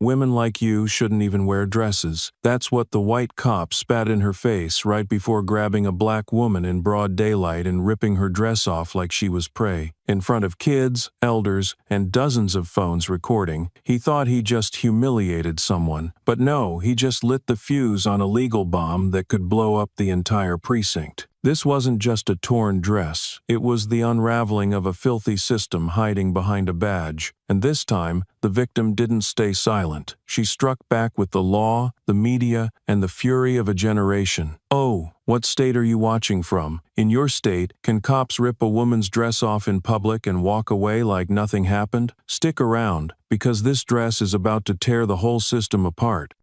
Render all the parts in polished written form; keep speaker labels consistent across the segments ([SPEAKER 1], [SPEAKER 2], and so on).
[SPEAKER 1] Women like you shouldn't even wear dresses. That's what the white cop spat in her face right before grabbing a black woman in broad daylight and ripping her dress off like she was prey. In front of kids, elders, and dozens of phones recording, he thought he just humiliated someone. But no, he just lit the fuse on a legal bomb that could blow up the entire precinct. This wasn't just a torn dress, it was the unraveling of a filthy system hiding behind a badge. And this time, the victim didn't stay silent. She struck back with the law, the media, and the fury of a generation. Oh, what state are you watching from? In your state, can cops rip a woman's dress off in public and walk away like nothing happened? Stick around, because this dress is about to tear the whole system apart.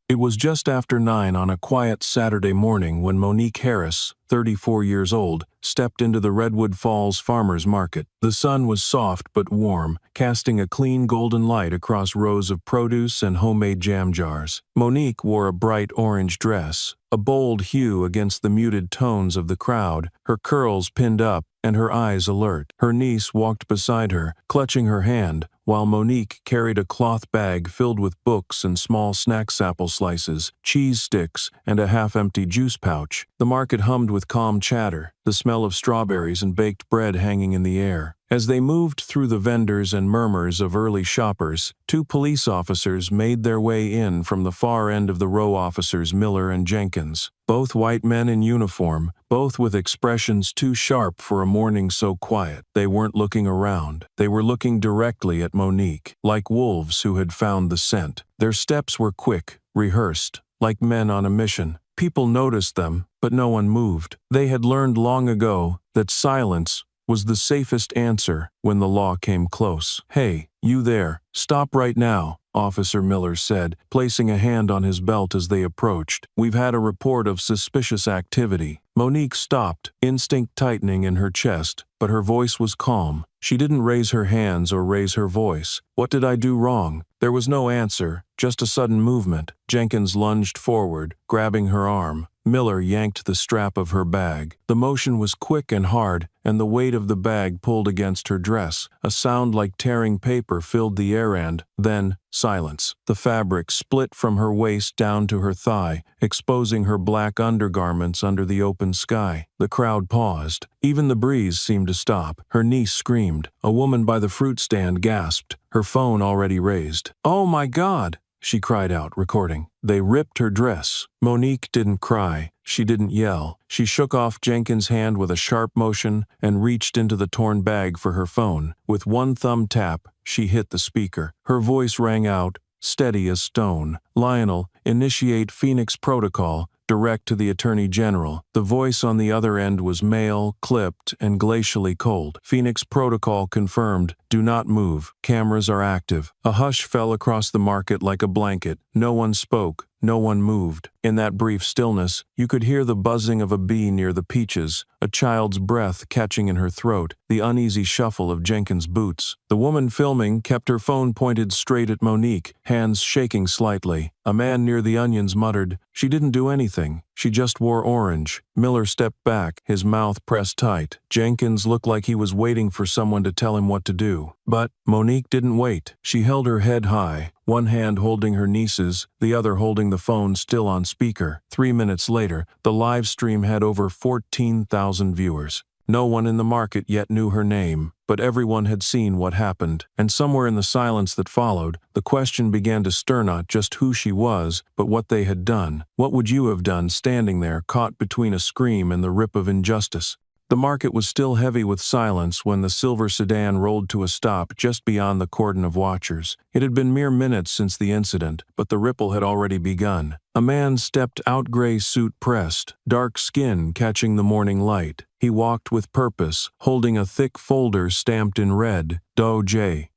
[SPEAKER 1] It was just after 9 on a quiet Saturday morning when Monique Harris, 34 years old, stepped into the Redwood Falls Farmers Market. The sun was soft but warm, casting a clean golden light across rows of produce and homemade jam jars. Monique wore a bright orange dress, a bold hue against the muted tones of the crowd, her curls pinned up and her eyes alert. Her niece walked beside her, clutching her hand, while Monique carried a cloth bag filled with books and small snack apple slices, cheese sticks, and a half-empty juice pouch. The market hummed with calm chatter, the smell of strawberries and baked bread hanging in the air. As they moved through the vendors and murmurs of early shoppers, 2 police officers made their way in from the far end of the row, officers Miller and Jenkins. Both white men in uniform, both with expressions too sharp for a morning so quiet. They weren't looking around. They were looking directly at Monique, like wolves who had found the scent. Their steps were quick, rehearsed, like men on a mission. People noticed them, but no one moved. They had learned long ago that silence was the safest answer when the law came close. "Hey, you there, stop right now," Officer Miller said, placing a hand on his belt as they approached. "We've had a report of suspicious activity." Monique stopped, instinct tightening in her chest, but her voice was calm. She didn't raise her hands or raise her voice. "What did I do wrong?" There was no answer, just a sudden movement. Jenkins lunged forward, grabbing her arm. Miller yanked the strap of her bag. The motion was quick and hard, and the weight of the bag pulled against her dress. A sound like tearing paper filled the air and, then, silence. The fabric split from her waist down to her thigh, exposing her black undergarments under the open sky. The crowd paused. Even the breeze seemed to stop. Her niece screamed. A woman by the fruit stand gasped, her phone already raised. "Oh my God!" she cried out, recording. They ripped her dress. Monique didn't cry. She didn't yell. She shook off Jenkins' hand with a sharp motion and reached into the torn bag for her phone. With one thumb tap, she hit the speaker. Her voice rang out, steady as stone. "Lionel, initiate Phoenix Protocol, direct to the Attorney General." The voice on the other end was male, clipped, and glacially cold. "Phoenix Protocol confirmed. Do not move. Cameras are active." A hush fell across the market like a blanket. No one spoke. No one moved. In that brief stillness, you could hear the buzzing of a bee near the peaches, a child's breath catching in her throat, the uneasy shuffle of Jenkins' boots. The woman filming kept her phone pointed straight at Monique, hands shaking slightly. A man near the onions muttered, "She didn't do anything. She just wore orange." Miller stepped back, his mouth pressed tight. Jenkins looked like he was waiting for someone to tell him what to do. But Monique didn't wait. She held her head high, one hand holding her niece's, the other holding the phone still on speaker. 3 minutes later, the live stream had over 14,000 viewers. No one in the market yet knew her name, but everyone had seen what happened. And somewhere in the silence that followed, the question began to stir, not just who she was, but what they had done. What would you have done standing there, caught between a scream and the rip of injustice? The market was still heavy with silence when the silver sedan rolled to a stop just beyond the cordon of watchers. It had been mere minutes since the incident, but the ripple had already begun. A man stepped out, gray suit pressed, dark skin catching the morning light. He walked with purpose, holding a thick folder stamped in red, "Doe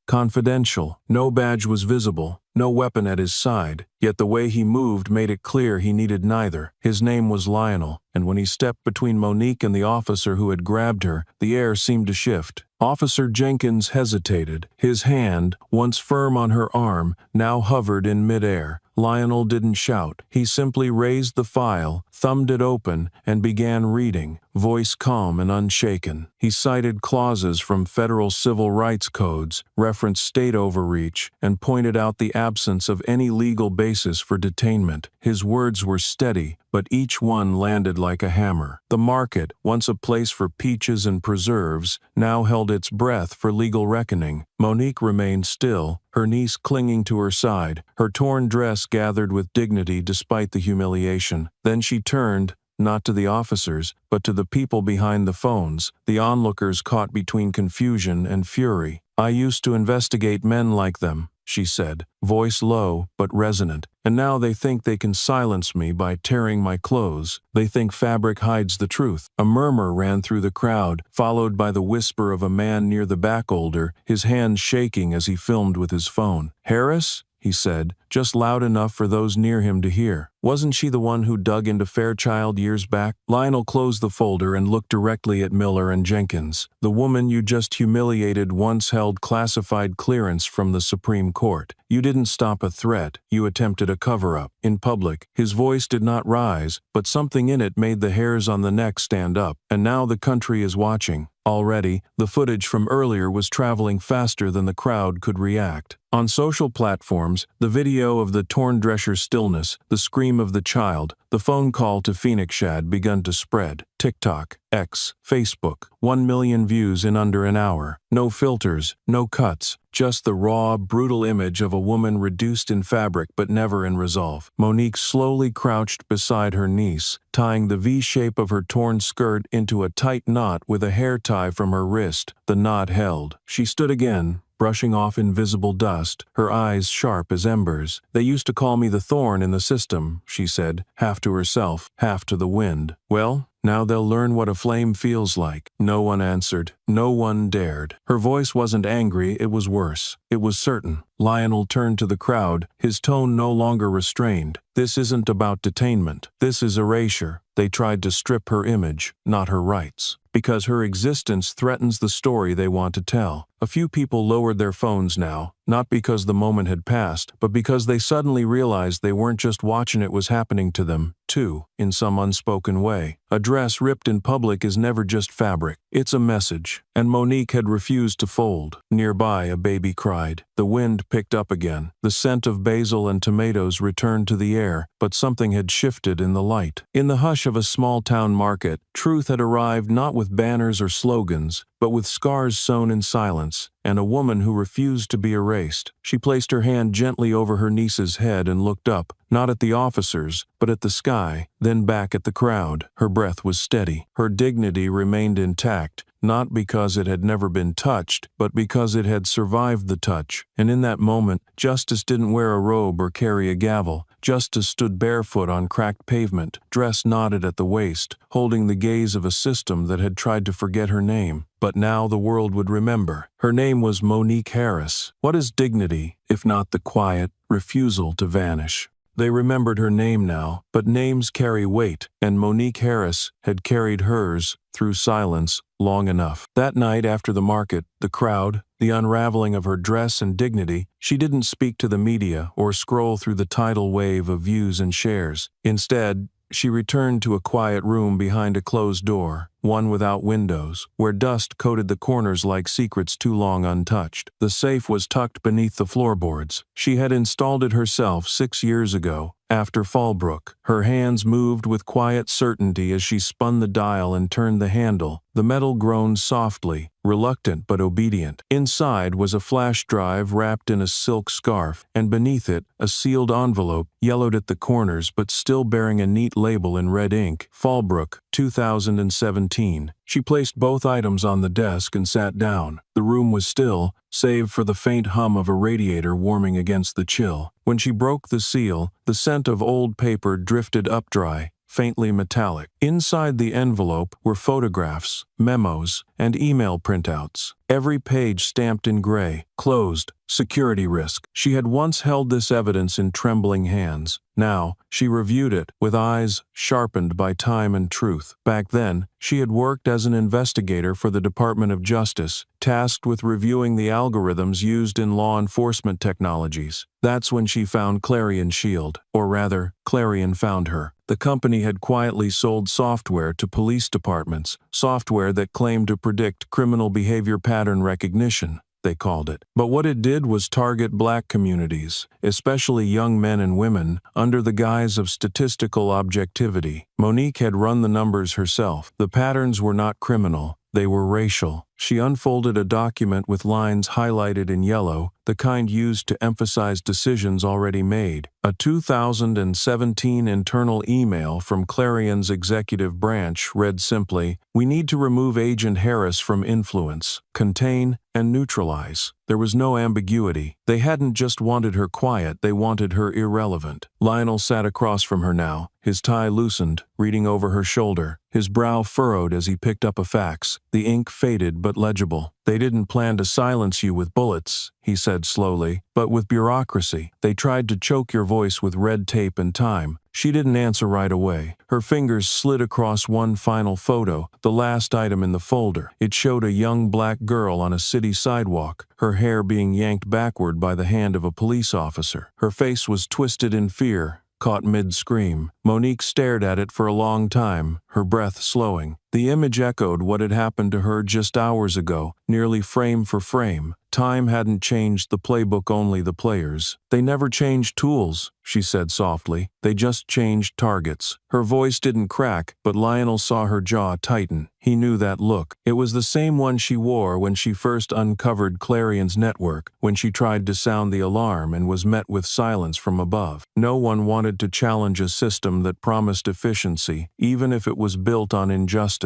[SPEAKER 1] Confidential." No badge was visible, no weapon at his side, yet the way he moved made it clear he needed neither. His name was Lionel, and when he stepped between Monique and the officer who had grabbed her, the air seemed to shift. Officer Jenkins hesitated. His hand, once firm on her arm, now hovered in midair. Lionel didn't shout. He simply raised the file, thumbed it open, and began reading. voice calm and unshaken. He cited clauses from federal civil rights codes, referenced state overreach, and pointed out the absence of any legal basis for detainment. His words were steady, but each one landed like a hammer. The market, once a place for peaches and preserves, now held its breath for legal reckoning. Monique remained still, her niece clinging to her side, her torn dress gathered with dignity despite the humiliation. Then she turned, not to the officers, but to the people behind the phones, the onlookers caught between confusion and fury. "I used to investigate men like them," she said, voice low but resonant, "and now they think they can silence me by tearing my clothes. They think fabric hides the truth." A murmur ran through the crowd, followed by the whisper of a man near the back older, his hands shaking as he filmed with his phone. "Harris?" he said, just loud enough for those near him to hear. "Wasn't she the one who dug into Fairchild years back?" Lionel closed the folder and looked directly at Miller and Jenkins. "The woman you just humiliated once held classified clearance from the Supreme Court. You didn't stop a threat, you attempted a cover-up. In public." His voice did not rise, but something in it made the hairs on the neck stand up. "And now the country is watching." Already, the footage from earlier was traveling faster than the crowd could react. On social platforms, the video of the torn dresser's stillness, the scream of the child, the phone call to Phoenix had begun to spread. TikTok, X, Facebook, 1 million views in under an hour. No filters, no cuts, just the raw, brutal image of a woman reduced in fabric but never in resolve. Monique slowly crouched beside her niece, tying the V-shape of her torn skirt into a tight knot with a hair tie from her wrist. The knot held. She stood again, brushing off invisible dust, her eyes sharp as embers. "They used to call me the thorn in the system," she said, half to herself, half to the wind. "Well, now they'll learn what a flame feels like." No one answered. No one dared. Her voice wasn't angry, it was worse. It was certain. Lionel turned to the crowd, his tone no longer restrained. "This isn't about detainment. This is erasure. They tried to strip her image, not her rights. Because her existence threatens the story they want to tell." A few people lowered their phones now, not because the moment had passed, but because they suddenly realized they weren't just watching it was happening to them, too, in some unspoken way. A dress ripped in public is never just fabric. It's a message. And Monique had refused to fold. Nearby, a baby cried. The wind picked up again. The scent of basil and tomatoes returned to the air, but something had shifted in the light. In the hush of a small-town market, truth had arrived not with banners or slogans, but with scars sewn in silence, and a woman who refused to be erased. She placed her hand gently over her niece's head and looked up, not at the officers, but at the sky, then back at the crowd. Her breath was steady. Her dignity remained intact, not because it had never been touched, but because it had survived the touch. And in that moment, justice didn't wear a robe or carry a gavel. Justice stood barefoot on cracked pavement, dress knotted at the waist, holding the gaze of a system that had tried to forget her name. But now the world would remember. Her name was Monique Harris. What is dignity, if not the quiet refusal to vanish? They remembered her name now, but names carry weight, and Monique Harris had carried hers through silence long enough. That night after the market, the crowd, the unraveling of her dress and dignity, she didn't speak to the media or scroll through the tidal wave of views and shares. Instead, she returned to a quiet room behind a closed door, one without windows, where dust coated the corners like secrets too long untouched. The safe was tucked beneath the floorboards. She had installed it herself 6 years ago, after Fallbrook. Her hands moved with quiet certainty as she spun the dial and turned the handle. The metal groaned softly, reluctant but obedient. Inside was a flash drive wrapped in a silk scarf, and beneath it, a sealed envelope, yellowed at the corners but still bearing a neat label in red ink. Fallbrook, 2017. She placed both items on the desk and sat down. The room was still, save for the faint hum of a radiator warming against the chill. When she broke the seal, the scent of old paper drifted up dry, faintly metallic. Inside the envelope were photographs, memos, and email printouts. Every page stamped in gray, closed, security risk. She had once held this evidence in trembling hands. Now, she reviewed it, with eyes sharpened by time and truth. Back then, she had worked as an investigator for the Department of Justice, tasked with reviewing the algorithms used in law enforcement technologies. That's when she found Clarion Shield, or rather, Clarion found her. The company had quietly sold software to police departments, software that claimed to predict criminal behavior pattern recognition, they called it. But what it did was target black communities, especially young men and women, under the guise of statistical objectivity. Monique had run the numbers herself. The patterns were not criminal, they were racial. She unfolded a document with lines highlighted in yellow, the kind used to emphasize decisions already made. A 2017 internal email from Clarion's executive branch read simply, "We need to remove Agent Harris from influence, contain, and neutralize." There was no ambiguity. They hadn't just wanted her quiet, they wanted her irrelevant. Lionel sat across from her now, his tie loosened, reading over her shoulder, his brow furrowed as he picked up a fax, the ink faded but legible. "They didn't plan to silence you with bullets," he said slowly, "but with bureaucracy. They tried to choke your voice with red tape and time." She didn't answer right away. Her fingers slid across one final photo, the last item in the folder. It showed a young black girl on a city sidewalk, her hair being yanked backward by the hand of a police officer. Her face was twisted in fear, caught mid-scream. Monique stared at it for a long time, her breath slowing. The image echoed what had happened to her just hours ago, nearly frame for frame. Time hadn't changed the playbook, only the players. "They never changed tools," she said softly. "They just changed targets." Her voice didn't crack, but Lionel saw her jaw tighten. He knew that look. It was the same one she wore when she first uncovered Clarion's network, when she tried to sound the alarm and was met with silence from above. No one wanted to challenge a system that promised efficiency, even if it was built on injustice.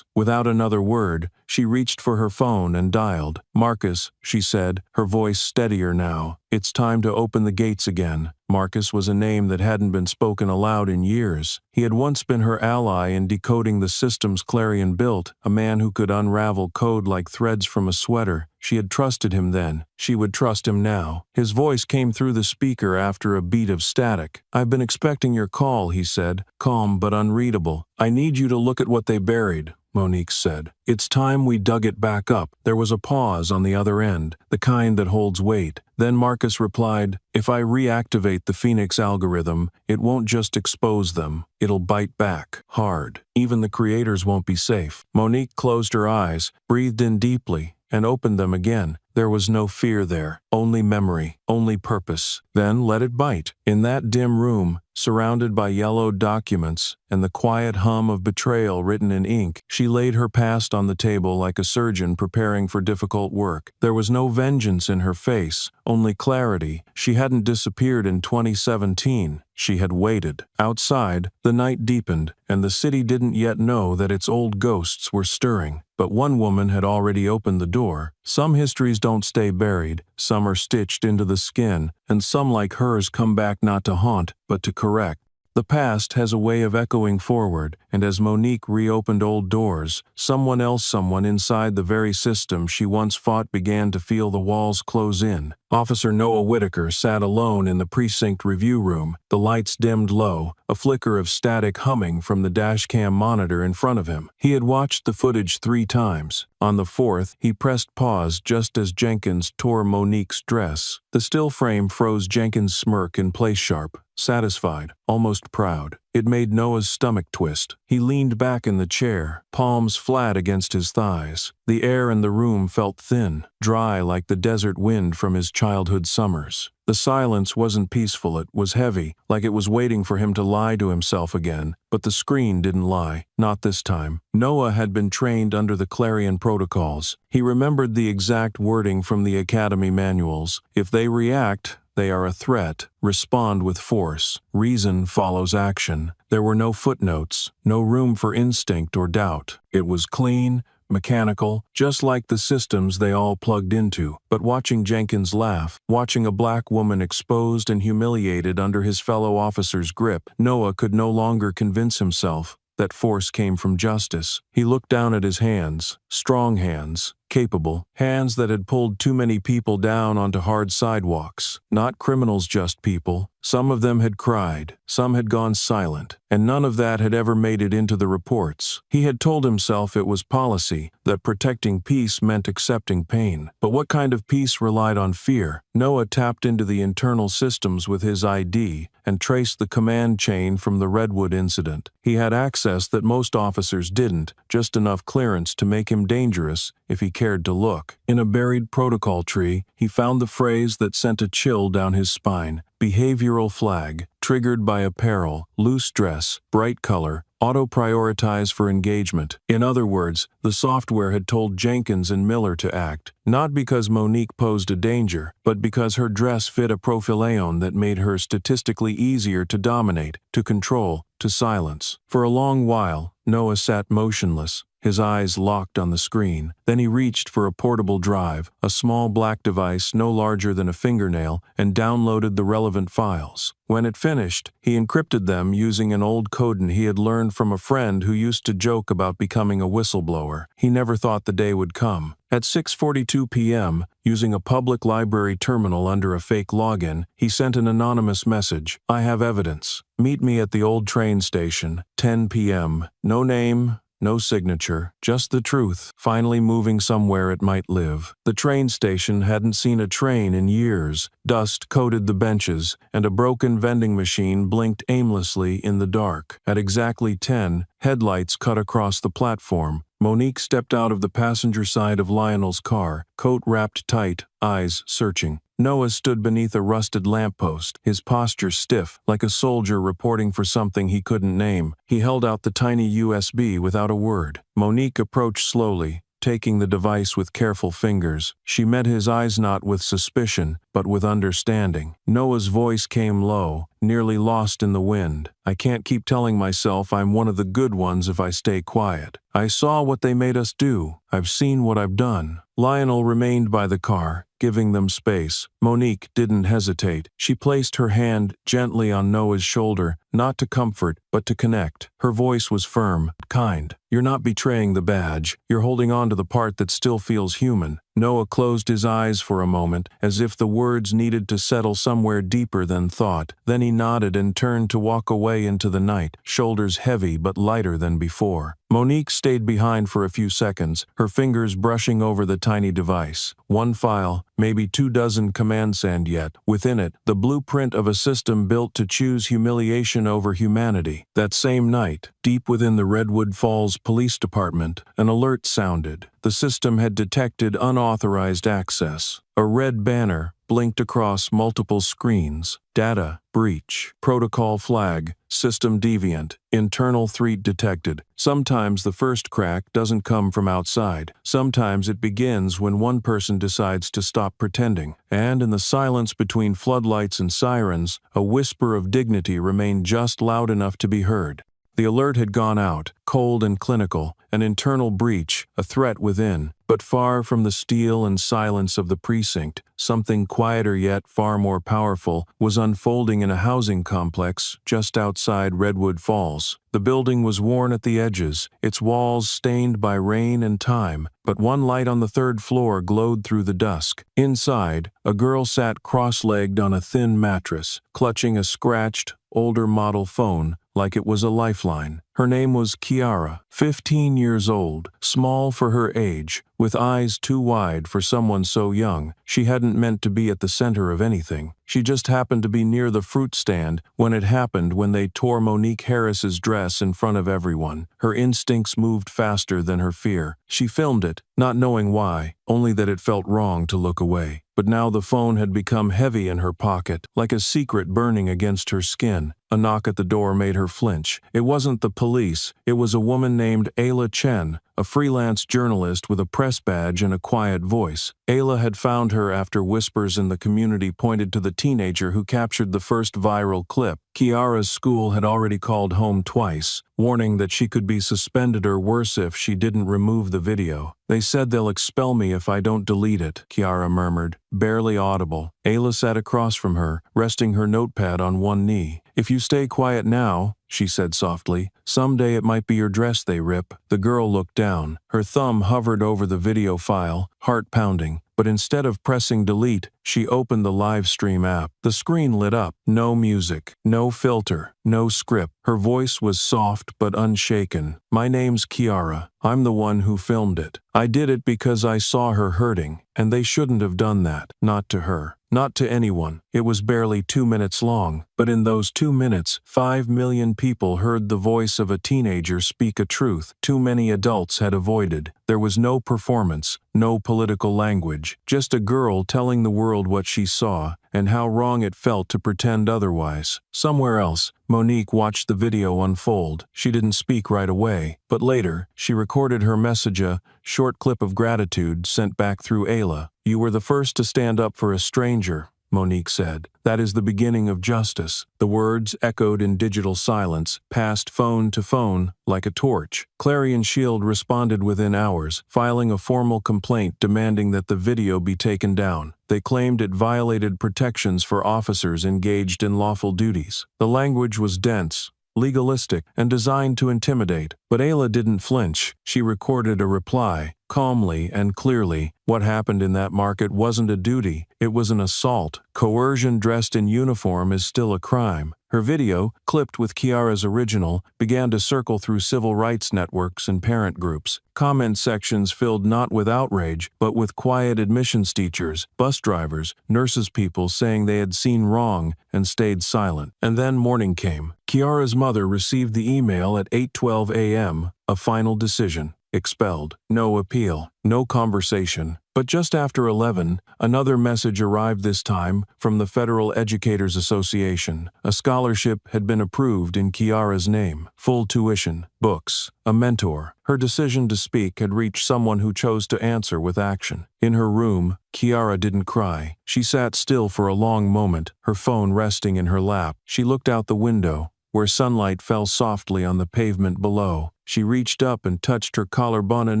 [SPEAKER 1] Without another word, she reached for her phone and dialed. "Marcus," she said, her voice steadier now. "It's time to open the gates again." Marcus was a name that hadn't been spoken aloud in years. He had once been her ally in decoding the systems Clarion built, a man who could unravel code like threads from a sweater. She had trusted him then. She would trust him now. His voice came through the speaker after a beat of static. "I've been expecting your call," he said, calm but unreadable. "I need you to look at what they buried," Monique said. "It's time we dug it back up." There was a pause on the other end, the kind that holds weight. Then Marcus replied, "If I reactivate the Phoenix algorithm, it won't just expose them. It'll bite back. Hard. Even the creators won't be safe." Monique closed her eyes, breathed in deeply, and opened them again. There was no fear there, only memory, only purpose. Then let it bite. In that dim room, surrounded by yellowed documents and the quiet hum of betrayal written in ink, she laid her past on the table like a surgeon preparing for difficult work. There was no vengeance in her face, only clarity. She hadn't disappeared in 2017. She had waited. Outside, the night deepened, and the city didn't yet know that its old ghosts were stirring. But one woman had already opened the door. Some histories don't stay buried, some are stitched into the skin, and some like hers come back not to haunt, but to correct. The past has a way of echoing forward, and as Monique reopened old doors, someone inside the very system she once fought began to feel the walls close in. Officer Noah Whitaker sat alone in the precinct review room, the lights dimmed low, a flicker of static humming from the dashcam monitor in front of him. He had watched the footage 3 times. On the 4th, he pressed pause just as Jenkins tore Monique's dress. The still frame froze Jenkins' smirk in place sharp, satisfied, almost proud. It made Noah's stomach twist. He leaned back in the chair, palms flat against his thighs. The air in the room felt thin, dry like the desert wind from his childhood summers. The silence wasn't peaceful, it was heavy, like it was waiting for him to lie to himself again. But the screen didn't lie, not this time. Noah had been trained under the Clarion protocols. He remembered the exact wording from the Academy manuals. If they react, they are a threat. Respond with force. Reason follows action. There were no footnotes, no room for instinct or doubt. It was clean, mechanical, just like the systems they all plugged into. But watching Jenkins laugh, watching a black woman exposed and humiliated under his fellow officer's grip, Noah could no longer convince himself that force came from justice. He looked down at his hands, strong hands, capable, hands that had pulled too many people down onto hard sidewalks. Not criminals, just people. Some of them had cried, some had gone silent, and none of that had ever made it into the reports. He had told himself it was policy, that protecting peace meant accepting pain. But what kind of peace relied on fear? Noah tapped into the internal systems with his ID and traced the command chain from the Redwood incident. He had access that most officers didn't, just enough clearance to make him dangerous if he cared to look. In a buried protocol tree, he found the phrase that sent a chill down his spine. Behavioral flag, triggered by apparel, loose dress, bright color, auto-prioritize for engagement. In other words, the software had told Jenkins and Miller to act, not because Monique posed a danger, but because her dress fit a profileon that made her statistically easier to dominate, to control, to silence. For a long while, Noah sat motionless, his eyes locked on the screen. Then he reached for a portable drive, a small black device no larger than a fingernail, and downloaded the relevant files. When it finished, he encrypted them using an old codon he had learned from a friend who used to joke about becoming a whistleblower. He never thought the day would come. At 6:42 p.m., using a public library terminal under a fake login, he sent an anonymous message. "I have evidence. Meet me at the old train station, 10 p.m. No name, no signature, just the truth, finally moving somewhere it might live." The train station hadn't seen a train in years. Dust coated the benches, and a broken vending machine blinked aimlessly in the dark. At exactly 10, headlights cut across the platform. Monique stepped out of the passenger side of Lionel's car, coat wrapped tight, eyes searching. Noah stood beneath a rusted lamppost, his posture stiff, like a soldier reporting for something he couldn't name. He held out the tiny USB without a word. Monique approached slowly, taking the device with careful fingers. She met his eyes not with suspicion, but with understanding. Noah's voice came low, nearly lost in the wind. "I can't keep telling myself I'm one of the good ones if I stay quiet. I saw what they made us do. I've seen what I've done." Lionel remained by the car, giving them space. Monique didn't hesitate. She placed her hand gently on Noah's shoulder, not to comfort, but to connect. Her voice was firm, kind. "You're not betraying the badge. You're holding on to the part that still feels human." Noah closed his eyes for a moment, as if the words needed to settle somewhere deeper than thought. Then he nodded and turned to walk away into the night, shoulders heavy but lighter than before. Monique stayed behind for a few seconds, her fingers brushing over the tiny device. One file, maybe 24 commands, and yet, within it, the blueprint of a system built to choose humiliation over humanity. That same night, deep within the Redwood Falls Police Department, an alert sounded. The system had detected unauthorized access. A red banner blinked across multiple screens. Data breach. Protocol flag. System deviant. Internal threat detected. Sometimes the first crack doesn't come from outside. Sometimes it begins when one person decides to stop pretending. And in the silence between floodlights and sirens, a whisper of dignity remained just loud enough to be heard. The alert had gone out, cold and clinical, an internal breach, a threat within. But far from the steel and silence of the precinct, something quieter yet far more powerful was unfolding in a housing complex just outside Redwood Falls. The building was worn at the edges, its walls stained by rain and time, but one light on the third floor glowed through the dusk. Inside, a girl sat cross-legged on a thin mattress, clutching a scratched, older model phone like it was a lifeline. Her name was Kiara, 15 years old, small for her age, with eyes too wide for someone so young. She hadn't meant to be at the center of anything. She just happened to be near the fruit stand when it happened, when they tore Monique Harris's dress in front of everyone. Her instincts moved faster than her fear. She filmed it, not knowing why, only that it felt wrong to look away. But now the phone had become heavy in her pocket, like a secret burning against her skin. A knock at the door made her flinch. It wasn't the police. It was a woman named Ayla Chen, a freelance journalist with a press badge and a quiet voice. Ayla had found her after whispers in the community pointed to the teenager who captured the first viral clip. Kiara's school had already called home twice, warning that she could be suspended or worse if she didn't remove the video. "They said they'll expel me if I don't delete it," Kiara murmured, barely audible. Ayla sat across from her, resting her notepad on one knee. "If you stay quiet now," she said softly. "Someday it might be your dress they rip." The girl looked down. Her thumb hovered over the video file, heart pounding. But instead of pressing delete, she opened the live stream app. The screen lit up. No music, no filter, no script. Her voice was soft but unshaken. "My name's Kiara. I'm the one who filmed it. I did it because I saw her hurting, and they shouldn't have done that. Not to her. Not to anyone." It was barely 2 minutes long, but in those 2 minutes, 5 million people heard the voice of a teenager speak a truth too many adults had avoided. There was no performance, no political language, just a girl telling the world what she saw and how wrong it felt to pretend otherwise. Somewhere else, Monique watched the video unfold. She didn't speak right away, but later, she recorded her message, a short clip of gratitude sent back through Ayla. "You were the first to stand up for a stranger," Monique said. "That is the beginning of justice." The words echoed in digital silence, passed phone to phone like a torch. Clarion Shield responded within hours, filing a formal complaint demanding that the video be taken down. They claimed it violated protections for officers engaged in lawful duties. The language was dense, legalistic, and designed to intimidate. But Ayla didn't flinch. She recorded a reply, calmly and clearly. What happened in that market wasn't a duty, it was an assault. Coercion dressed in uniform is still a crime. Her video, clipped with Kiara's original, began to circle through civil rights networks and parent groups. Comment sections filled not with outrage, but with quiet admissions teachers, bus drivers, nurses, people saying they had seen wrong and stayed silent. And then morning came. Kiara's mother received the email at 8:12 a.m., a final decision. Expelled. No appeal. No conversation. But just after 11, another message arrived, this time from the Federal Educators Association. A scholarship had been approved in Kiara's name. Full tuition, books, a mentor. Her decision to speak had reached someone who chose to answer with action. In her room, Kiara didn't cry. She sat still for a long moment, her phone resting in her lap. She looked out the window, where sunlight fell softly on the pavement below. She reached up and touched her collarbone,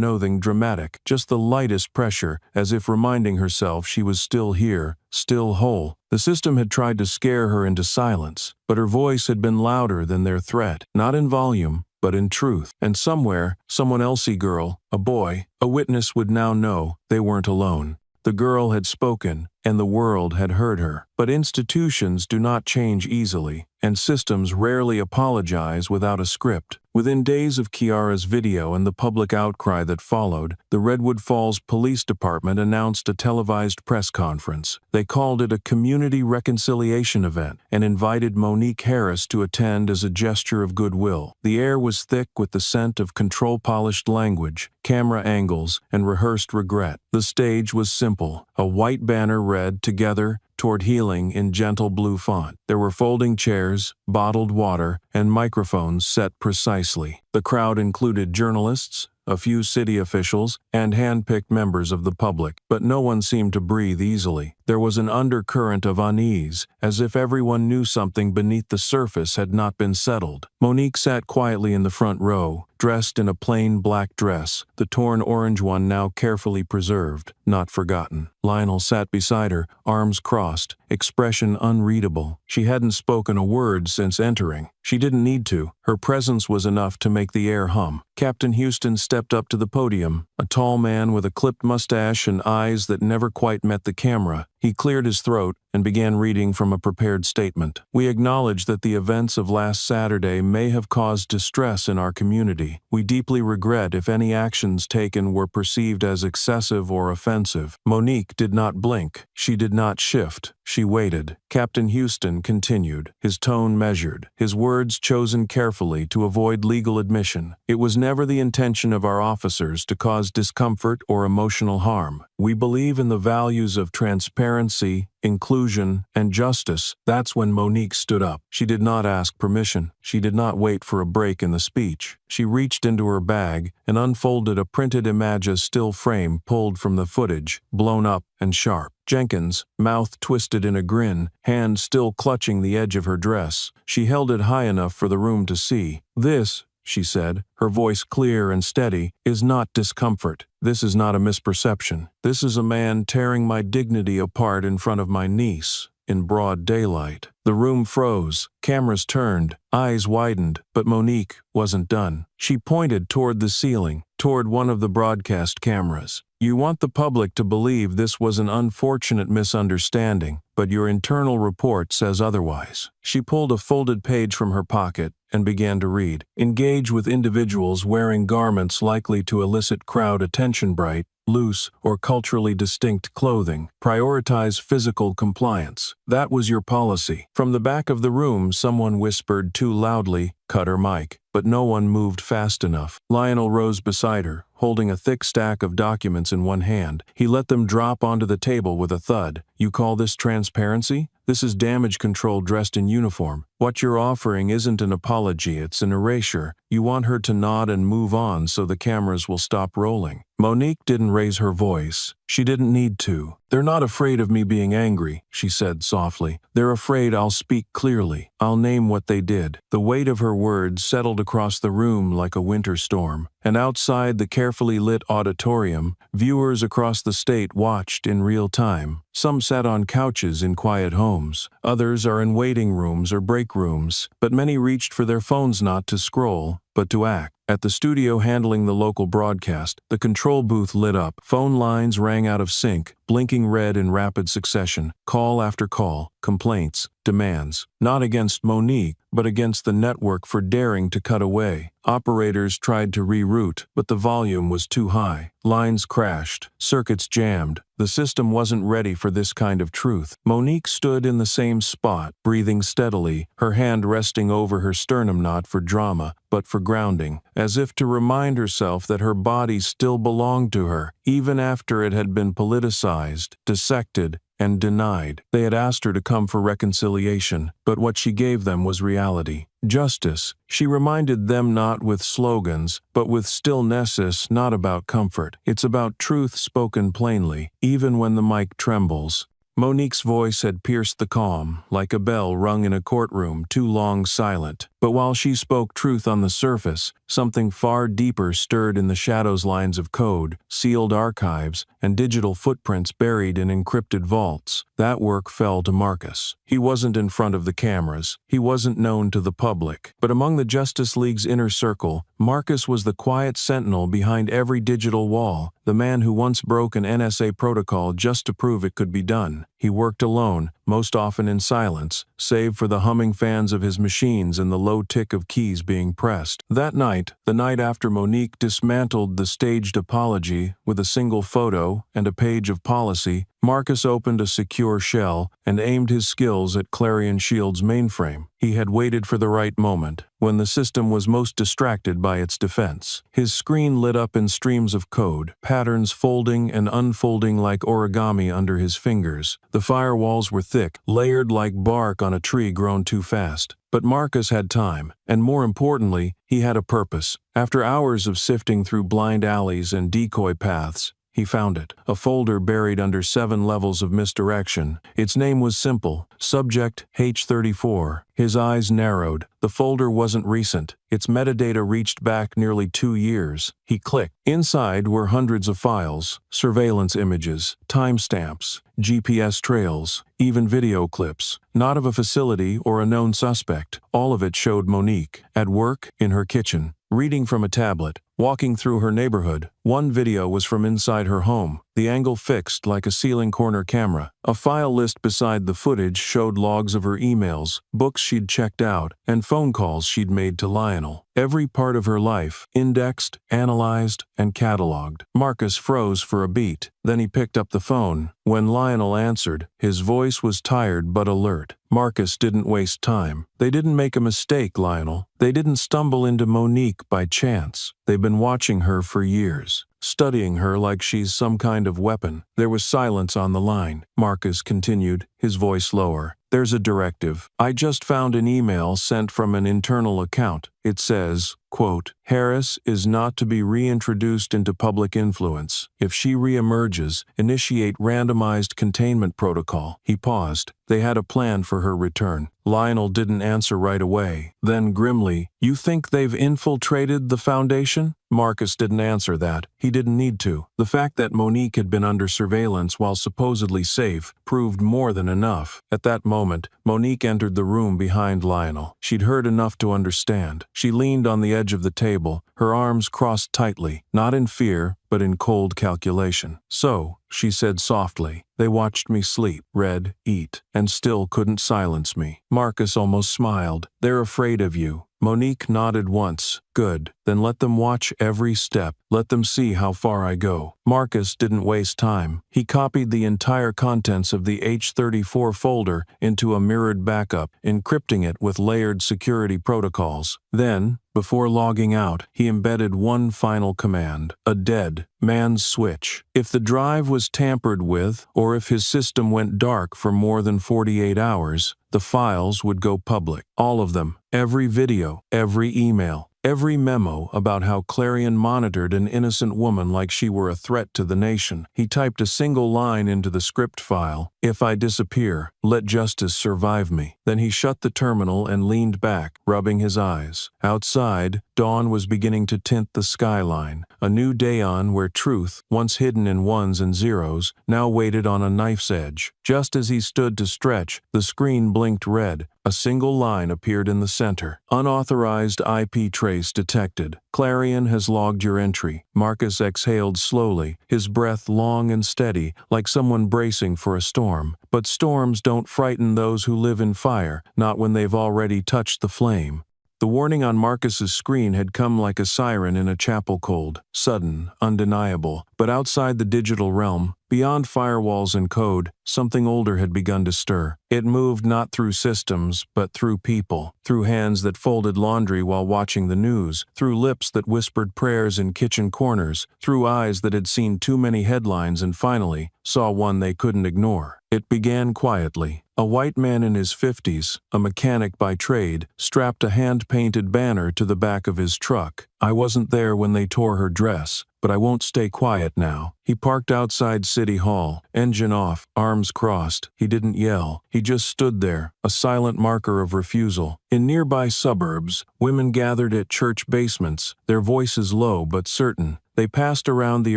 [SPEAKER 1] nothing dramatic, just the lightest pressure, as if reminding herself she was still here, still whole. The system had tried to scare her into silence, but her voice had been louder than their threat, not in volume, but in truth. And somewhere, someone else's girl, a boy, a witness would now know they weren't alone. The girl had spoken, and the world had heard her. But institutions do not change easily, and systems rarely apologize without a script. Within days of Kiara's video and the public outcry that followed, the Redwood Falls Police Department announced a televised press conference. They called it a community reconciliation event and invited Monique Harris to attend as a gesture of goodwill. The air was thick with the scent of control-polished language, camera angles, and rehearsed regret. The stage was simple. A white banner read, "Together Toward Healing," in gentle blue font. There were folding chairs, bottled water, and microphones set precisely. The crowd included journalists, a few city officials, and hand-picked members of the public, but no one seemed to breathe easily. There was an undercurrent of unease, as if everyone knew something beneath the surface had not been settled. Monique sat quietly in the front row, dressed in a plain black dress, the torn orange one now carefully preserved, not forgotten. Lionel sat beside her, arms crossed, expression unreadable. She hadn't spoken a word since entering. She didn't need to. Her presence was enough to make the air hum. Captain Houston stepped up to the podium, a tall man with a clipped mustache and eyes that never quite met the camera. He cleared his throat and began reading from a prepared statement. "We acknowledge that the events of last Saturday may have caused distress in our community. We deeply regret if any actions taken were perceived as excessive or offensive." Monique did not blink. She did not shift. She waited. Captain Houston continued, his tone measured, his words chosen carefully to avoid legal admission. "It was never the intention of our officers to cause discomfort or emotional harm. We believe in the values of transparency, inclusion, and justice." That's when Monique stood up. She did not ask permission. She did not wait for a break in the speech. She reached into her bag and unfolded a printed image, a still frame pulled from the footage, blown up and sharp. Jenkins, mouth twisted in a grin, hand still clutching the edge of her dress. She held it high enough for the room to see. "This," she said, her voice clear and steady, "is not discomfort. This is not a misperception. This is a man tearing my dignity apart in front of my niece." in broad daylight. The room froze, cameras turned, eyes widened, but Monique wasn't done. She pointed toward the ceiling, toward one of the broadcast cameras. You want the public to believe this was an unfortunate misunderstanding, but your internal report says otherwise. She pulled a folded page from her pocket and began to read. Engage with individuals wearing garments likely to elicit crowd attention. Bright, loose, or culturally distinct clothing. Prioritize physical compliance. That was your policy. From the back of the room, someone whispered too loudly, "Cut her mic," but no one moved fast enough. Lionel rose beside her, holding a thick stack of documents in one hand. He let them drop onto the table with a thud. You call this transparency? This is damage control dressed in uniform. What you're offering isn't an apology, it's an erasure. You want her to nod and move on so the cameras will stop rolling. Monique didn't raise her voice. She didn't need to. They're not afraid of me being angry, she said softly. They're afraid I'll speak clearly. I'll name what they did. The weight of her words settled across the room like a winter storm. And outside the carefully lit auditorium, viewers across the state watched in real time. Some sat on couches in quiet homes. Others are in waiting rooms or break rooms. But many reached for their phones not to scroll, but to act. At the studio handling the local broadcast, the control booth lit up. Phone lines rang out of sync, blinking red in rapid succession. Call after call, complaints, demands. Not against Monique, but against the network for daring to cut away. Operators tried to reroute, but the volume was too high. Lines crashed, circuits jammed. The system wasn't ready for this kind of truth. Monique stood in the same spot, breathing steadily, her hand resting over her sternum, not for drama, but for grounding, as if to remind herself that her body still belonged to her, even after it had been politicized, dissected, and denied. They had asked her to come for reconciliation, but what she gave them was reality. Justice. She reminded them not with slogans, but with stillness. It's not about comfort. It's about truth spoken plainly, even when the mic trembles. Monique's voice had pierced the calm, like a bell rung in a courtroom too long silent. But while she spoke truth on the surface, something far deeper stirred in the shadows. Lines of code, sealed archives, and digital footprints buried in encrypted vaults. That work fell to Marcus. He wasn't in front of the cameras. He wasn't known to the public. But among the Justice League's inner circle, Marcus was the quiet sentinel behind every digital wall, the man who once broke an NSA protocol just to prove it could be done. He worked alone, most often in silence, save for the humming fans of his machines and the low tick of keys being pressed. That night, the night after Monique dismantled the staged apology with a single photo and a page of policy, Marcus opened a secure shell and aimed his skills at Clarion Shield's mainframe. He had waited for the right moment, when the system was most distracted by its defense. His screen lit up in streams of code, patterns folding and unfolding like origami under his fingers. The firewalls were thick, layered like bark on a tree grown too fast. But Marcus had time, and more importantly, he had a purpose. After hours of sifting through blind alleys and decoy paths, he found it, a folder buried under 7 levels of misdirection. Its name was simple, Subject H34. His eyes narrowed. The folder wasn't recent. Its metadata reached back nearly 2 years. He clicked. Inside were hundreds of files, surveillance images, timestamps, GPS trails, even video clips, not of a facility or a known suspect. All of it showed Monique, at work, in her kitchen, reading from a tablet, walking through her neighborhood. One video was from inside her home, the angle fixed like a ceiling corner camera. A file list beside the footage showed logs of her emails, books she'd checked out, and phone calls she'd made to Lionel. Every part of her life, indexed, analyzed, and cataloged. Marcus froze for a beat. Then he picked up the phone. When Lionel answered, his voice was tired but alert. Marcus didn't waste time. They didn't make a mistake, Lionel. They didn't stumble into Monique by chance. They've been watching her for years, studying her like she's some kind of weapon. There was silence on the line. Marcus continued, his voice lower. There's a directive. I just found an email sent from an internal account. It says, quote, Harris is not to be reintroduced into public influence. If she reemerges, initiate randomized containment protocol. He paused. They had a plan for her return. Lionel didn't answer right away. Then grimly, you think they've infiltrated the Foundation? Marcus didn't answer that. He didn't need to. The fact that Monique had been under surveillance while supposedly safe proved more than enough. At that moment, Monique entered the room behind Lionel. She'd heard enough to understand. She leaned on the edge of the table, her arms crossed tightly, not in fear, but in cold calculation. "So," she said softly, "they watched me sleep, read, eat, and still couldn't silence me." Marcus almost smiled. "They're afraid of you." Monique nodded once. "Good. Then let them watch every step. Let them see how far I go." Marcus didn't waste time. He copied the entire contents of the H34 folder into a mirrored backup, encrypting it with layered security protocols. Then, before logging out, he embedded one final command: a dead man's switch. If the drive was tampered with, or if his system went dark for more than 48 hours, the files would go public. All of them. Every video, every email, every memo about how Clarion monitored an innocent woman like she were a threat to the nation. He typed a single line into the script file: "If I disappear, let justice survive me." Then he shut the terminal and leaned back, rubbing his eyes. Outside, dawn was beginning to tint the skyline, a new dawn where truth, once hidden in ones and zeros, now waited on a knife's edge. Just as he stood to stretch, the screen blinked red. A single line appeared in the center. "Unauthorized IP trace detected. Clarion has logged your entry." Marcus exhaled slowly, his breath long and steady, like someone bracing for a storm. But storms don't frighten those who live in fire, not when they've already touched the flame. The warning on Marcus's screen had come like a siren in a chapel cold, sudden, undeniable. But outside the digital realm, beyond firewalls and code, something older had begun to stir. It moved not through systems, but through people, through hands that folded laundry while watching the news, through lips that whispered prayers in kitchen corners, through eyes that had seen too many headlines and finally saw one they couldn't ignore. It began quietly. A white man in his 50s, a mechanic by trade, strapped a hand-painted banner to the back of his truck. "I wasn't there when they tore her dress, but I won't stay quiet now." He parked outside City Hall, engine off, arms crossed. He didn't yell. He just stood there, a silent marker of refusal. In nearby suburbs, women gathered at church basements, their voices low but certain. They passed around the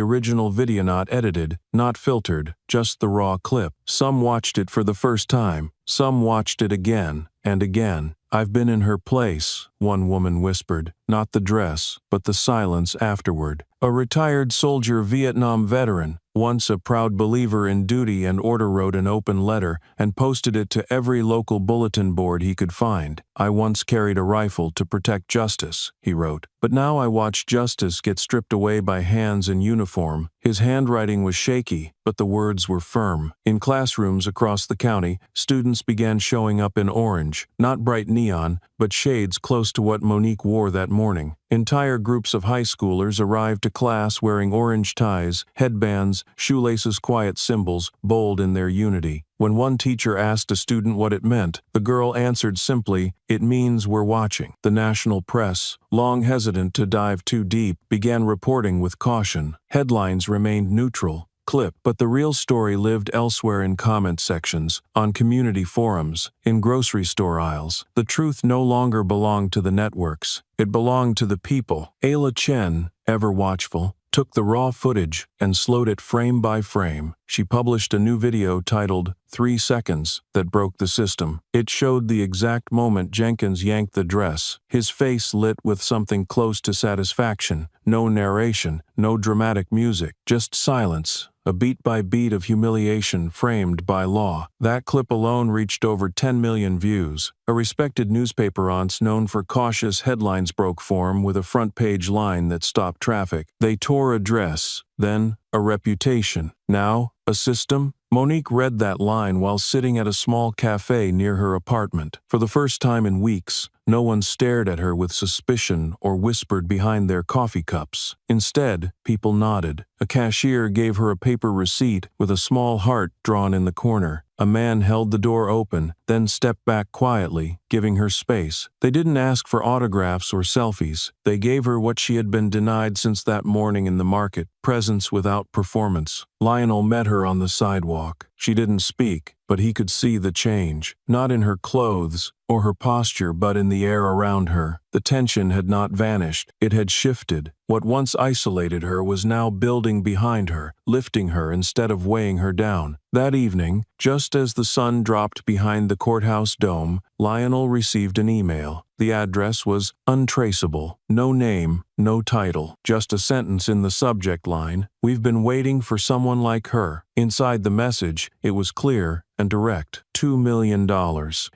[SPEAKER 1] original video, not edited, not filtered, just the raw clip. Some watched it for the first time. Some watched it again and again. "I've been in her place," one woman whispered. Not the dress, but the silence afterward. A retired soldier Vietnam veteran, once a proud believer in duty and order, wrote an open letter and posted it to every local bulletin board he could find. "I once carried a rifle to protect justice," he wrote. "But now I watch justice get stripped away by hands in uniform." His handwriting was shaky, but the words were firm. In classrooms across the county, students began showing up in orange, not bright neon, but shades close to what Monique wore that morning. Entire groups of high schoolers arrived to class wearing orange ties, headbands, shoelaces, quiet symbols, bold in their unity. When one teacher asked a student what it meant, the girl answered simply, "It means we're watching." The national press, long hesitant to dive too deep, began reporting with caution. Headlines remained neutral, clip, but the real story lived elsewhere, in comment sections, on community forums, in grocery store aisles. The truth no longer belonged to the networks. It belonged to the people. Ayla Chen, ever watchful, took the raw footage and slowed it frame by frame. She published a new video titled 3 Seconds that broke the system. It showed the exact moment Jenkins yanked the dress, his face lit with something close to satisfaction. No narration, no dramatic music, just silence. A beat by beat of humiliation framed by law. That clip alone reached over 10 million views. A respected newspaper aunt known for cautious headlines broke form with a front-page line that stopped traffic. "They tore a dress, then a reputation. Now, a system?" Monique read that line while sitting at a small cafe near her apartment. For the first time in weeks, no one stared at her with suspicion or whispered behind their coffee cups. Instead, people nodded. A cashier gave her a paper receipt with a small heart drawn in the corner. A man held the door open, then stepped back quietly, giving her space. They didn't ask for autographs or selfies. They gave her what she had been denied since that morning in the market: presence without performance. Lionel met her on the sidewalk. She didn't speak. but he could see the change, not in her clothes or her posture but in the air around her. The tension had not vanished, it had shifted. What once isolated her was now building behind her, lifting her instead of weighing her down. That evening, just as the sun dropped behind the courthouse dome, Lionel received an email. The address was untraceable. No name, no title. Just a sentence in the subject line. "We've been waiting for someone like her." Inside the message, it was clear and direct. $2 million.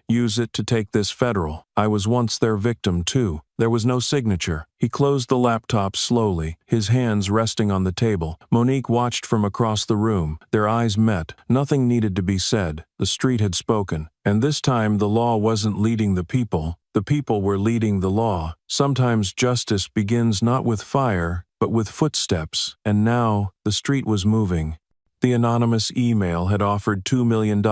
[SPEAKER 1] Use it to take this federal. I was once their victim too. There was no signature. He closed the laptop slowly, his hands resting on the table. Monique watched from across the room. Their eyes met. Nothing needed to be said. The street had spoken. And this time the law wasn't leading the people were leading the law. Sometimes justice begins not with fire, but with footsteps. And now, the street was moving. The anonymous email had offered $2 million,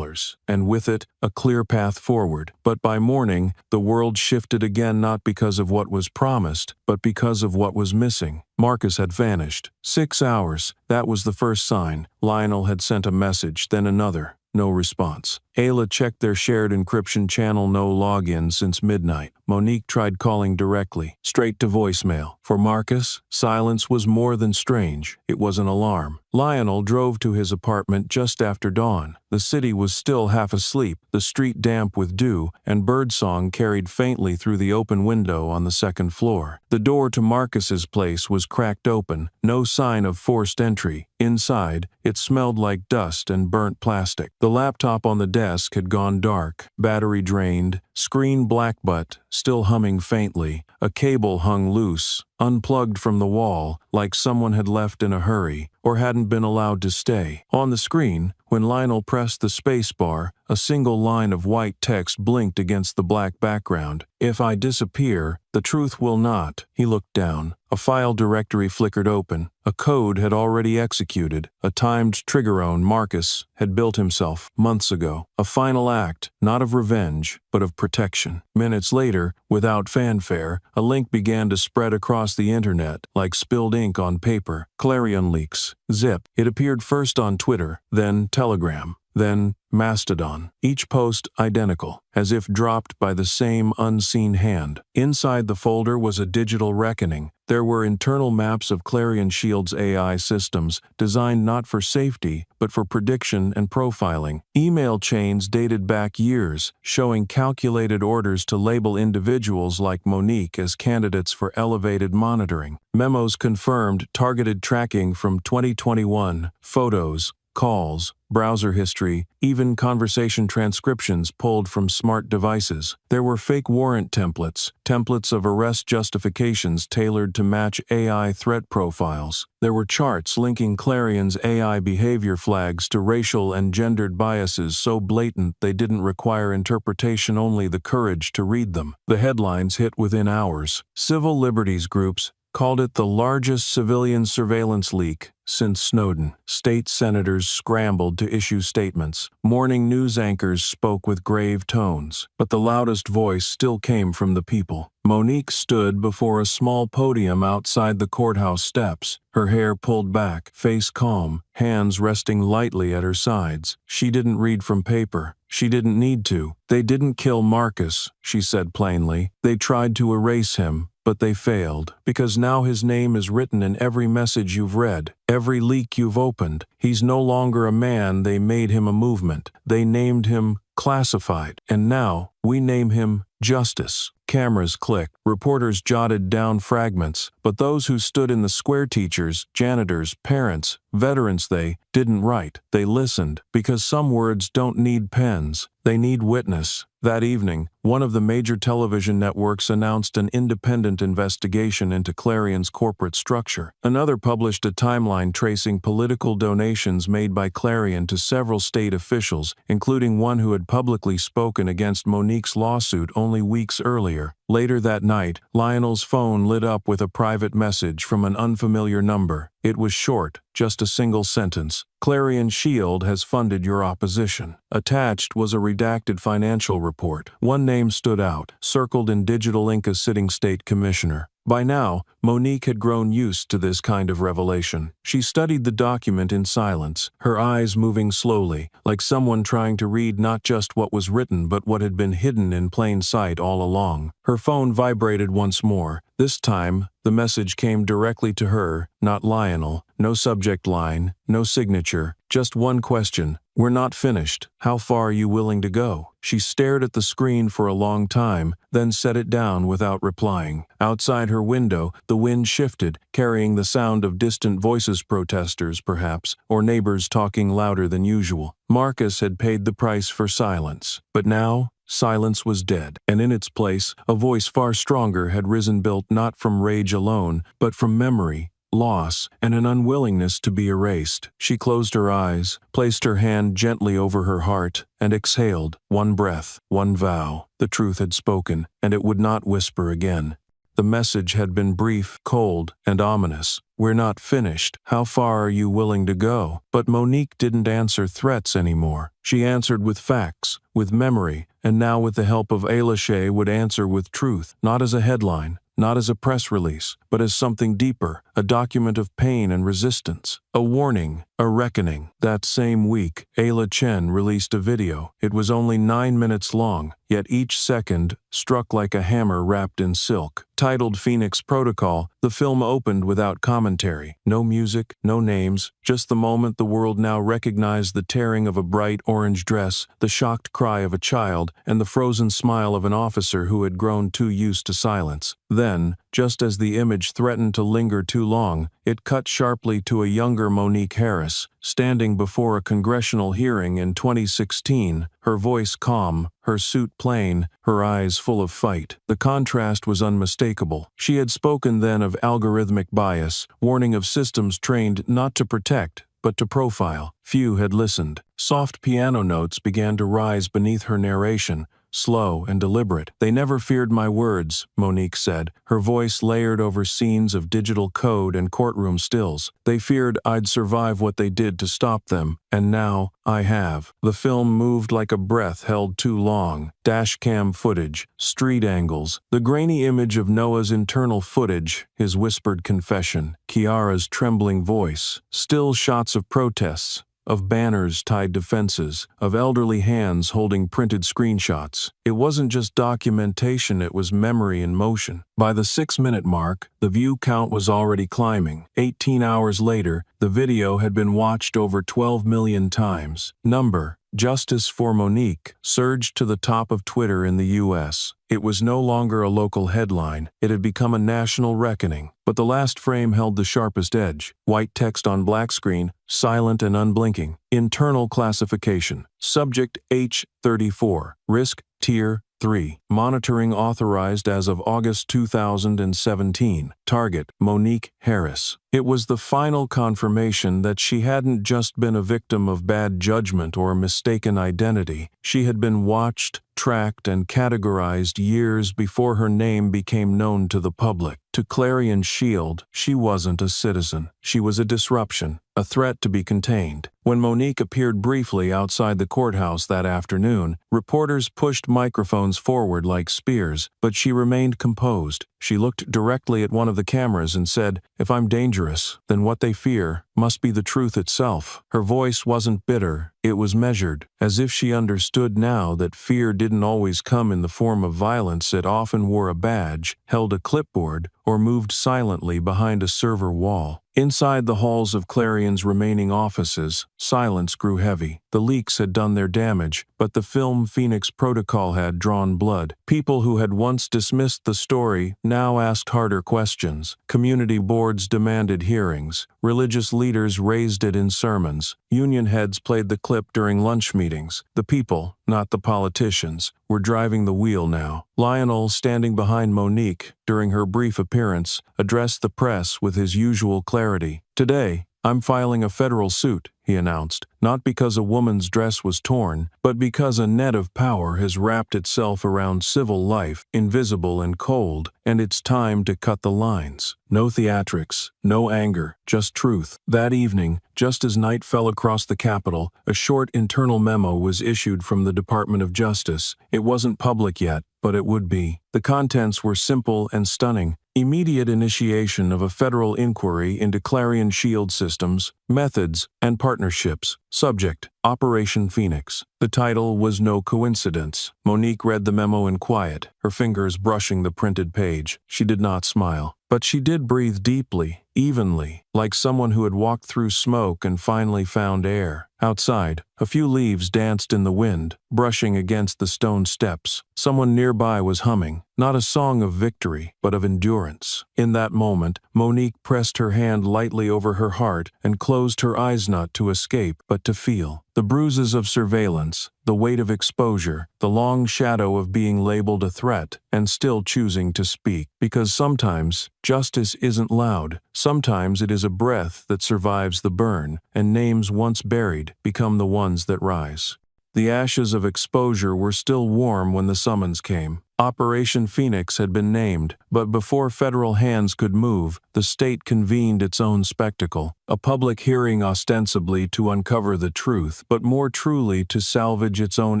[SPEAKER 1] and with it, a clear path forward. But by morning, the world shifted again, not because of what was promised, but because of what was missing. Marcus had vanished. 6 hours. That was the first sign. Lionel had sent a message, then another. No response. Ayla checked their shared encryption channel. No login since midnight. Monique tried calling directly, straight to voicemail. For Marcus, silence was more than strange. It was an alarm. Lionel drove to his apartment just after dawn. The city was still half asleep, the street damp with dew, and birdsong carried faintly through the open window on the second floor. The door to Marcus's place was cracked open, no sign of forced entry. Inside, it smelled like dust and burnt plastic. The laptop on the desk had gone dark, battery drained, screen black but still humming faintly. A cable hung loose, unplugged from the wall, like someone had left in a hurry, or hadn't been allowed to stay. On the screen, when Lionel pressed the spacebar, a single line of white text blinked against the black background. "If I disappear, the truth will not." He looked down. A file directory flickered open. A code had already executed. A timed triggerone Marcus had built himself months ago. A final act, not of revenge, but of protection. Minutes later, without fanfare, a link began to spread across the internet like spilled ink on paper. Clarion leaks. Zip. It appeared first on Twitter, then Telegram, then Mastodon. Each post identical, as if dropped by the same unseen hand. Inside the folder was a digital reckoning. There were internal maps of Clarion Shield's AI systems, designed not for safety, but for prediction and profiling. Email chains dated back years, showing calculated orders to label individuals like Monique as candidates for elevated monitoring. Memos confirmed targeted tracking from 2021, photos, calls, browser history, even conversation transcriptions pulled from smart devices. There were fake warrant templates of arrest justifications tailored to match AI threat profiles. There were charts linking Clarion's AI behavior flags to racial and gendered biases so blatant they didn't require interpretation, only the courage to read them. The headlines hit within hours. Civil liberties groups called it the largest civilian surveillance leak since Snowden. State senators scrambled to issue statements. Morning news anchors spoke with grave tones, but the loudest voice still came from the people. Monique stood before a small podium outside the courthouse steps, her hair pulled back, face calm, hands resting lightly at her sides. She didn't read from paper. She didn't need to. "They didn't kill Marcus," she said plainly. "They tried to erase him, but they failed, because now his name is written in every message you've read, every leak you've opened. He's no longer a man, they made him a movement. They named him classified, and now we name him justice." Cameras clicked, reporters jotted down fragments, but those who stood in the square, teachers, janitors, parents, veterans, they didn't write. They listened, because some words don't need pens, they need witness. That evening, one of the major television networks announced an independent investigation into Clarion's corporate structure. Another published a timeline tracing political donations made by Clarion to several state officials, including one who had publicly spoken against Monique's lawsuit only weeks earlier. Later that night, Lionel's phone lit up with a private message from an unfamiliar number. It was short, just a single sentence. Clarion Shield has funded your opposition. Attached was a redacted financial report. One name stood out, circled in digital ink, a sitting state commissioner. By now, Monique had grown used to this kind of revelation. She studied the document in silence, her eyes moving slowly, like someone trying to read not just what was written but what had been hidden in plain sight all along. Her phone vibrated once more. This time, the message came directly to her, not Lionel. No subject line, no signature, just one question. We're not finished. How far are you willing to go? She stared at the screen for a long time, then set it down without replying. Outside her window, the wind shifted, carrying the sound of distant voices, protesters perhaps, or neighbors talking louder than usual. Marcus had paid the price for silence. But now, silence was dead, and in its place, a voice far stronger had risen, built not from rage alone, but from memory, loss, and an unwillingness to be erased. She closed her eyes, placed her hand gently over her heart, and exhaled. One breath, one vow. The truth had spoken, and it would not whisper again. The message had been brief, cold, and ominous. We're not finished. How far are you willing to go? But Monique didn't answer threats anymore. She answered with facts, with memory, and now with the help of Aileshe would answer with truth, not as a headline, not as a press release, but as something deeper, a document of pain and resistance, a warning, a reckoning. That same week, Ayla Chen released a video. It was only 9 minutes long, yet each second struck like a hammer wrapped in silk. Titled Phoenix Protocol, the film opened without commentary. No music, no names, just the moment the world now recognized: the tearing of a bright orange dress, the shocked cry of a child, and the frozen smile of an officer who had grown too used to silence. Then, just as the image threatened to linger too long, it cut sharply to a younger Monique Harris, standing before a congressional hearing in 2016, her voice calm, her suit plain, her eyes full of fight. The contrast was unmistakable. She had spoken then of algorithmic bias, warning of systems trained not to protect, but to profile. Few had listened. Soft piano notes began to rise beneath her narration, slow and deliberate. They never feared my words, Monique said, her voice layered over scenes of digital code and courtroom stills. They feared I'd survive what they did to stop them, and now I have. The film moved like a breath held too long. Dashcam footage, street angles, the grainy image of Noah's internal footage, his whispered confession, Kiara's trembling voice, still shots of protests, of banners tied to fences, of elderly hands holding printed screenshots. It wasn't just documentation, it was memory in motion. By the 6-minute mark, the view count was already climbing. 18 hours later, the video had been watched over 12 million times. Number: Justice for Monique surged to the top of Twitter in the U.S. It was no longer a local headline. It had become a national reckoning. But the last frame held the sharpest edge. White text on black screen, silent and unblinking. Internal classification. Subject H34. Risk Tier 3. Monitoring authorized as of August 2017. Target: Monique Harris. It was the final confirmation that she hadn't just been a victim of bad judgment or mistaken identity. She had been watched, tracked, and categorized years before her name became known to the public. To Clarion Shield, she wasn't a citizen. She was a disruption, a threat to be contained. When Monique appeared briefly outside the courthouse that afternoon, reporters pushed microphones forward like spears, but she remained composed. She looked directly at one of the cameras and said, "If I'm dangerous, then what they fear must be the truth itself." Her voice wasn't bitter, it was measured, as if she understood now that fear didn't always come in the form of violence. It often wore a badge, held a clipboard, or moved silently behind a server wall. Inside the halls of Clarion's remaining offices, silence grew heavy. The leaks had done their damage, but the film Phoenix Protocol had drawn blood. People who had once dismissed the story now asked harder questions. Community boards demanded hearings. Religious leaders raised it in sermons. Union heads played the clip during lunch meetings. The people, not the politicians, were driving the wheel now. Lionel, standing behind Monique during her brief appearance, addressed the press with his usual clarity. "Today, "I'm filing a federal suit," he announced, "not because a woman's dress was torn, but because a net of power has wrapped itself around civil life, invisible and cold, and it's time to cut the lines. No theatrics, no anger, just truth." That evening, just as night fell across the Capitol, a short internal memo was issued from the Department of Justice. It wasn't public yet, but it would be. The contents were simple and stunning. Immediate initiation of a federal inquiry into Clarion Shield systems, methods, and partnerships. Subject: Operation Phoenix. The title was no coincidence. Monique read the memo in quiet, her fingers brushing the printed page. She did not smile, but she did breathe deeply, evenly, like someone who had walked through smoke and finally found air. Outside, a few leaves danced in the wind, brushing against the stone steps. Someone nearby was humming, not a song of victory, but of endurance. In that moment, Monique pressed her hand lightly over her heart and closed her eyes, not to escape, but to feel. The bruises of surveillance, the weight of exposure, the long shadow of being labeled a threat, and still choosing to speak. Because sometimes, justice isn't loud. Sometimes it is a breath that survives the burn, and names once buried become the ones that rise. The ashes of exposure were still warm when the summons came. Operation Phoenix had been named, but before federal hands could move, the state convened its own spectacle. A public hearing ostensibly to uncover the truth, but more truly to salvage its own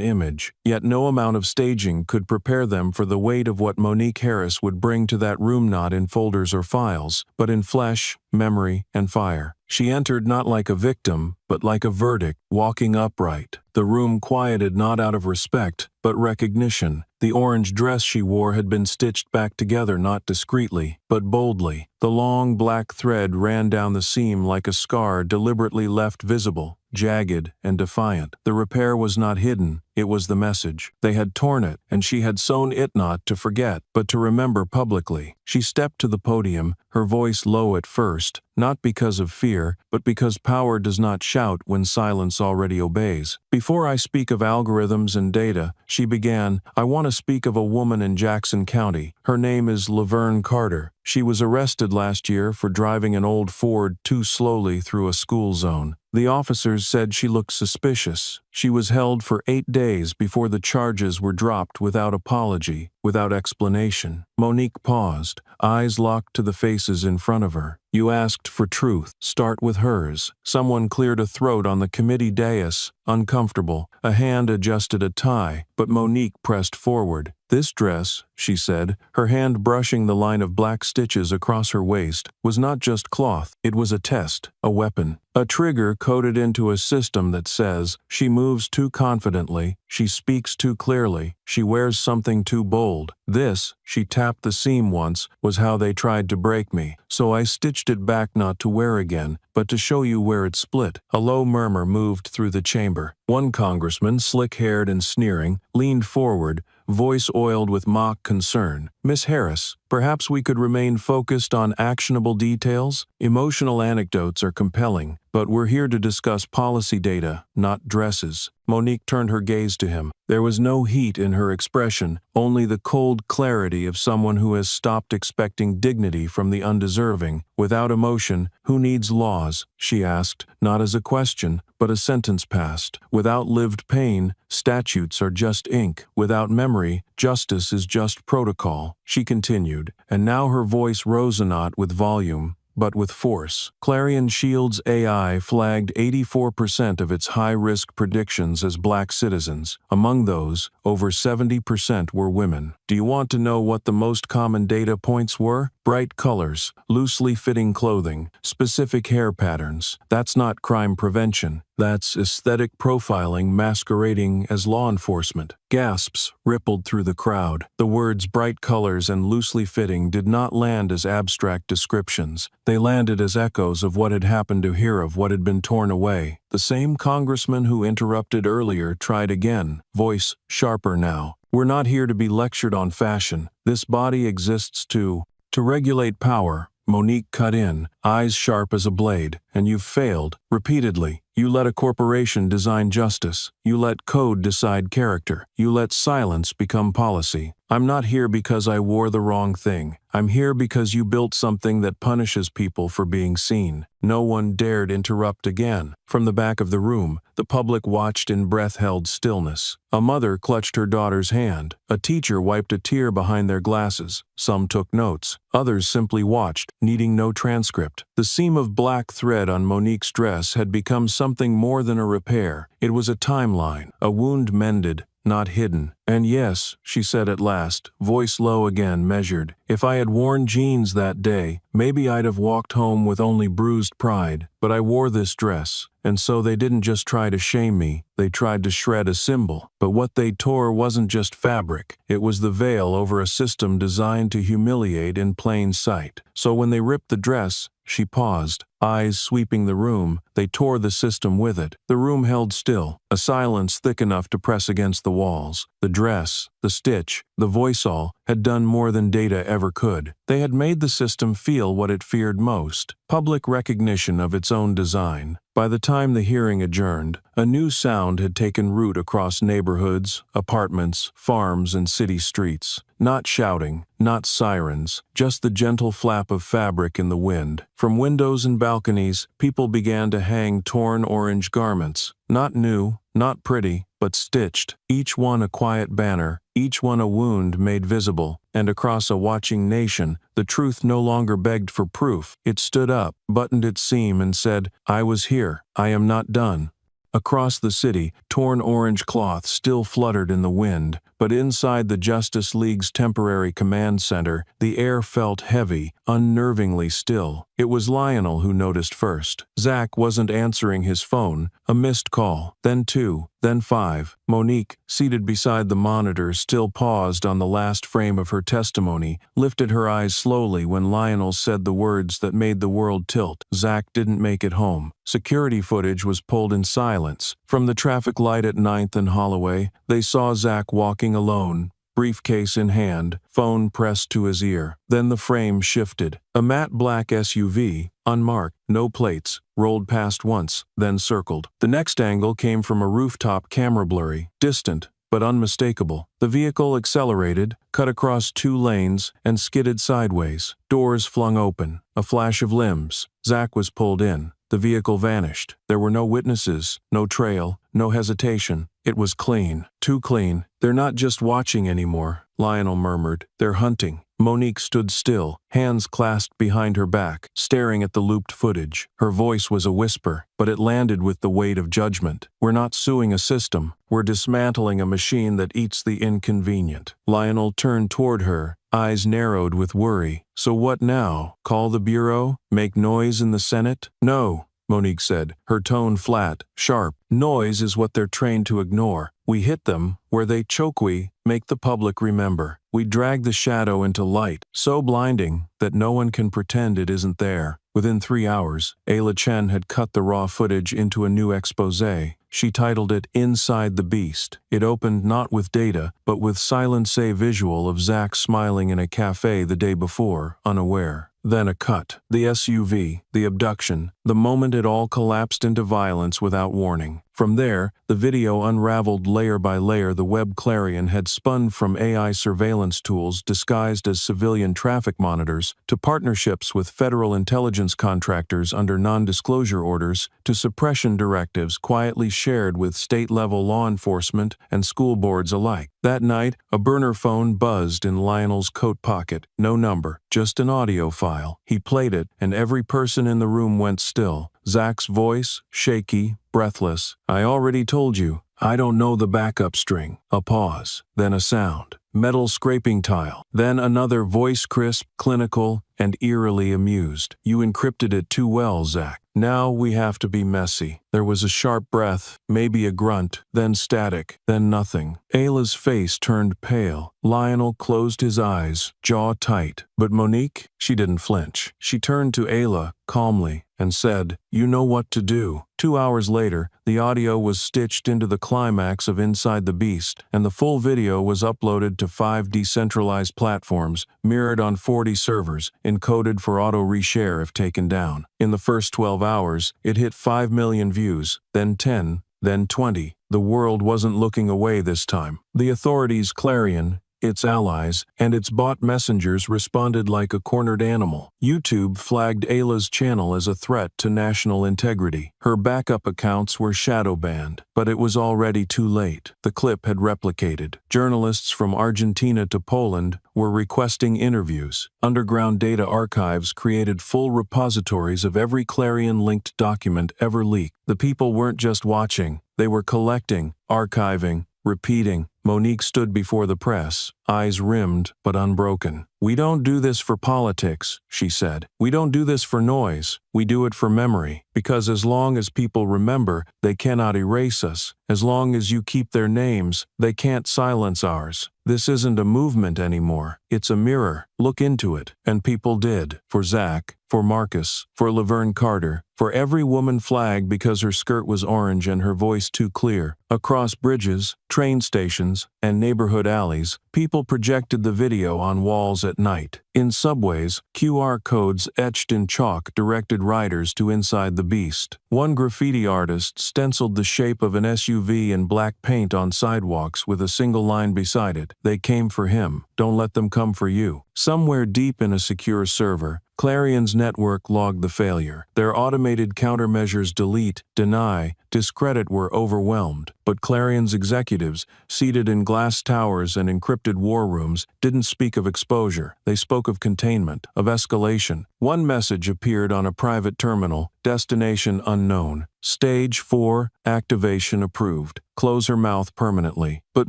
[SPEAKER 1] image. Yet no amount of staging could prepare them for the weight of what Monique Harris would bring to that room, not in folders or files, but in flesh, memory, and fire. She entered not like a victim, but like a verdict, walking upright. The room quieted not out of respect, but recognition. The orange dress she wore had been stitched back together not discreetly, but boldly. The long black thread ran down the seam like a scar deliberately left visible, jagged and defiant. The repair was not hidden, it was the message. They had torn it, and she had sewn it not to forget, but to remember publicly. She stepped to the podium, her voice low at first, not because of fear, but because power does not shout when silence already obeys. "Before I speak of algorithms and data," she began, "I want to speak of a woman in Jackson County. Her name is Laverne Carter. She was arrested last year for driving an old Ford too slowly through a school zone. The officers said she looked suspicious. She was held for 8 days before the charges were dropped without apology, without explanation." Monique paused, eyes locked to the faces in front of her. "You asked for truth. Start with hers." Someone cleared a throat on the committee dais, uncomfortable. A hand adjusted a tie, but Monique pressed forward. "This dress," she said, her hand brushing the line of black stitches across her waist, "was not just cloth. It was a test, a weapon, a trigger coded into a system that says, she moves too confidently, she speaks too clearly, she wears something too bold. This," she tapped the seam once, "was how they tried to break me. So I stitched it back not to wear again, but to show you where it split." A low murmur moved through the chamber. One congressman, slick-haired and sneering, leaned forward, voice oiled with mock concern. "Miss Harris, perhaps we could remain focused on actionable details? Emotional anecdotes are compelling, but we're here to discuss policy data, not dresses." Monique turned her gaze to him. There was no heat in her expression, only the cold clarity of someone who has stopped expecting dignity from the undeserving. "Without emotion, who needs laws?" she asked, not as a question, but a sentence passed. "Without lived pain, statutes are just ink. Without memory, justice is just protocol." She continued, and now her voice rose not with volume, but with force. Clarion Shield's AI flagged 84% of its high-risk predictions as black citizens. Among those, over 70% were women. Do you want to know what the most common data points were? Bright colors, loosely fitting clothing, specific hair patterns. That's not crime prevention. That's aesthetic profiling masquerading as law enforcement. Gasps rippled through the crowd. The words bright colors and loosely fitting did not land as abstract descriptions. They landed as echoes of what had happened to hear of what had been torn away. The same congressman who interrupted earlier tried again, voice sharper now. "We're not here to be lectured on fashion. This body exists to regulate power." Monique cut in, eyes sharp as a blade. "And you've failed. repeatedly. You let a corporation design justice. You let code decide character. You let silence become policy. I'm not here because I wore the wrong thing. I'm here because you built something that punishes people for being seen. No one dared interrupt again. From the back of the room, the public watched in breath-held stillness. A mother clutched her daughter's hand. A teacher wiped a tear behind their glasses. Some took notes. Others simply watched, needing no transcript. The seam of black thread on Monique's dress had become something more than a repair. It was a timeline, a wound mended, not hidden. And yes, she said at last, voice low again, measured. If I had worn jeans that day, maybe I'd have walked home with only bruised pride. But I wore this dress. And so they didn't just try to shame me, they tried to shred a symbol. But what they tore wasn't just fabric, it was the veil over a system designed to humiliate in plain sight. So when they ripped the dress, she paused, eyes sweeping the room. They tore the system with it. The room held still, a silence thick enough to press against the walls. The dress, the stitch, the voice-all had done more than data ever could. They had made the system feel what it feared most, public recognition of its own design. By the time the hearing adjourned, a new sound had taken root across neighborhoods, apartments, farms, and city streets. Not shouting, not sirens, just the gentle flap of fabric in the wind. From windows and balconies, people began to hang torn orange garments. Not new, not pretty, but stitched, each one a quiet banner, each one a wound made visible. And across a watching nation, the truth no longer begged for proof. It stood up, buttoned its seam, and said, I was here. I am not done. Across the city, torn orange cloth still fluttered in the wind, but inside the Justice League's temporary command center, the air felt heavy, unnervingly still. It was Lionel who noticed first. Zach wasn't answering his phone. A missed call, then 2, then 5. Monique, seated beside the monitor, still paused on the last frame of her testimony, lifted her eyes slowly when Lionel said the words that made the world tilt. Zach didn't make it home. Security footage was pulled in silence. From the traffic light at 9th and Holloway, they saw Zach walking alone, briefcase in hand, phone pressed to his ear. Then the frame shifted. A matte black SUV, unmarked, no plates, rolled past once, then circled. The next angle came from a rooftop camera, blurry, distant, but unmistakable. The vehicle accelerated, cut across 2 lanes, and skidded sideways. Doors flung open. A flash of limbs. Zach was pulled in. The vehicle vanished. There were no witnesses, no trail, no hesitation. It was clean. Too clean. They're not just watching anymore, Lionel murmured. They're hunting. Monique stood still, hands clasped behind her back, staring at the looped footage. Her voice was a whisper, but it landed with the weight of judgment. We're not suing a system. We're dismantling a machine that eats the inconvenient. Lionel turned toward her, eyes narrowed with worry. So what now? Call the Bureau? Make noise in the Senate? No, Monique said, her tone flat, sharp. Noise is what they're trained to ignore. We hit them where they choke. We make the public remember. We drag the shadow into light, so blinding that no one can pretend it isn't there. Within 3 hours, Ayla Chen had cut the raw footage into a new exposé. She titled it Inside the Beast. It opened not with data, but with silence-a visual of Zach smiling in a cafe the day before, unaware. Then a cut. The SUV, the abduction, the moment it all collapsed into violence without warning. From there, the video unraveled layer by layer. The web Clarion had spun from AI surveillance tools disguised as civilian traffic monitors to partnerships with federal intelligence contractors under non-disclosure orders to suppression directives quietly shared with state-level law enforcement and school boards alike. That night, a burner phone buzzed in Lionel's coat pocket. No number, just an audio file. He played it, and every person in the room went still. Zach's voice, shaky, breathless. I already told you. I don't know the backup string. A pause, then a sound. Metal scraping tile. Then another voice, crisp, clinical, and eerily amused. You encrypted it too well, Zach. Now we have to be messy. There was a sharp breath, maybe a grunt, then static, then nothing. Ayla's face turned pale. Lionel closed his eyes, jaw tight. But Monique, she didn't flinch. She turned to Ayla, calmly. and said, "You know what to do." 2 hours later, the audio was stitched into the climax of Inside the Beast, and the full video was uploaded to 5 decentralized platforms, mirrored on 40 servers, encoded for auto-reshare if taken down. In the first 12 hours, it hit 5 million views, then 10, then 20. The world wasn't looking away this time. The authorities, Clarion, its allies, and its bot messengers responded like a cornered animal. YouTube flagged Ayla's channel as a threat to national integrity. Her backup accounts were shadow banned, but it was already too late. The clip had replicated. Journalists from Argentina to Poland were requesting interviews. Underground data archives created full repositories of every Clarion-linked document ever leaked. The people weren't just watching, they were collecting, archiving, repeating. Monique stood before the press, eyes rimmed but unbroken. "We don't do this for politics," she said. "We don't do this for noise. We do it for memory. Because as long as people remember, they cannot erase us. As long as you keep their names, they can't silence ours. This isn't a movement anymore. It's a mirror. Look into it." And people did. For Zach, for Marcus, for Laverne Carter, for every woman flagged because her skirt was orange and her voice too clear. Across bridges, train stations, and neighborhood alleys, people projected the video on walls at night. In subways, QR codes etched in chalk directed riders to Inside the Beast. One graffiti artist stenciled the shape of an SUV in black paint on sidewalks with a single line beside it. "They came for him. Don't let them come for you." Somewhere deep in a secure server, Clarion's network logged the failure. Their automated countermeasures delete, deny, discredit were overwhelmed. But Clarion's executives, seated in glass towers and encrypted war rooms, didn't speak of exposure. They spoke of containment, of escalation. One message appeared on a private terminal, destination unknown. Stage 4, activation approved. Close her mouth permanently. But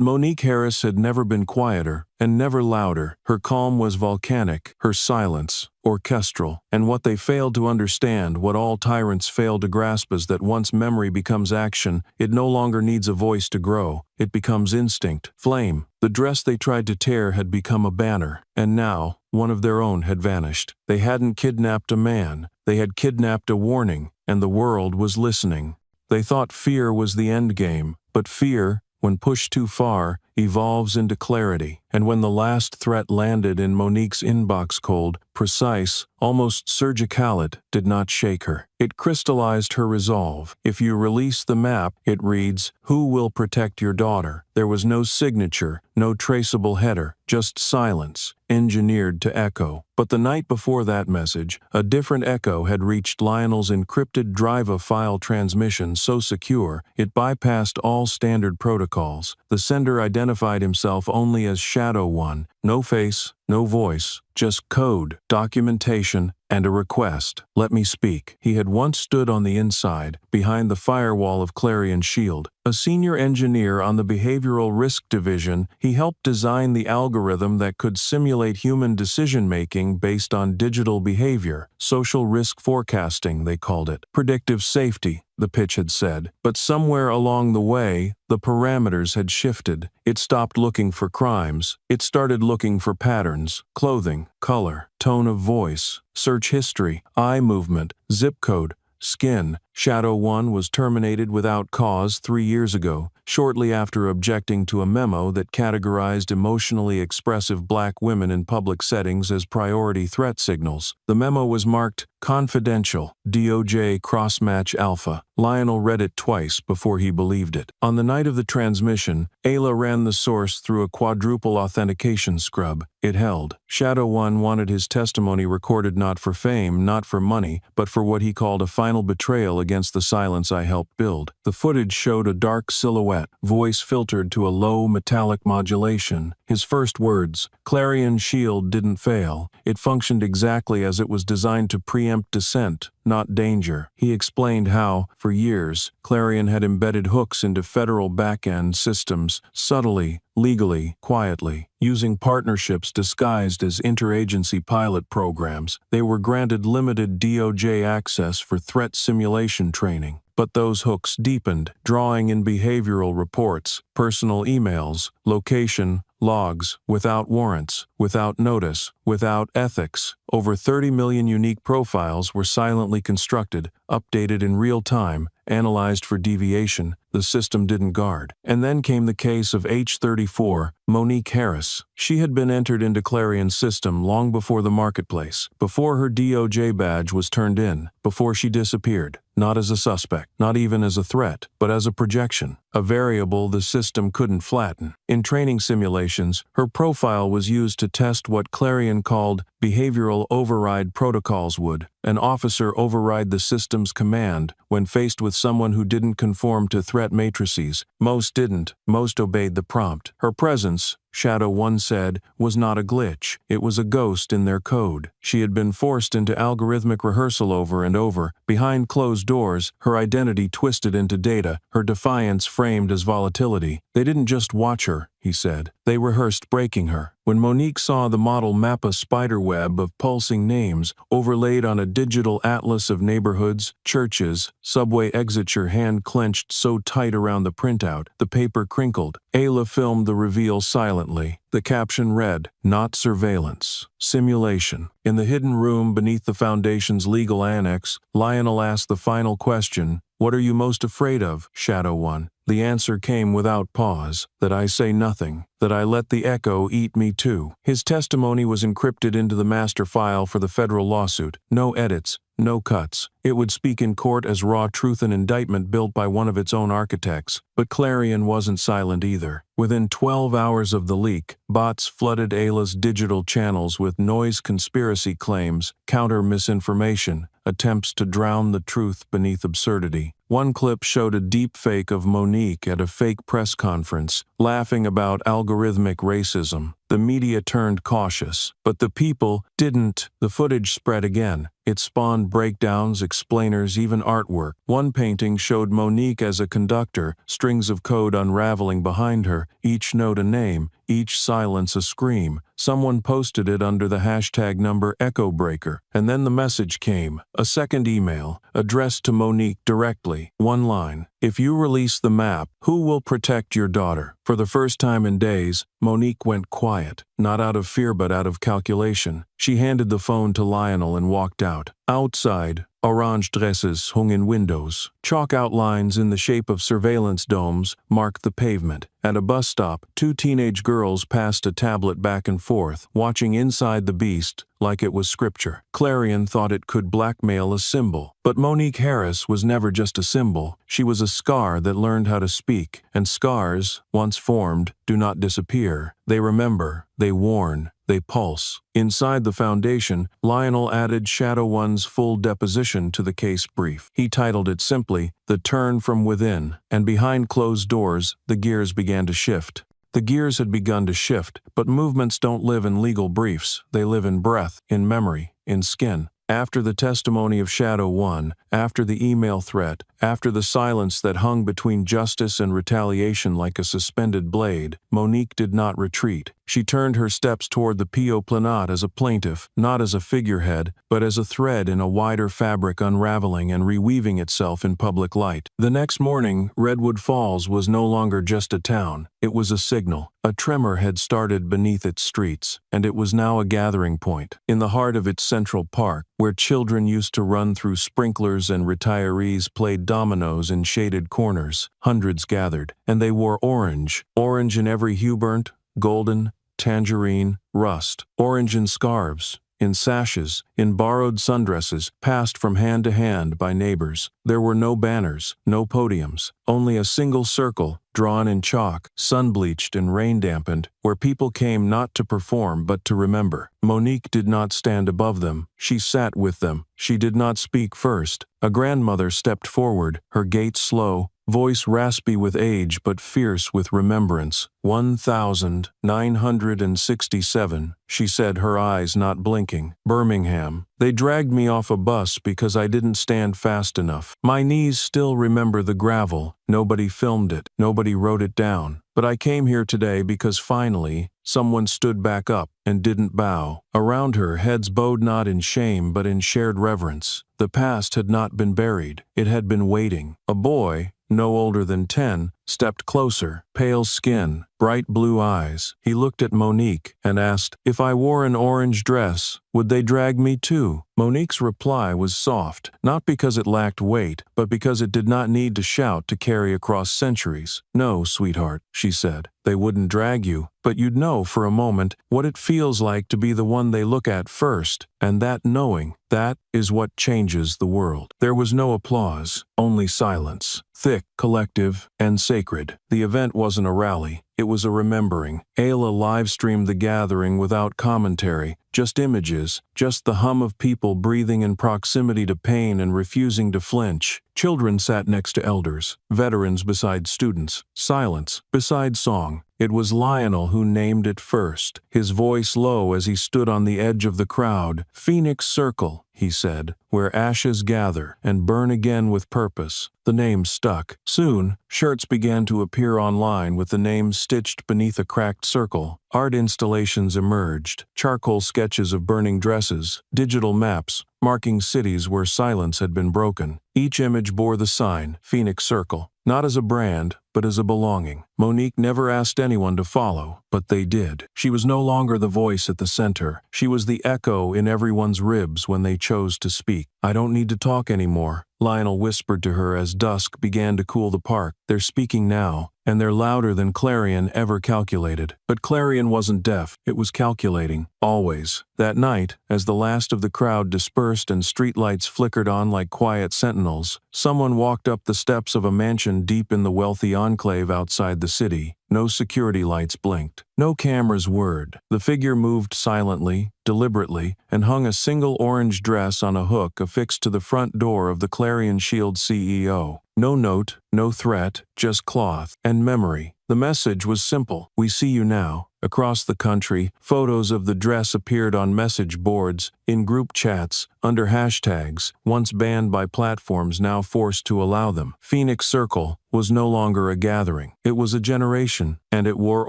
[SPEAKER 1] Monique Harris had never been quieter, and never louder. Her calm was volcanic, her silence orchestral. And what they failed to understand, what all tyrants fail to grasp, is that once memory becomes action, it no longer needs a voice to grow. It becomes instinct, flame. The dress they tried to tear had become a banner, and now, one of their own had vanished. They hadn't kidnapped a man, they had kidnapped a warning, and the world was listening. They thought fear was the end game, but fear, when pushed too far, evolves into clarity. And when the last threat landed in Monique's inbox, cold, precise, almost surgical, it did not shake her. It crystallized her resolve. If you release the map, it reads, "Who will protect your daughter?" There was no signature, no traceable header, just silence, engineered to echo. But the night before that message, a different echo had reached Lionel's encrypted Drive file transmission so secure, it bypassed all standard protocols. The sender identified himself only as Shadow One, no face, no voice, just code, documentation, and a request. "Let me speak." He had once stood on the inside, behind the firewall of Clarion's shield. A senior engineer on the Behavioral Risk Division, he helped design the algorithm that could simulate human decision-making based on digital behavior. Social risk forecasting, they called it. Predictive safety, the pitch had said. But somewhere along the way, the parameters had shifted. It stopped looking for crimes. It started looking for patterns: clothing, color, tone of voice, search history, eye movement, zip code, skin. Shadow One was terminated without cause 3 years ago, shortly after objecting to a memo that categorized emotionally expressive black women in public settings as priority threat signals. The memo was marked confidential, DOJ crossmatch alpha. Lionel read it twice before he believed it. On the night of the transmission, Ayla ran the source through a quadruple authentication scrub. It held. Shadow One wanted his testimony recorded not for fame, not for money, but for what he called a final betrayal against the silence I helped build. The footage showed a dark silhouette, voice filtered to a low metallic modulation. His first words, "Clarion's shield didn't fail. It functioned exactly as it was designed to preempt dissent, not danger." He explained how, for years, Clarion had embedded hooks into federal back-end systems, subtly, legally, quietly. Using partnerships disguised as interagency pilot programs, they were granted limited DOJ access for threat simulation training. But those hooks deepened, drawing in behavioral reports, personal emails, location, logs, without warrants, without notice, without ethics. Over 30 million unique profiles were silently constructed, updated in real time, analyzed for deviation. The system didn't guard. And then came the case of H34, Monique Harris. She had been entered into Clarion's system long before the marketplace, before her DOJ badge was turned in, before she disappeared. Not as a suspect, not even as a threat, but as a projection, a variable the system couldn't flatten. In training simulations, her profile was used to test what Clarion called behavioral override protocols would. An officer override the system's command when faced with someone who didn't conform to threat matrices. Most didn't, most obeyed the prompt. Her presence, Shadow 1 said, was not a glitch. It was a ghost in their code. She had been forced into algorithmic rehearsal over and over. Behind closed doors, her identity twisted into data, her defiance framed as volatility. They didn't just watch her, he said. They rehearsed breaking her. When Monique saw the model map a spiderweb of pulsing names overlaid on a digital atlas of neighborhoods, churches, subway exits, her hand clenched so tight around the printout, the paper crinkled. Ayla filmed the reveal silently. The caption read, "Not surveillance, simulation." In the hidden room beneath the Foundation's legal annex, Lionel asked the final question, "What are you most afraid of, Shadow 1? The answer came without pause, that I say nothing, that I let the echo eat me too. His testimony was encrypted into the master file for the federal lawsuit. No edits, no cuts. It would speak in court as raw truth, an indictment built by one of its own architects. But Clarion wasn't silent either. Within 12 hours of the leak, bots flooded Ayla's digital channels with noise conspiracy claims, counter-misinformation, attempts to drown the truth beneath absurdity. One clip showed a deep fake of Monique at a fake press conference, laughing about algorithmic racism. The media turned cautious, but the people didn't. The footage spread again. It spawned breakdowns, explainers, even artwork. One painting showed Monique as a conductor, strings of code unraveling behind her, each note a name, each silence a scream. Someone posted it under the hashtag number Echo Breaker, and then the message came. A second email, addressed to Monique directly. One line, "If you release the map, who will protect your daughter?" For the first time in days, Monique went quiet, not out of fear but out of calculation. She handed the phone to Lionel and walked out. Outside, orange dresses hung in windows. Chalk outlines in the shape of surveillance domes marked the pavement. At a bus stop, two teenage girls passed a tablet back and forth, watching Inside the Beast like it was scripture. Clarion thought it could blackmail a symbol. But Monique Harris was never just a symbol. She was a scar that learned how to speak. And scars, once formed, do not disappear. They remember, they warn, they pulse. Inside the Foundation, Lionel added Shadow 1's full deposition to the case brief. He titled it simply, "The Turn from Within," and behind closed doors, the gears began to shift. The gears had begun to shift, but movements don't live in legal briefs. They live in breath, in memory, in skin. After the testimony of Shadow 1, after the email threat, after the silence that hung between justice and retaliation like a suspended blade, Monique did not retreat. She turned her steps toward the Pio Planat as a plaintiff, not as a figurehead, but as a thread in a wider fabric unraveling and reweaving itself in public light. The next morning, Redwood Falls was no longer just a town. It was a signal. A tremor had started beneath its streets, and it was now a gathering point. In the heart of its central park, where children used to run through sprinklers and retirees played dominoes in shaded corners, hundreds gathered, and they wore orange. Orange in every hue: burnt, golden, tangerine, rust. Orange in scarves, in sashes, in borrowed sundresses, passed from hand to hand by neighbors. There were no banners, no podiums, only a single circle, drawn in chalk, sun-bleached and rain-dampened, where people came not to perform but to remember. Monique did not stand above them. She sat with them. She did not speak first. A grandmother stepped forward, her gait slow, voice raspy with age but fierce with remembrance. 1967, she said, her eyes not blinking. Birmingham. They dragged me off a bus because I didn't stand fast enough. My knees still remember the gravel. Nobody filmed it. Nobody wrote it down. But I came here today because finally, someone stood back up and didn't bow. Around her, heads bowed not in shame but in shared reverence. The past had not been buried. It had been waiting. A boy, no older than 10, stepped closer, pale skin, bright blue eyes. He looked at Monique and asked, "If I wore an orange dress, would they drag me too?" Monique's reply was soft, not because it lacked weight, but because it did not need to shout to carry across centuries. "No, sweetheart," she said. "They wouldn't drag you, but you'd know for a moment what it feels like to be the one they look at first, and that knowing, that is what changes the world." There was no applause, only silence, thick, collective, and sacred. The event wasn't a rally. It was a remembering. Ayla live-streamed the gathering without commentary, just images, just the hum of people breathing in proximity to pain and refusing to flinch. Children sat next to elders, veterans beside students, silence beside song. It was Lionel who named it first, his voice low as he stood on the edge of the crowd. "Phoenix Circle," he said, "where ashes gather and burn again with purpose." The name stuck. Soon, shirts began to appear online with the name stitched beneath a cracked circle. Art installations emerged, charcoal sketches of burning dresses, digital maps, marking cities where silence had been broken. Each image bore the sign, Phoenix Circle, not as a brand, but as a belonging. Monique never asked anyone to follow, but they did. She was no longer the voice at the center. She was the echo in everyone's ribs when they chose to speak. "I don't need to talk anymore," Lionel whispered to her as dusk began to cool the park. "They're speaking now, and they're louder than Clarion ever calculated." But Clarion wasn't deaf, it was calculating, always. That night, as the last of the crowd dispersed and streetlights flickered on like quiet sentinels, someone walked up the steps of a mansion deep in the wealthy enclave outside the city. No security lights blinked. No cameras whirred. The figure moved silently, deliberately, and hung a single orange dress on a hook affixed to the front door of the Clarion Shield CEO. No note, no threat, just cloth and memory. The message was simple. "We see you now." Across the country, photos of the dress appeared on message boards, in group chats, under hashtags, once banned by platforms now forced to allow them. Phoenix Circle was no longer a gathering. It was a generation, and it wore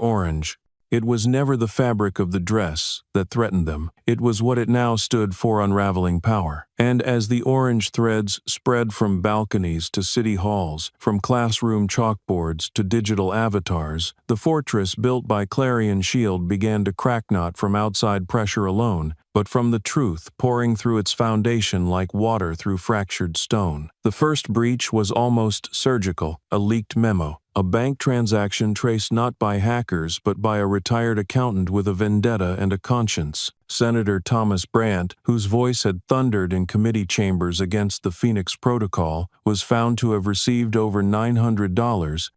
[SPEAKER 1] orange. It was never the fabric of the dress that threatened them. It was what it now stood for: unraveling power. And as the orange threads spread from balconies to city halls, from classroom chalkboards to digital avatars, the fortress built by Clarion Shield began to crack, not from outside pressure alone, but from the truth pouring through its foundation like water through fractured stone. The first breach was almost surgical, a leaked memo. A bank transaction traced not by hackers but by a retired accountant with a vendetta and a conscience. Senator Thomas Brandt, whose voice had thundered in committee chambers against the Phoenix Protocol, was found to have received over $900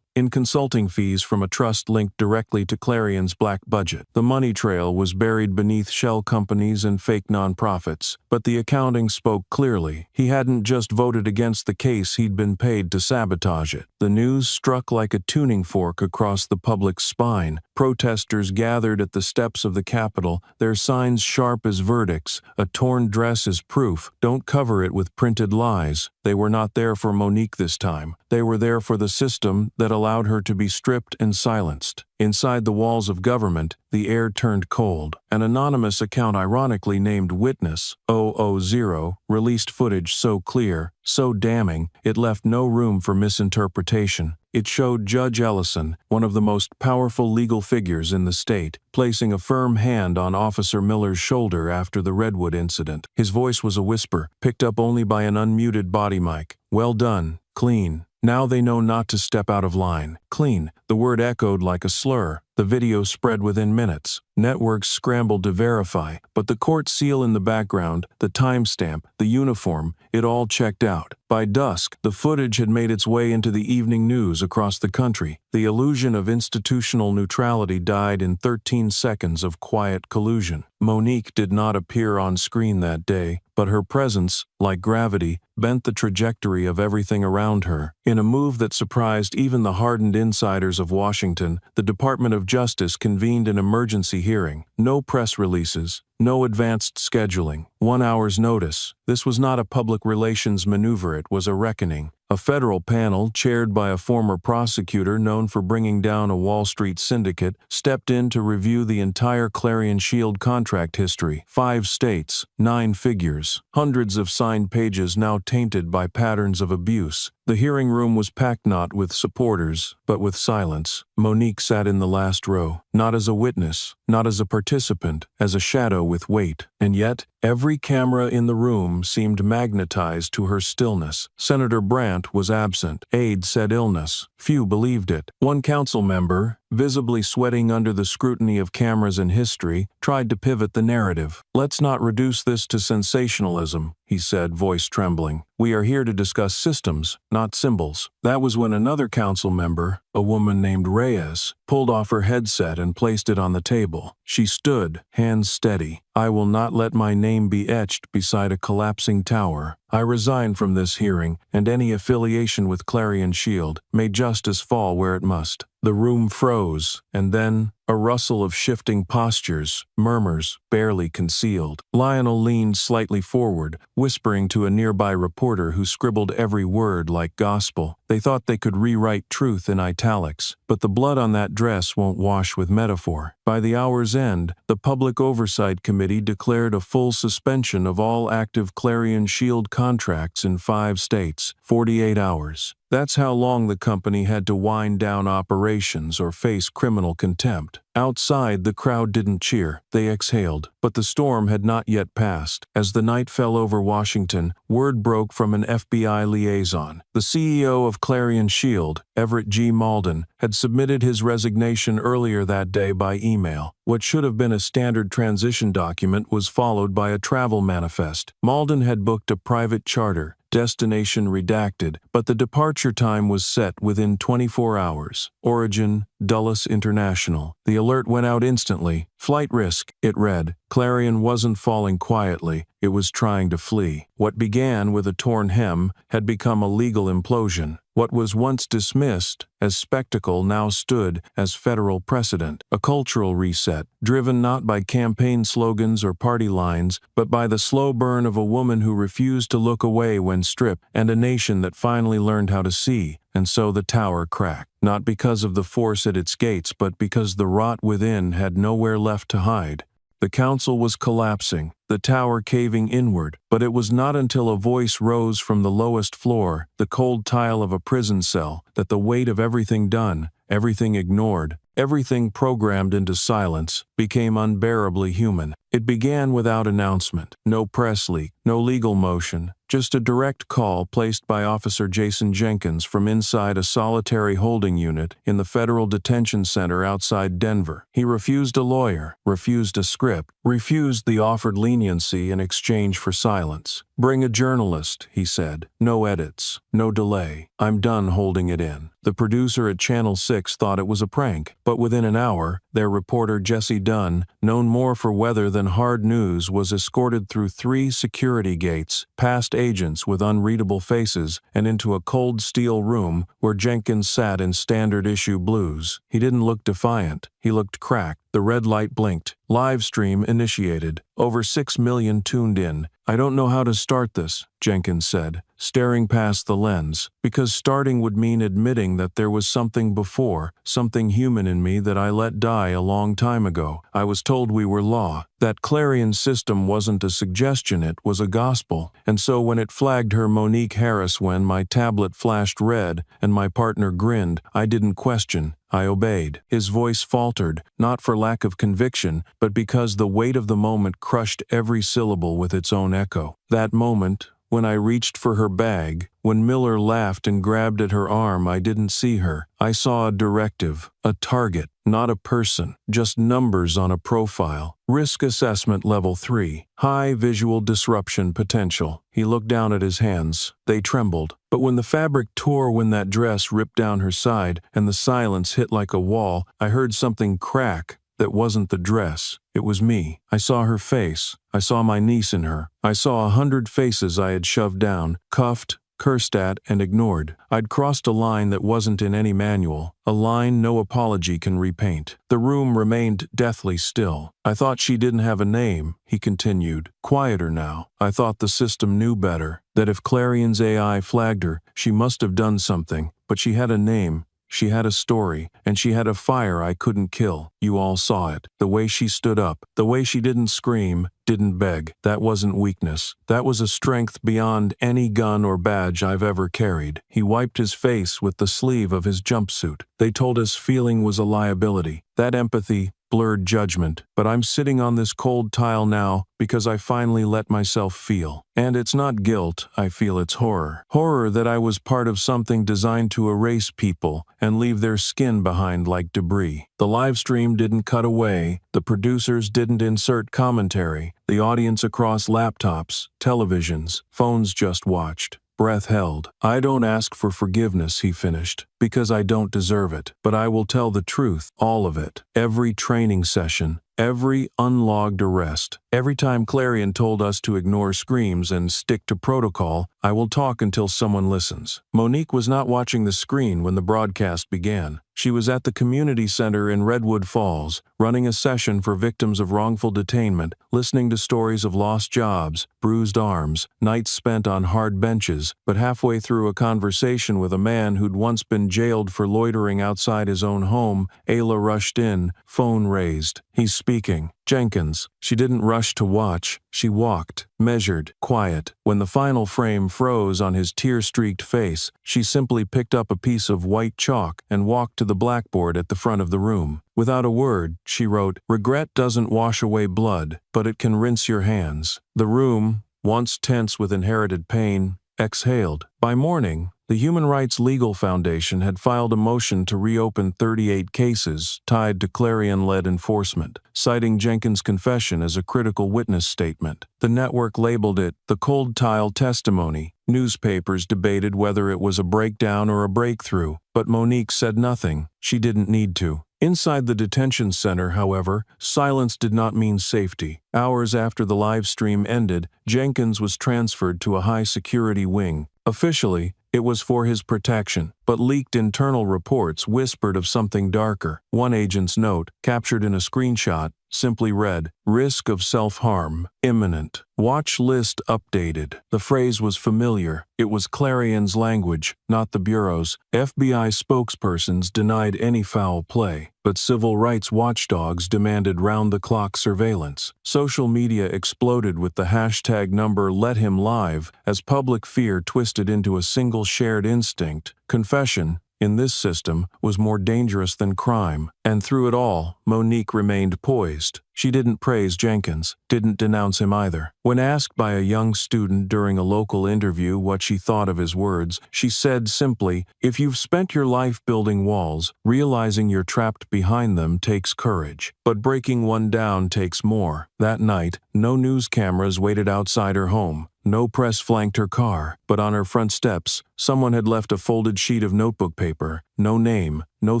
[SPEAKER 1] in consulting fees from a trust linked directly to Clarion's black budget. The money trail was buried beneath shell companies and fake nonprofits, but the accounting spoke clearly. He hadn't just voted against the case, he'd been paid to sabotage it. The news struck like a tuning fork across the public's spine. Protesters gathered at the steps of the Capitol, their signs sharp as verdicts, a torn dress as proof. Don't cover it with printed lies. They were not there for Monique this time. They were there for the system that allowed her to be stripped and silenced. Inside the walls of government, the air turned cold. An anonymous account ironically named Witness 000 released footage so clear, so damning, it left no room for misinterpretation. It showed Judge Ellison, one of the most powerful legal figures in the state, placing a firm hand on Officer Miller's shoulder after the Redwood incident. His voice was a whisper, picked up only by an unmuted body mic. "Well done. Clean. Now they know not to step out of line." Clean. The word echoed like a slur. The video spread within minutes. Networks scrambled to verify, but the court seal in the background, the timestamp, the uniform, it all checked out. By dusk, the footage had made its way into the evening news across the country. The illusion of institutional neutrality died in 13 seconds of quiet collusion. Monique did not appear on screen that day, but her presence, like gravity, bent the trajectory of everything around her. In a move that surprised even the hardened insiders of Washington, the Department of Justice convened an emergency hearing. No press releases, no advanced scheduling, 1 hour's notice. This was not a public relations maneuver, it was a reckoning. A federal panel, chaired by a former prosecutor known for bringing down a Wall Street syndicate, stepped in to review the entire Clarion Shield contract history. 5 states, 9 figures, hundreds of signed pages now tainted by patterns of abuse. The hearing room was packed not with supporters, but with silence. Monique sat in the last row, not as a witness, not as a participant, as a shadow with weight. And yet, every camera in the room seemed magnetized to her stillness. Senator Brandt was absent. Aides said illness. Few believed it. One council member, visibly sweating under the scrutiny of cameras and history, tried to pivot the narrative. "Let's not reduce this to sensationalism," he said, voice trembling. "We are here to discuss systems, not symbols." That was when another council member, a woman named Reyes, pulled off her headset and placed it on the table. She stood, hands steady. "I will not let my name be etched beside a collapsing tower. I resign from this hearing, and any affiliation with Clarion Shield. May justice fall where it must." The room froze, and then a rustle of shifting postures, murmurs, barely concealed. Lionel leaned slightly forward, whispering to a nearby reporter who scribbled every word like gospel. They thought they could rewrite truth in italics, but the blood on that dress won't wash with metaphor. By the hour's end, the Public Oversight Committee declared a full suspension of all active Clarion Shield contracts in 5 states, 48 hours. That's how long the company had to wind down operations or face criminal contempt. Outside, the crowd didn't cheer. They exhaled. But the storm had not yet passed. As the night fell over Washington, word broke from an FBI liaison. The CEO of Clarion Shield, Everett G. Malden, had submitted his resignation earlier that day by email. What should have been a standard transition document was followed by a travel manifest. Malden had booked a private charter, destination redacted, but the departure time was set within 24 hours. Origin, Dulles International. The alert went out instantly. "Flight risk," it read. Clarion wasn't falling quietly, it was trying to flee. What began with a torn hem had become a legal implosion. What was once dismissed as spectacle now stood as federal precedent. A cultural reset, driven not by campaign slogans or party lines, but by the slow burn of a woman who refused to look away when stripped, and a nation that finally learned how to see. And so the tower cracked, not because of the force at its gates, but because the rot within had nowhere left to hide. The council was collapsing, the tower caving inward, but it was not until a voice rose from the lowest floor, the cold tile of a prison cell, that the weight of everything done, everything ignored, everything programmed into silence, became unbearably human. It began without announcement. No press leak, no legal motion, just a direct call placed by Officer Jason Jenkins from inside a solitary holding unit in the federal detention center outside Denver. He refused a lawyer, refused a script, refused the offered leniency in exchange for silence. "Bring a journalist," he said. "No edits, no delay. I'm done holding it in." The producer at Channel 6 thought it was a prank, but within an hour, their reporter Jesse Dunn, known more for weather than hard news, was escorted through 3 security gates, past agents with unreadable faces, and into a cold steel room where Jenkins sat in standard issue blues. He didn't look defiant. He looked cracked. The red light blinked. Live stream initiated. Over 6 million tuned in. "I don't know how to start this," Jenkins said, staring past the lens, "because starting would mean admitting that there was something before, something human in me that I let die a long time ago. I was told we were law. That Clarion system wasn't a suggestion, it was a gospel. And so when it flagged her Monique Harris, when my tablet flashed red and my partner grinned, I didn't question. I obeyed." His voice faltered, not for lack of conviction, but because the weight of the moment crushed every syllable with its own echo. That moment, when I reached for her bag, when Miller laughed and grabbed at her arm, I didn't see her. I saw a directive, a target, not a person, just numbers on a profile. Risk assessment level 3, high visual disruption potential. He looked down at his hands. They trembled. But when the fabric tore, when that dress ripped down her side, and the silence hit like a wall, I heard something crack. That wasn't the dress. It was me. I saw her face. I saw my niece in her. I saw 100 faces I had shoved down, cuffed, cursed at, and ignored. I'd crossed a line that wasn't in any manual, a line no apology can repaint. The room remained deathly still. "I thought she didn't have a name," he continued, quieter now. "I thought the system knew better, that if Clarion's AI flagged her, she must have done something, but she had a name. She had a story, and she had a fire I couldn't kill. You all saw it. The way she stood up, the way she didn't scream, didn't beg. That wasn't weakness. That was a strength beyond any gun or badge I've ever carried. He wiped his face with the sleeve of his jumpsuit. They told us feeling was a liability. That empathy blurred judgment, but I'm sitting on this cold tile now because I finally let myself feel. And it's not guilt, I feel it's horror. Horror that I was part of something designed to erase people and leave their skin behind like debris. The live stream didn't cut away, the producers didn't insert commentary, the audience across laptops, televisions, phones just watched. Breath held. I don't ask for forgiveness, he finished, because I don't deserve it. But I will tell the truth, all of it. Every training session, every unlogged arrest, every time Clarion told us to ignore screams and stick to protocol, I will talk until someone listens. Monique was not watching the screen when the broadcast began. She was at the community center in Redwood Falls, running a session for victims of wrongful detainment, listening to stories of lost jobs, bruised arms, nights spent on hard benches, but halfway through a conversation with a man who'd once been jailed for loitering outside his own home, Ayla rushed in, phone raised. He's speaking. Jenkins. She didn't rush to watch. She walked, measured, quiet. When the final frame froze on his tear-streaked face, she simply picked up a piece of white chalk and walked to the blackboard at the front of the room. Without a word, she wrote, "Regret doesn't wash away blood, but it can rinse your hands." The room, once tense with inherited pain, exhaled. By morning, the Human Rights Legal Foundation had filed a motion to reopen 38 cases tied to Clarion-led enforcement, citing Jenkins' confession as a critical witness statement. The network labeled it the cold tile testimony. Newspapers debated whether it was a breakdown or a breakthrough, but Monique said nothing. She didn't need to. Inside the detention center, however, silence did not mean safety. Hours after the live stream ended, Jenkins was transferred to a high-security wing. Officially, it was for his protection, but leaked internal reports whispered of something darker. One agent's note, captured in a screenshot, simply read, "Risk of self-harm, imminent. Watch list updated." The phrase was familiar. It was Clarion's language, not the Bureau's. FBI spokespersons denied any foul play, but civil rights watchdogs demanded round-the-clock surveillance. Social media exploded with the hashtag number #LetHimLive as public fear twisted into a single shared instinct. Confession, in this system, was more dangerous than crime. And through it all, Monique remained poised. She didn't praise Jenkins, didn't denounce him either. When asked by a young student during a local interview what she thought of his words, she said simply, "If you've spent your life building walls, realizing you're trapped behind them takes courage. But breaking one down takes more." That night, no news cameras waited outside her home. No press flanked her car, but on her front steps, someone had left a folded sheet of notebook paper. No name, no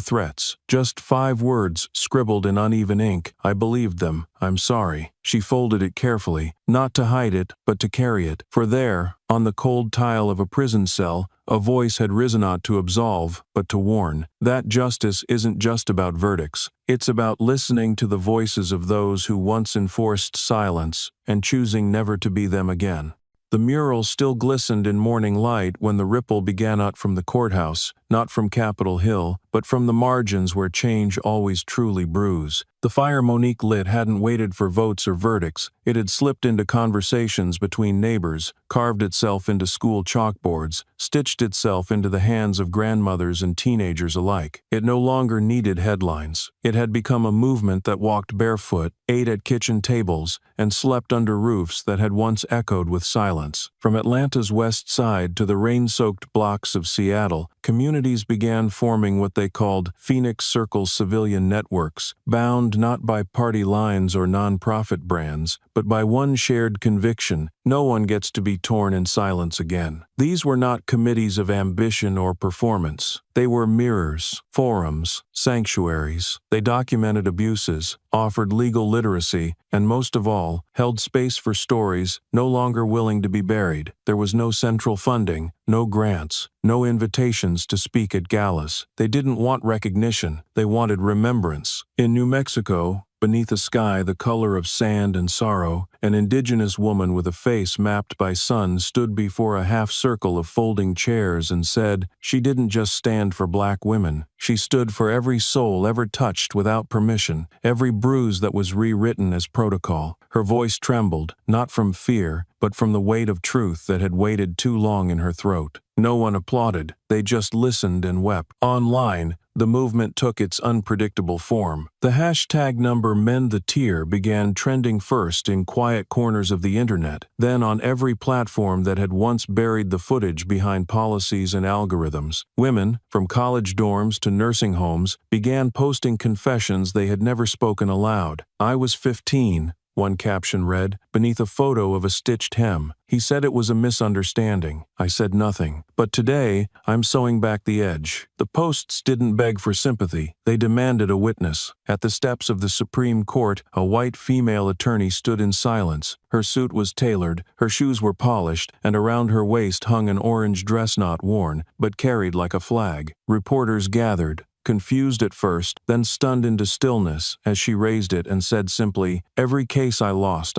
[SPEAKER 1] threats, just 5 words scribbled in uneven ink. I believed them. I'm sorry. She folded it carefully, not to hide it, but to carry it. For there, on the cold tile of a prison cell, a voice had risen not to absolve, but to warn. That justice isn't just about verdicts. It's about listening to the voices of those who once enforced silence and choosing never to be them again. The mural still glistened in morning light when the ripple began not from the courthouse, not from Capitol Hill, but from the margins where change always truly brews. The fire Monique lit hadn't waited for votes or verdicts. It had slipped into conversations between neighbors, carved itself into school chalkboards, stitched itself into the hands of grandmothers and teenagers alike. It no longer needed headlines. It had become a movement that walked barefoot, ate at kitchen tables, and slept under roofs that had once echoed with silence. From Atlanta's west side to the rain-soaked blocks of Seattle, communities began forming what they called Phoenix Circle civilian networks, bound not by party lines or nonprofit brands, but by one shared conviction: no one gets to be torn in silence again. These were not committees of ambition or performance. They were mirrors, forums, sanctuaries. They documented abuses, offered legal literacy, and most of all, held space for stories no longer willing to be buried. There was no central funding, no grants, no invitations to speak at galas. They didn't want recognition, they wanted remembrance. In New Mexico, beneath a sky the color of sand and sorrow, an indigenous woman with a face mapped by sun stood before a half-circle of folding chairs and said she didn't just stand for black women. She stood for every soul ever touched without permission, every bruise that was rewritten as protocol. Her voice trembled, not from fear, but from the weight of truth that had waited too long in her throat. No one applauded, they just listened and wept. Online, the movement took its unpredictable form. The hashtag number #MendTheTear began trending first in quiet corners of the internet, then on every platform that had once buried the footage behind policies and algorithms. Women, from college dorms to nursing homes, began posting confessions they had never spoken aloud. "I was 15. One caption read, beneath a photo of a stitched hem. "He said it was a misunderstanding. I said nothing. But today, I'm sewing back the edge." The posts didn't beg for sympathy. They demanded a witness. At the steps of the Supreme Court, a white female attorney stood in silence. Her suit was tailored, her shoes were polished, and around her waist hung an orange dress not worn, but carried like a flag. Reporters gathered, confused at first, then stunned into stillness as she raised it and said simply, "Every case I lost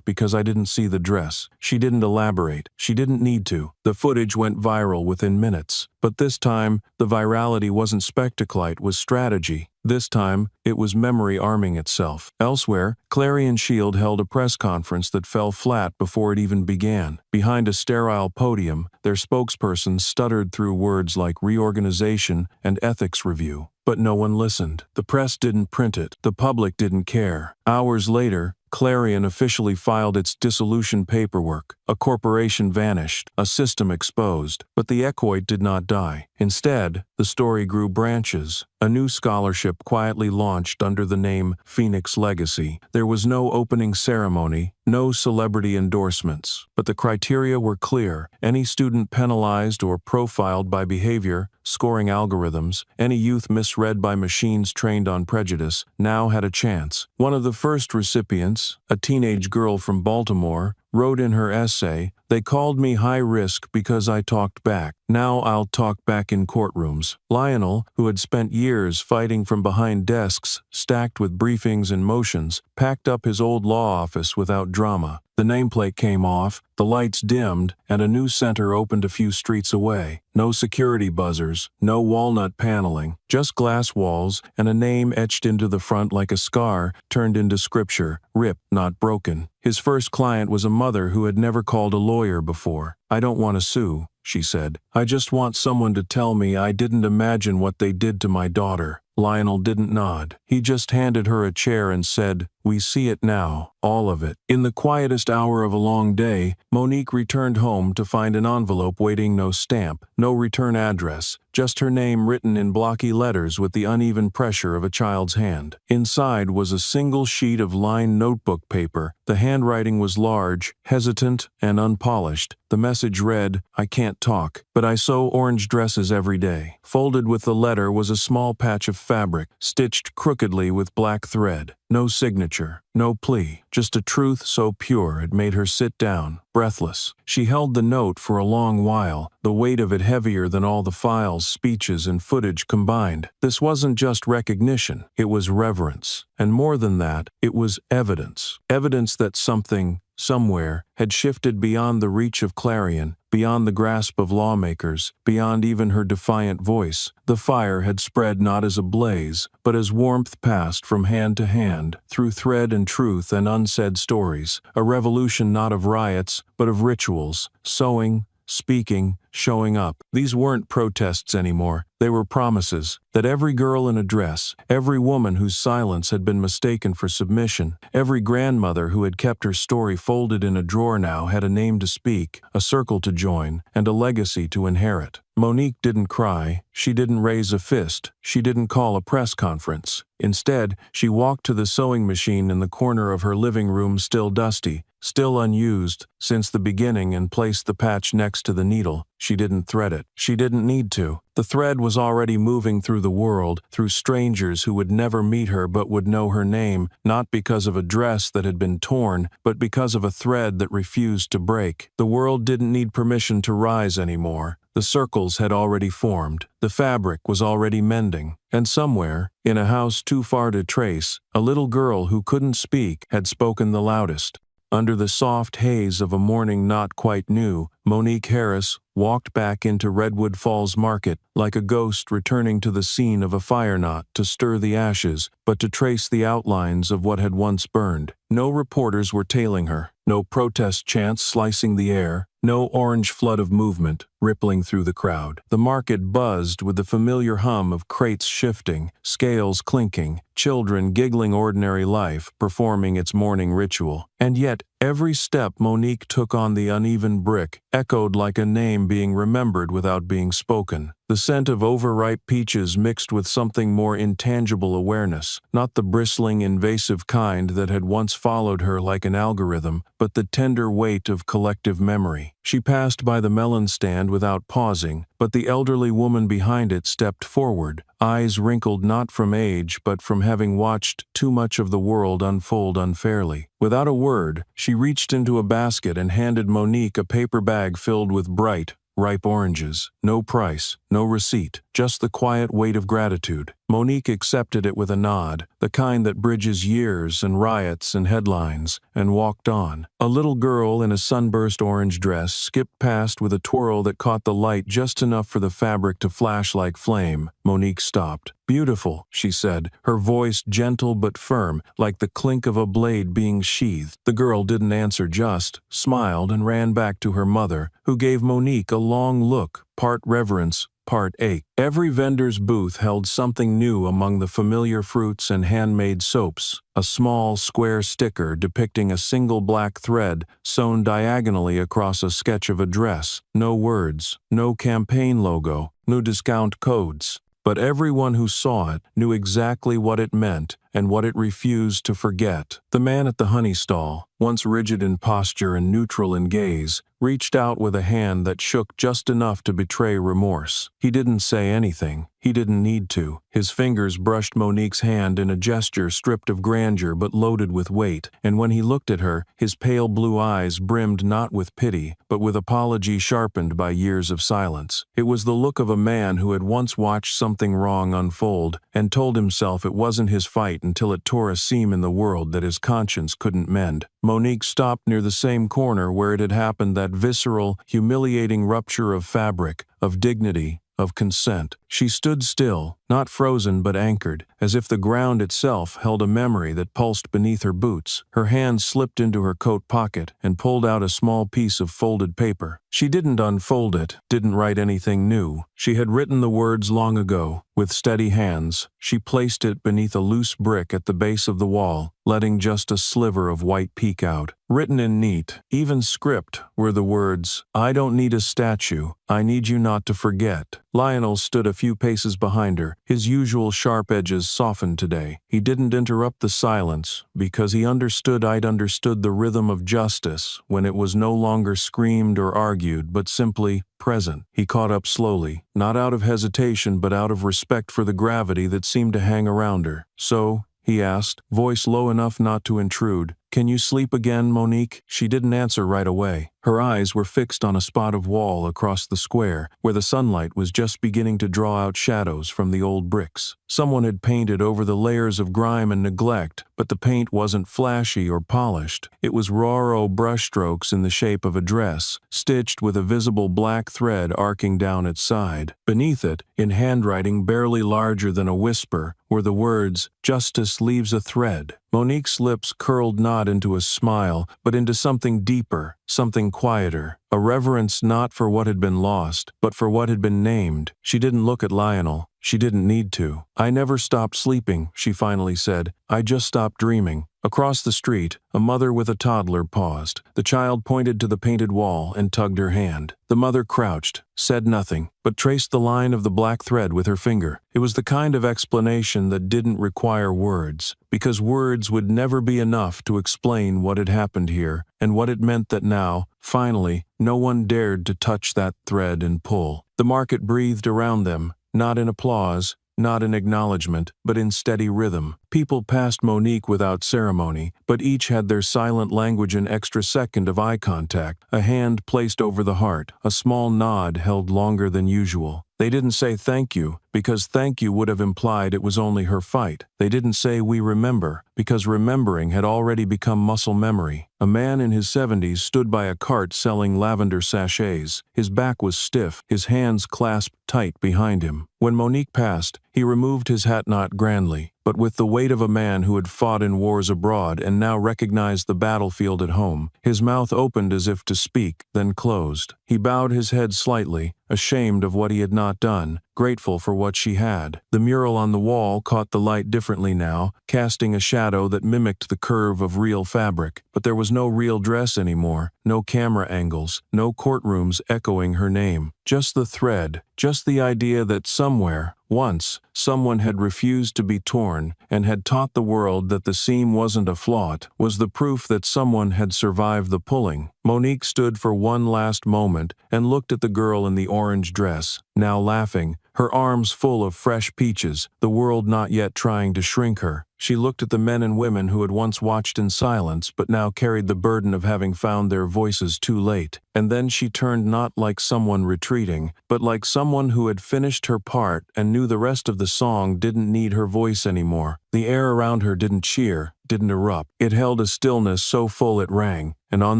[SPEAKER 1] because I didn't see the dress." She didn't elaborate. She didn't need to. The footage went viral within minutes. But this time, the virality wasn't spectacle, it was strategy. This time, it was memory arming itself. Elsewhere, Clarion Shield held a press conference that fell flat before it even began. Behind a sterile podium, their spokesperson stuttered through words like reorganization and ethics review. But no one listened. The press didn't print it. The public didn't care. Hours later, Clarion officially filed its dissolution paperwork. A corporation vanished, a system exposed. But the echoid did not die. Instead, the story grew branches. A new scholarship quietly launched under the name Phoenix Legacy. There was no opening ceremony, no celebrity endorsements. But the criteria were clear. Any student penalized or profiled by behavior, scoring algorithms, any youth misread by machines trained on prejudice, now had a chance. One of the first recipients, a teenage girl from Baltimore, wrote in her essay, "They called me high risk because I talked back. Now I'll talk back in courtrooms." Lionel, who had spent years fighting from behind desks stacked with briefings and motions, packed up his old law office without drama. The nameplate came off, the lights dimmed, and a new center opened a few streets away. No security buzzers, no walnut paneling, just glass walls and a name etched into the front like a scar turned into scripture, ripped, not broken. His first client was a mother who had never called a lawyer before. "I don't want to sue," she said. "I just want someone to tell me I didn't imagine what they did to my daughter." Lionel didn't nod. He just handed her a chair and said, "We see it now, all of it." In the quietest hour of a long day, Monique returned home to find an envelope waiting, no stamp, no return address, just her name written in blocky letters with the uneven pressure of a child's hand. Inside was a single sheet of lined notebook paper. The handwriting was large, hesitant, and unpolished. The message read, "I can't talk, but I sew orange dresses every day." Folded with the letter was a small patch of fabric, stitched crookedly with black thread. No signature, no plea, just a truth so pure it made her sit down, breathless. She held the note for a long while, the weight of it heavier than all the files, speeches, and footage combined. This wasn't just recognition, it was reverence. And more than that, it was evidence. Evidence that something, somewhere, had shifted beyond the reach of Clarion, beyond the grasp of lawmakers, beyond even her defiant voice. The fire had spread not as a blaze, but as warmth passed from hand to hand, through thread and truth and unsaid stories. A revolution not of riots, but of rituals, sewing, speaking, showing up. These weren't protests anymore. They were promises that every girl in a dress, every woman whose silence had been mistaken for submission, every grandmother who had kept her story folded in a drawer now had a name to speak, a circle to join, and a legacy to inherit. Monique didn't cry. She didn't raise a fist. She didn't call a press conference. Instead, she walked to the sewing machine in the corner of her living room, still dusty, still unused since the beginning, and placed the patch next to the needle. She didn't thread it. She didn't need to. The thread was already moving through the world, through strangers who would never meet her but would know her name, not because of a dress that had been torn, but because of a thread that refused to break. The world didn't need permission to rise anymore. The circles had already formed. The fabric was already mending. And somewhere, in a house too far to trace, a little girl who couldn't speak had spoken the loudest. Under the soft haze of a morning not quite new, Monique Harris walked back into Redwood Falls Market like a ghost returning to the scene of a fire, not to stir the ashes, but to trace the outlines of what had once burned. No reporters were tailing her, no protest chants slicing the air, no orange flood of movement rippling through the crowd. The market buzzed with the familiar hum of crates shifting, scales clinking, children giggling, ordinary life performing its morning ritual. And yet, every step Monique took on the uneven brick echoed like a name being remembered without being spoken. The scent of overripe peaches mixed with something more intangible awareness, not the bristling, invasive kind that had once followed her like an algorithm, but the tender weight of collective memory. She passed by the melon stand without pausing, but the elderly woman behind it stepped forward, eyes wrinkled not from age but from having watched too much of the world unfold unfairly. Without a word, she reached into a basket and handed Monique a paper bag filled with bright, ripe oranges. No price, no receipt, just the quiet weight of gratitude. Monique accepted it with a nod, the kind that bridges years and riots and headlines, and walked on. A little girl in a sunburst orange dress skipped past with a twirl that caught the light just enough for the fabric to flash like flame. Monique stopped. "Beautiful," she said, her voice gentle but firm, like the clink of a blade being sheathed. The girl didn't answer, just smiled and ran back to her mother, who gave Monique a long look, part reverence, part ache. Every vendor's booth held something new among the familiar fruits and handmade soaps. A small, square sticker depicting a single black thread sewn diagonally across a sketch of a dress. No words, no campaign logo, no discount codes. But everyone who saw it knew exactly what it meant and what it refused to forget. The man at the honey stall, once rigid in posture and neutral in gaze, reached out with a hand that shook just enough to betray remorse. He didn't say anything. He didn't need to. His fingers brushed Monique's hand in a gesture stripped of grandeur but loaded with weight, and when he looked at her, his pale blue eyes brimmed not with pity, but with apology sharpened by years of silence. It was the look of a man who had once watched something wrong unfold and told himself it wasn't his fight until it tore a seam in the world that his conscience couldn't mend. Monique stopped near the same corner where it had happened, that visceral, humiliating rupture of fabric, of dignity, of consent. She stood still, not frozen but anchored, as if the ground itself held a memory that pulsed beneath her boots. Her hand slipped into her coat pocket and pulled out a small piece of folded paper. She didn't unfold it, didn't write anything new. She had written the words long ago. With steady hands, she placed it beneath a loose brick at the base of the wall, letting just a sliver of white peek out. Written in neat, even script, were the words, "I don't need a statue. I need you not to forget." Lionel stood a few paces behind her, his usual sharp edges softened today. He didn't interrupt the silence, because he understood I'd understood the rhythm of justice when it was no longer screamed or argued, but simply present. He caught up slowly, not out of hesitation but out of respect for the gravity that seemed to hang around her. "So," he asked, voice low enough not to intrude, "can you sleep again, Monique?" She didn't answer right away. Her eyes were fixed on a spot of wall across the square, where the sunlight was just beginning to draw out shadows from the old bricks. Someone had painted over the layers of grime and neglect, but the paint wasn't flashy or polished. It was raw brushstrokes in the shape of a dress, stitched with a visible black thread arcing down its side. Beneath it, in handwriting barely larger than a whisper, were the words, "Justice leaves a thread." Monique's lips curled not into a smile, but into something deeper, something quieter, a reverence not for what had been lost, but for what had been named. She didn't look at Lionel. She didn't need to. "I never stopped sleeping," she finally said. "I just stopped dreaming." Across the street, a mother with a toddler paused. The child pointed to the painted wall and tugged her hand. The mother crouched, said nothing, but traced the line of the black thread with her finger. It was the kind of explanation that didn't require words, because words would never be enough to explain what had happened here, and what it meant that now, finally, no one dared to touch that thread and pull. The market breathed around them, not in applause, not in acknowledgement, but in steady rhythm. People passed Monique without ceremony, but each had their silent language, an extra second of eye contact, a hand placed over the heart, a small nod held longer than usual. They didn't say thank you, because thank you would have implied it was only her fight. They didn't say we remember, because remembering had already become muscle memory. A man in his 70s stood by a cart selling lavender sachets. His back was stiff, his hands clasped tight behind him. When Monique passed, he removed his hat not grandly, but with the weight of a man who had fought in wars abroad and now recognized the battlefield at home. His mouth opened as if to speak, then closed. He bowed his head slightly, ashamed of what he had not done, grateful for what she had. The mural on the wall caught the light differently now, casting a shadow that mimicked the curve of real fabric. But there was no real dress anymore, no camera angles, no courtrooms echoing her name. Just the thread, just the idea that somewhere, once, someone had refused to be torn and had taught the world that the seam wasn't a flaw, was the proof that someone had survived the pulling. Monique stood for one last moment and looked at the girl in the orange dress, now laughing, her arms full of fresh peaches, the world not yet trying to shrink her. She looked at the men and women who had once watched in silence but now carried the burden of having found their voices too late. And then she turned not like someone retreating, but like someone who had finished her part and knew the rest of the song didn't need her voice anymore. The air around her didn't cheer, didn't erupt. It held a stillness so full it rang, and on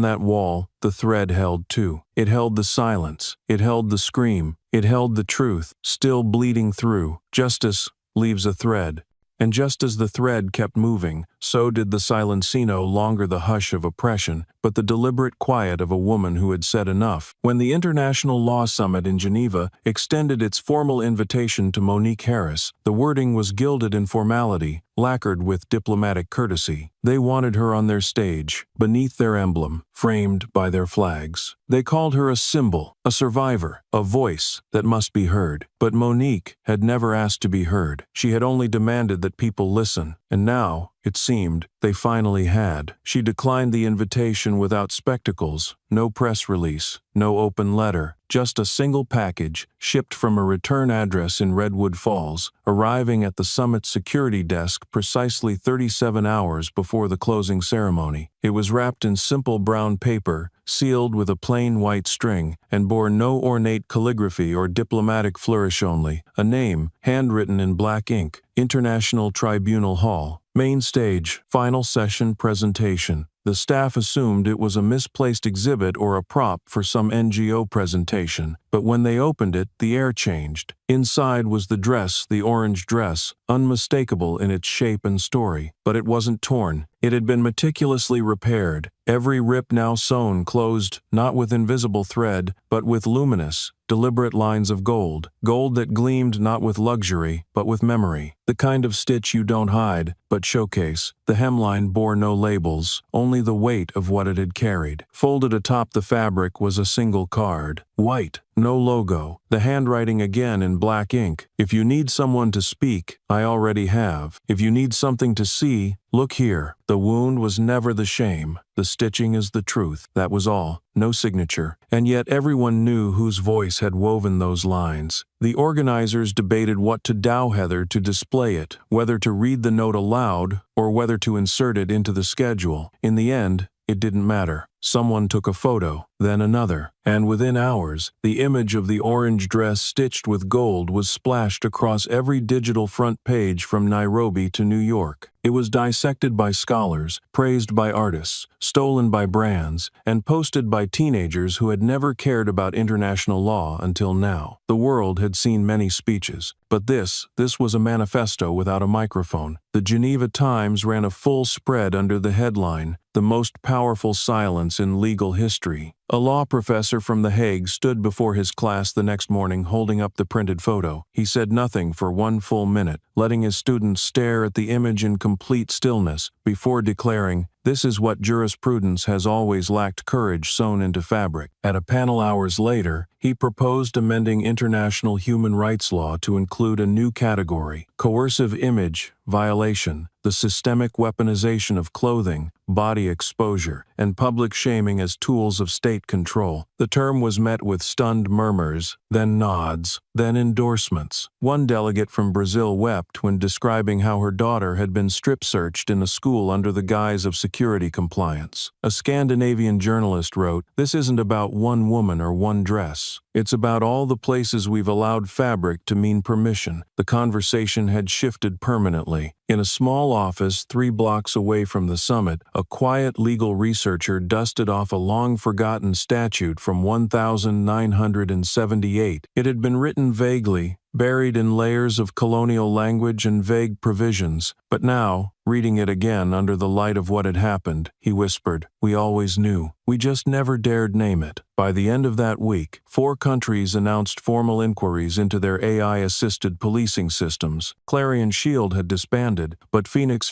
[SPEAKER 1] that wall, the thread held too. It held the silence, it held the scream, it held the truth, still bleeding through. Justice leaves a thread. And just as the thread kept moving, so did the silence, no longer the hush of oppression, but the deliberate quiet of a woman who had said enough. When the International Law Summit in Geneva extended its formal invitation to Monique Harris, the wording was gilded in formality, lacquered with diplomatic courtesy. They wanted her on their stage, beneath their emblem, framed by their flags. They called her a symbol, a survivor, a voice that must be heard. But Monique had never asked to be heard. She had only demanded that people listen. And now, it seemed, they finally had. She declined the invitation without spectacles, no press release, no open letter, just a single package, shipped from a return address in Redwood Falls, arriving at the summit's security desk precisely 37 hours before the closing ceremony. It was wrapped in simple brown paper, sealed with a plain white string, and bore no ornate calligraphy or diplomatic flourish, only a name, handwritten in black ink: International Tribunal Hall. Main stage, final session presentation. The staff assumed it was a misplaced exhibit or a prop for some NGO presentation, but when they opened it, the air changed. Inside was the dress, the orange dress, unmistakable in its shape and story. But it wasn't torn. It had been meticulously repaired, every rip now sewn closed, not with invisible thread, but with luminous, deliberate lines of gold. Gold that gleamed not with luxury, but with memory. The kind of stitch you don't hide, but showcase. The hemline bore no labels, only the weight of what it had carried. Folded atop the fabric was a single card. White, no logo, the handwriting again in black ink. If you need someone to speak, I already have. If you need something to see, look here. The wound was never the shame. The stitching is the truth. That was all. No signature. And yet everyone knew whose voice had woven those lines. The organizers debated what to dowheather to display it, whether to read the note aloud or whether to insert it into the schedule. In the end, it didn't matter. Someone took a photo, then another, and within hours, the image of the orange dress stitched with gold was splashed across every digital front page from Nairobi to New York. It was dissected by scholars, praised by artists, stolen by brands, and posted by teenagers who had never cared about international law until now. The world had seen many speeches, but this was a manifesto without a microphone. The Geneva Times ran a full spread under the headline, "The Most Powerful Silence in Legal History." A law professor from The Hague stood before his class the next morning holding up the printed photo. He said nothing for 1 full minute, letting his students stare at the image in complete stillness before declaring, "This is what jurisprudence has always lacked: courage sewn into fabric." At a panel hours later, he proposed amending international human rights law to include a new category: coercive image violation, the systemic weaponization of clothing, body exposure, and public shaming as tools of state control. The term was met with stunned murmurs. then nods, then endorsements. One delegate from Brazil wept when describing how her daughter had been strip-searched in a school under the guise of security compliance. A Scandinavian journalist wrote, "This isn't about one woman or one dress. It's about all the places we've allowed fabric to mean permission." The conversation had shifted permanently. In a small office 3 blocks away from the summit, a quiet legal researcher dusted off a long-forgotten statute from 1978. It had been written vaguely, buried in layers of colonial language and vague provisions, but now, reading it again under the light of what had happened, he whispered, "We always knew. We just never dared name it." By the end of that week, 4 countries announced formal inquiries into their AI-assisted policing systems. Clarion Shield had disbanded, but Phoenix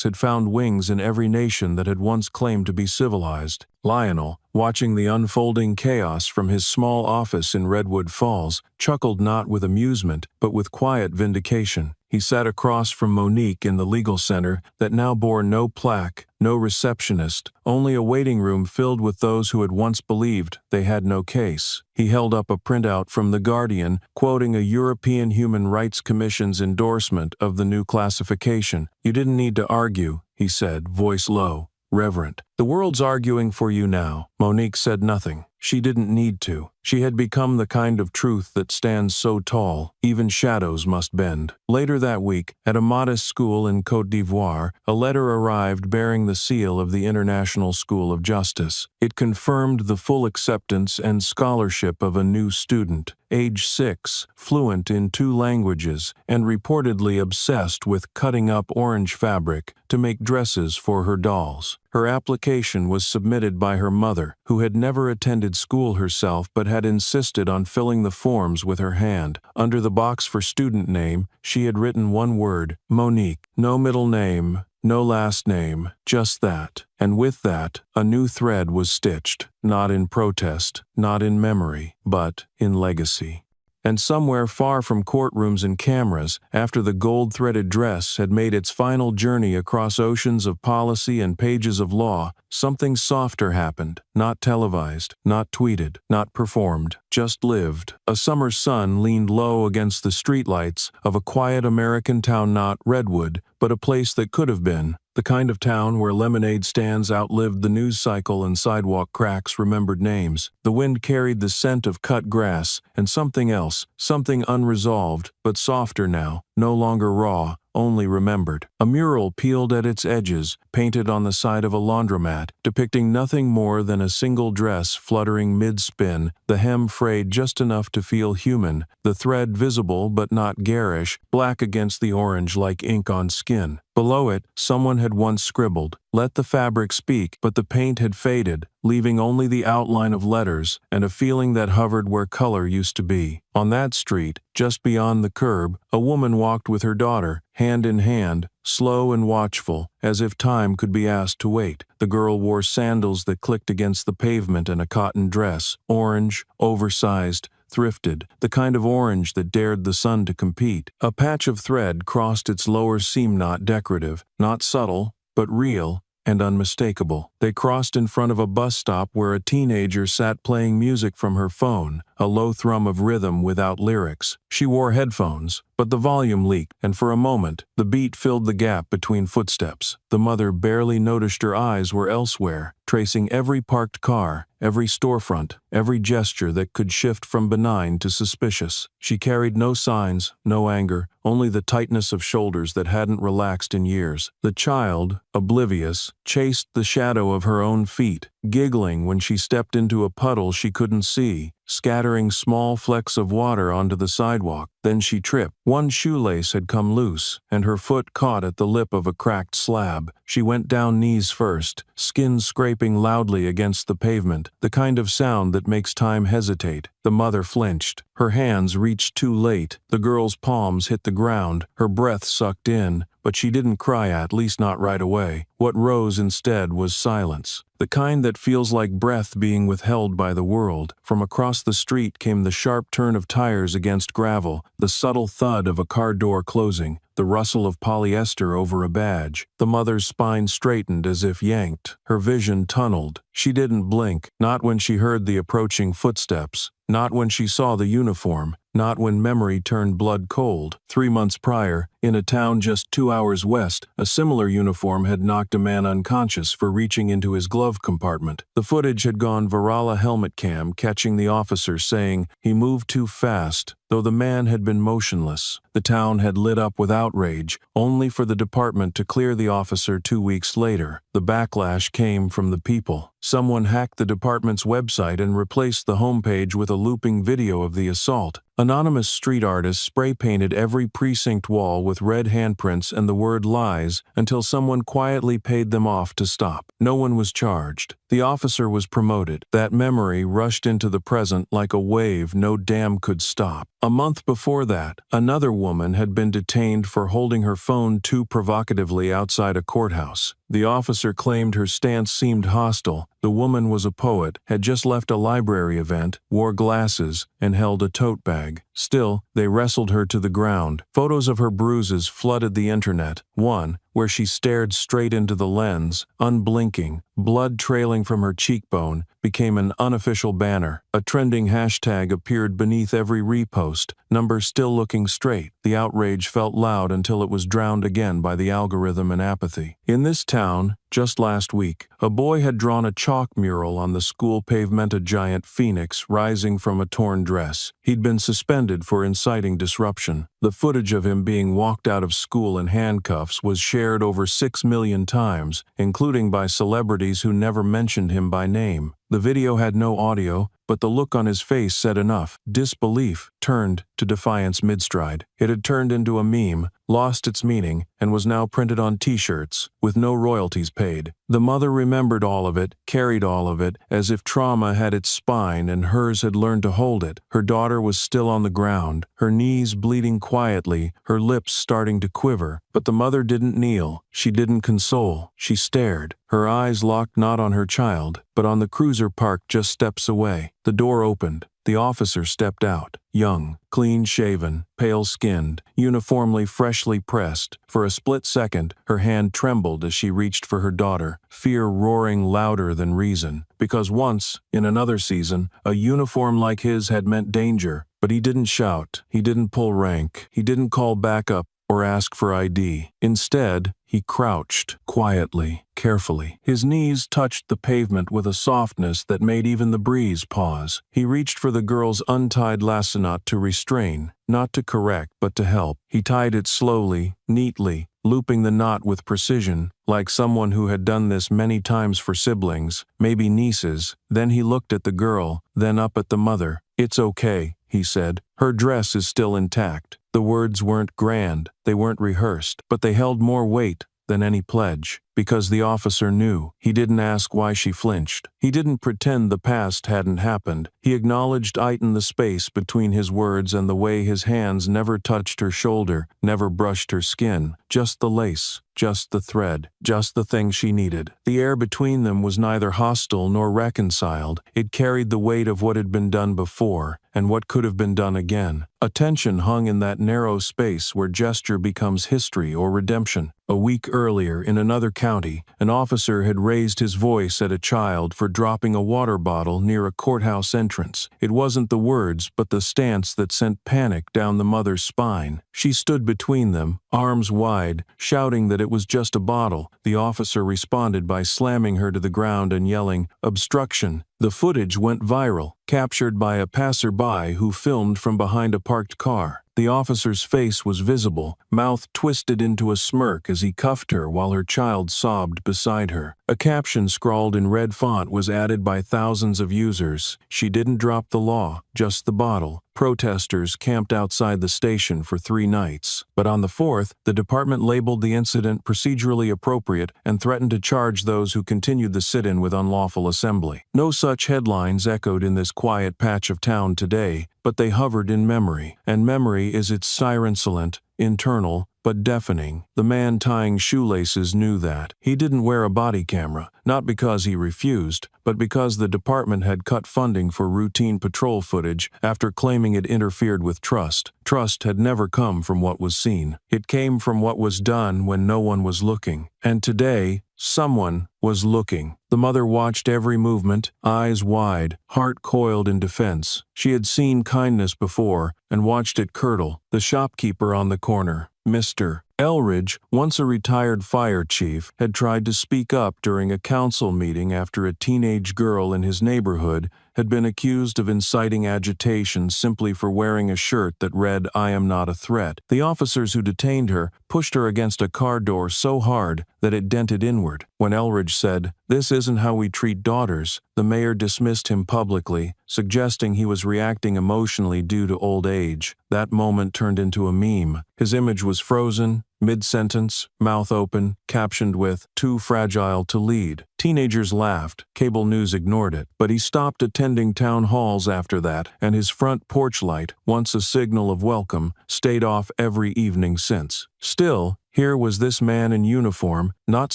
[SPEAKER 1] had found wings in every nation that had once claimed to be civilized. Lionel, watching the unfolding chaos from his small office in Redwood Falls, chuckled not with amusement, but with quiet vindication. He sat across from Monique in the legal center that now bore no plaque, no receptionist, only a waiting room filled with those who had once believed they had no case. He held up a printout from The Guardian, quoting a European Human Rights Commission's endorsement of the new classification. "You didn't need to argue," he said, voice low, reverent. "The world's arguing for you now." Monique said nothing. She didn't need to. She had become the kind of truth that stands so tall, even shadows must bend. Later that week, at a modest school in Côte d'Ivoire, a letter arrived bearing the seal of the International School of Justice. It confirmed the full acceptance and scholarship of a new student, age 6, fluent in 2 languages, and reportedly obsessed with cutting up orange fabric to make dresses for her dolls. Her application was submitted by her mother, who had never attended school herself but had insisted on filling the forms with her hand. Under the box for student name, she had written one word, Monique. No middle name, no last name, just that. And with that, a new thread was stitched, not in protest, not in memory, but in legacy. And somewhere far from courtrooms and cameras, after the gold-threaded dress had made its final journey across oceans of policy and pages of law, something softer happened, not televised, not tweeted, not performed, just lived. A summer sun leaned low against the streetlights of a quiet American town, not Redwood, but a place that could have been. The kind of town where lemonade stands outlived the news cycle and sidewalk cracks remembered names. The wind carried the scent of cut grass and something else, something unresolved, but softer now, no longer raw, only remembered. A mural peeled at its edges, painted on the side of a laundromat, depicting nothing more than a single dress fluttering mid-spin, the hem frayed just enough to feel human, the thread visible but not garish, black against the orange like ink on skin. Below it, someone had once scribbled, "Let the fabric speak," but the paint had faded, leaving only the outline of letters and a feeling that hovered where color used to be. On that street, just beyond the curb, a woman walked with her daughter, hand in hand, slow and watchful, as if time could be asked to wait. The girl wore sandals that clicked against the pavement and a cotton dress, orange, oversized, thrifted, the kind of orange that dared the sun to compete. A patch of thread crossed its lower seam, not decorative, not subtle, but real and unmistakable. They crossed in front of a bus stop where a teenager sat playing music from her phone, a low thrum of rhythm without lyrics. She wore headphones, but the volume leaked, and for a moment, the beat filled the gap between footsteps. The mother barely noticed her eyes were elsewhere, tracing every parked car, every storefront, every gesture that could shift from benign to suspicious. She carried no signs, no anger, only the tightness of shoulders that hadn't relaxed in years. The child, oblivious, chased the shadow of her own feet, giggling when she stepped into a puddle she couldn't see, scattering small flecks of water onto the sidewalk. Then she tripped. One shoelace had come loose, and her foot caught at the lip of a cracked slab. She went down knees first, skin scraping loudly against the pavement, the kind of sound that makes time hesitate. The mother flinched. Her hands reached too late. The girl's palms hit the ground, her breath sucked in, but she didn't cry, at least not right away. What rose instead was silence. The kind that feels like breath being withheld by the world. From across the street came the sharp turn of tires against gravel, the subtle thud of a car door closing, the rustle of polyester over a badge. The mother's spine straightened as if yanked. Her vision tunneled. She didn't blink, not when she heard the approaching footsteps, not when she saw the uniform, not when memory turned blood cold. 3 months prior, in a town just 2 hours west, a similar uniform had knocked a man unconscious for reaching into his glove compartment. The footage had gone viral, a helmet cam catching the officer saying he moved too fast, though the man had been motionless. The town had lit up with outrage, only for the department to clear the officer 2 weeks later. The backlash came from the people. Someone hacked the department's website and replaced the homepage with a looping video of the assault. Anonymous street artists spray-painted every precinct wall with red handprints and the word lies until someone quietly paid them off to stop. No one was charged. The officer was promoted. That memory rushed into the present like a wave no dam could stop. A month before that, another woman had been detained for holding her phone too provocatively outside a courthouse. The officer claimed her stance seemed hostile. The woman was a poet, had just left a library event, wore glasses, and held a tote bag. Still, they wrestled her to the ground. Photos of her bruises flooded the internet. One, where she stared straight into the lens, unblinking, blood trailing from her cheekbone, became an unofficial banner. A trending hashtag appeared beneath every repost, number still looking straight. The outrage felt loud until it was drowned again by the algorithm and apathy. In this town, just last week, a boy had drawn a chalk mural on the school pavement, a giant phoenix rising from a torn dress. He'd been suspended for inciting disruption. The footage of him being walked out of school in handcuffs was shared over 6 million times, including by celebrities who never mentioned him by name. The video had no audio, but the look on his face said enough. Disbelief turned to defiance mid-stride. It had turned into a meme, lost its meaning, and was now printed on t-shirts, with no royalties paid. The mother remembered all of it, carried all of it, as if trauma had its spine and hers had learned to hold it. Her daughter was still on the ground, her knees bleeding quietly, her lips starting to quiver. But the mother didn't kneel, she didn't console, she stared, her eyes locked not on her child, but on the cruiser parked just steps away. The door opened. The officer stepped out, young, clean-shaven, pale-skinned, uniformly freshly pressed. For a split second, her hand trembled as she reached for her daughter, fear roaring louder than reason. Because once, in another season, a uniform like his had meant danger. But he didn't shout, he didn't pull rank, he didn't call backup or ask for ID. Instead, he crouched, quietly, carefully. His knees touched the pavement with a softness that made even the breeze pause. He reached for the girl's untied lacenot to restrain, not to correct, but to help. He tied it slowly, neatly, looping the knot with precision, like someone who had done this many times for siblings, maybe nieces. Then he looked at the girl, then up at the mother. "It's okay," he said. "Her dress is still intact." The words weren't grand, they weren't rehearsed, but they held more weight than any pledge. Because the officer knew. He didn't ask why she flinched. He didn't pretend the past hadn't happened. He acknowledged it in the space between his words and the way his hands never touched her shoulder, never brushed her skin. Just the lace, just the thread, just the thing she needed. The air between them was neither hostile nor reconciled. It carried the weight of what had been done before, and what could have been done again. A tension hung in that narrow space where gesture becomes history or redemption. A week earlier, in another county, an officer had raised his voice at a child for dropping a water bottle near a courthouse entrance. It wasn't the words, but the stance that sent panic down the mother's spine. She stood between them, arms wide, shouting that it was just a bottle. The officer responded by slamming her to the ground and yelling, "Obstruction." The footage went viral, captured by a passerby who filmed from behind a parked car. The officer's face was visible, mouth twisted into a smirk as he cuffed her while her child sobbed beside her. A caption scrawled in red font was added by thousands of users. "She didn't drop the law, just the bottle." Protesters camped outside the station for 3 nights. But on the 4th, the department labeled the incident procedurally appropriate and threatened to charge those who continued the sit-in with unlawful assembly. No such headlines echoed in this quiet patch of town today, but they hovered in memory. And memory is its siren-silent, internal, but deafening. The man tying shoelaces knew that. He didn't wear a body camera, not because he refused, but because the department had cut funding for routine patrol footage after claiming it interfered with trust. Trust had never come from what was seen. It came from what was done when no one was looking. And today, someone was looking. The mother watched every movement, eyes wide, heart coiled in defense. She had seen kindness before and watched it curdle. The shopkeeper on the corner, Mr. Elridge, once a retired fire chief, had tried to speak up during a council meeting after a teenage girl in his neighborhood had been accused of inciting agitation simply for wearing a shirt that read, "I am not a threat." The officers who detained her pushed her against a car door so hard that it dented inward. When Elridge said, "This isn't how we treat daughters," the mayor dismissed him publicly, suggesting he was reacting emotionally due to old age. That moment turned into a meme. His image was frozen, mid-sentence, mouth open, captioned with, "Too fragile to lead." Teenagers laughed, cable news ignored it, but he stopped attending town halls after that, and his front porch light, once a signal of welcome, stayed off every evening since. Still, here was this man in uniform, not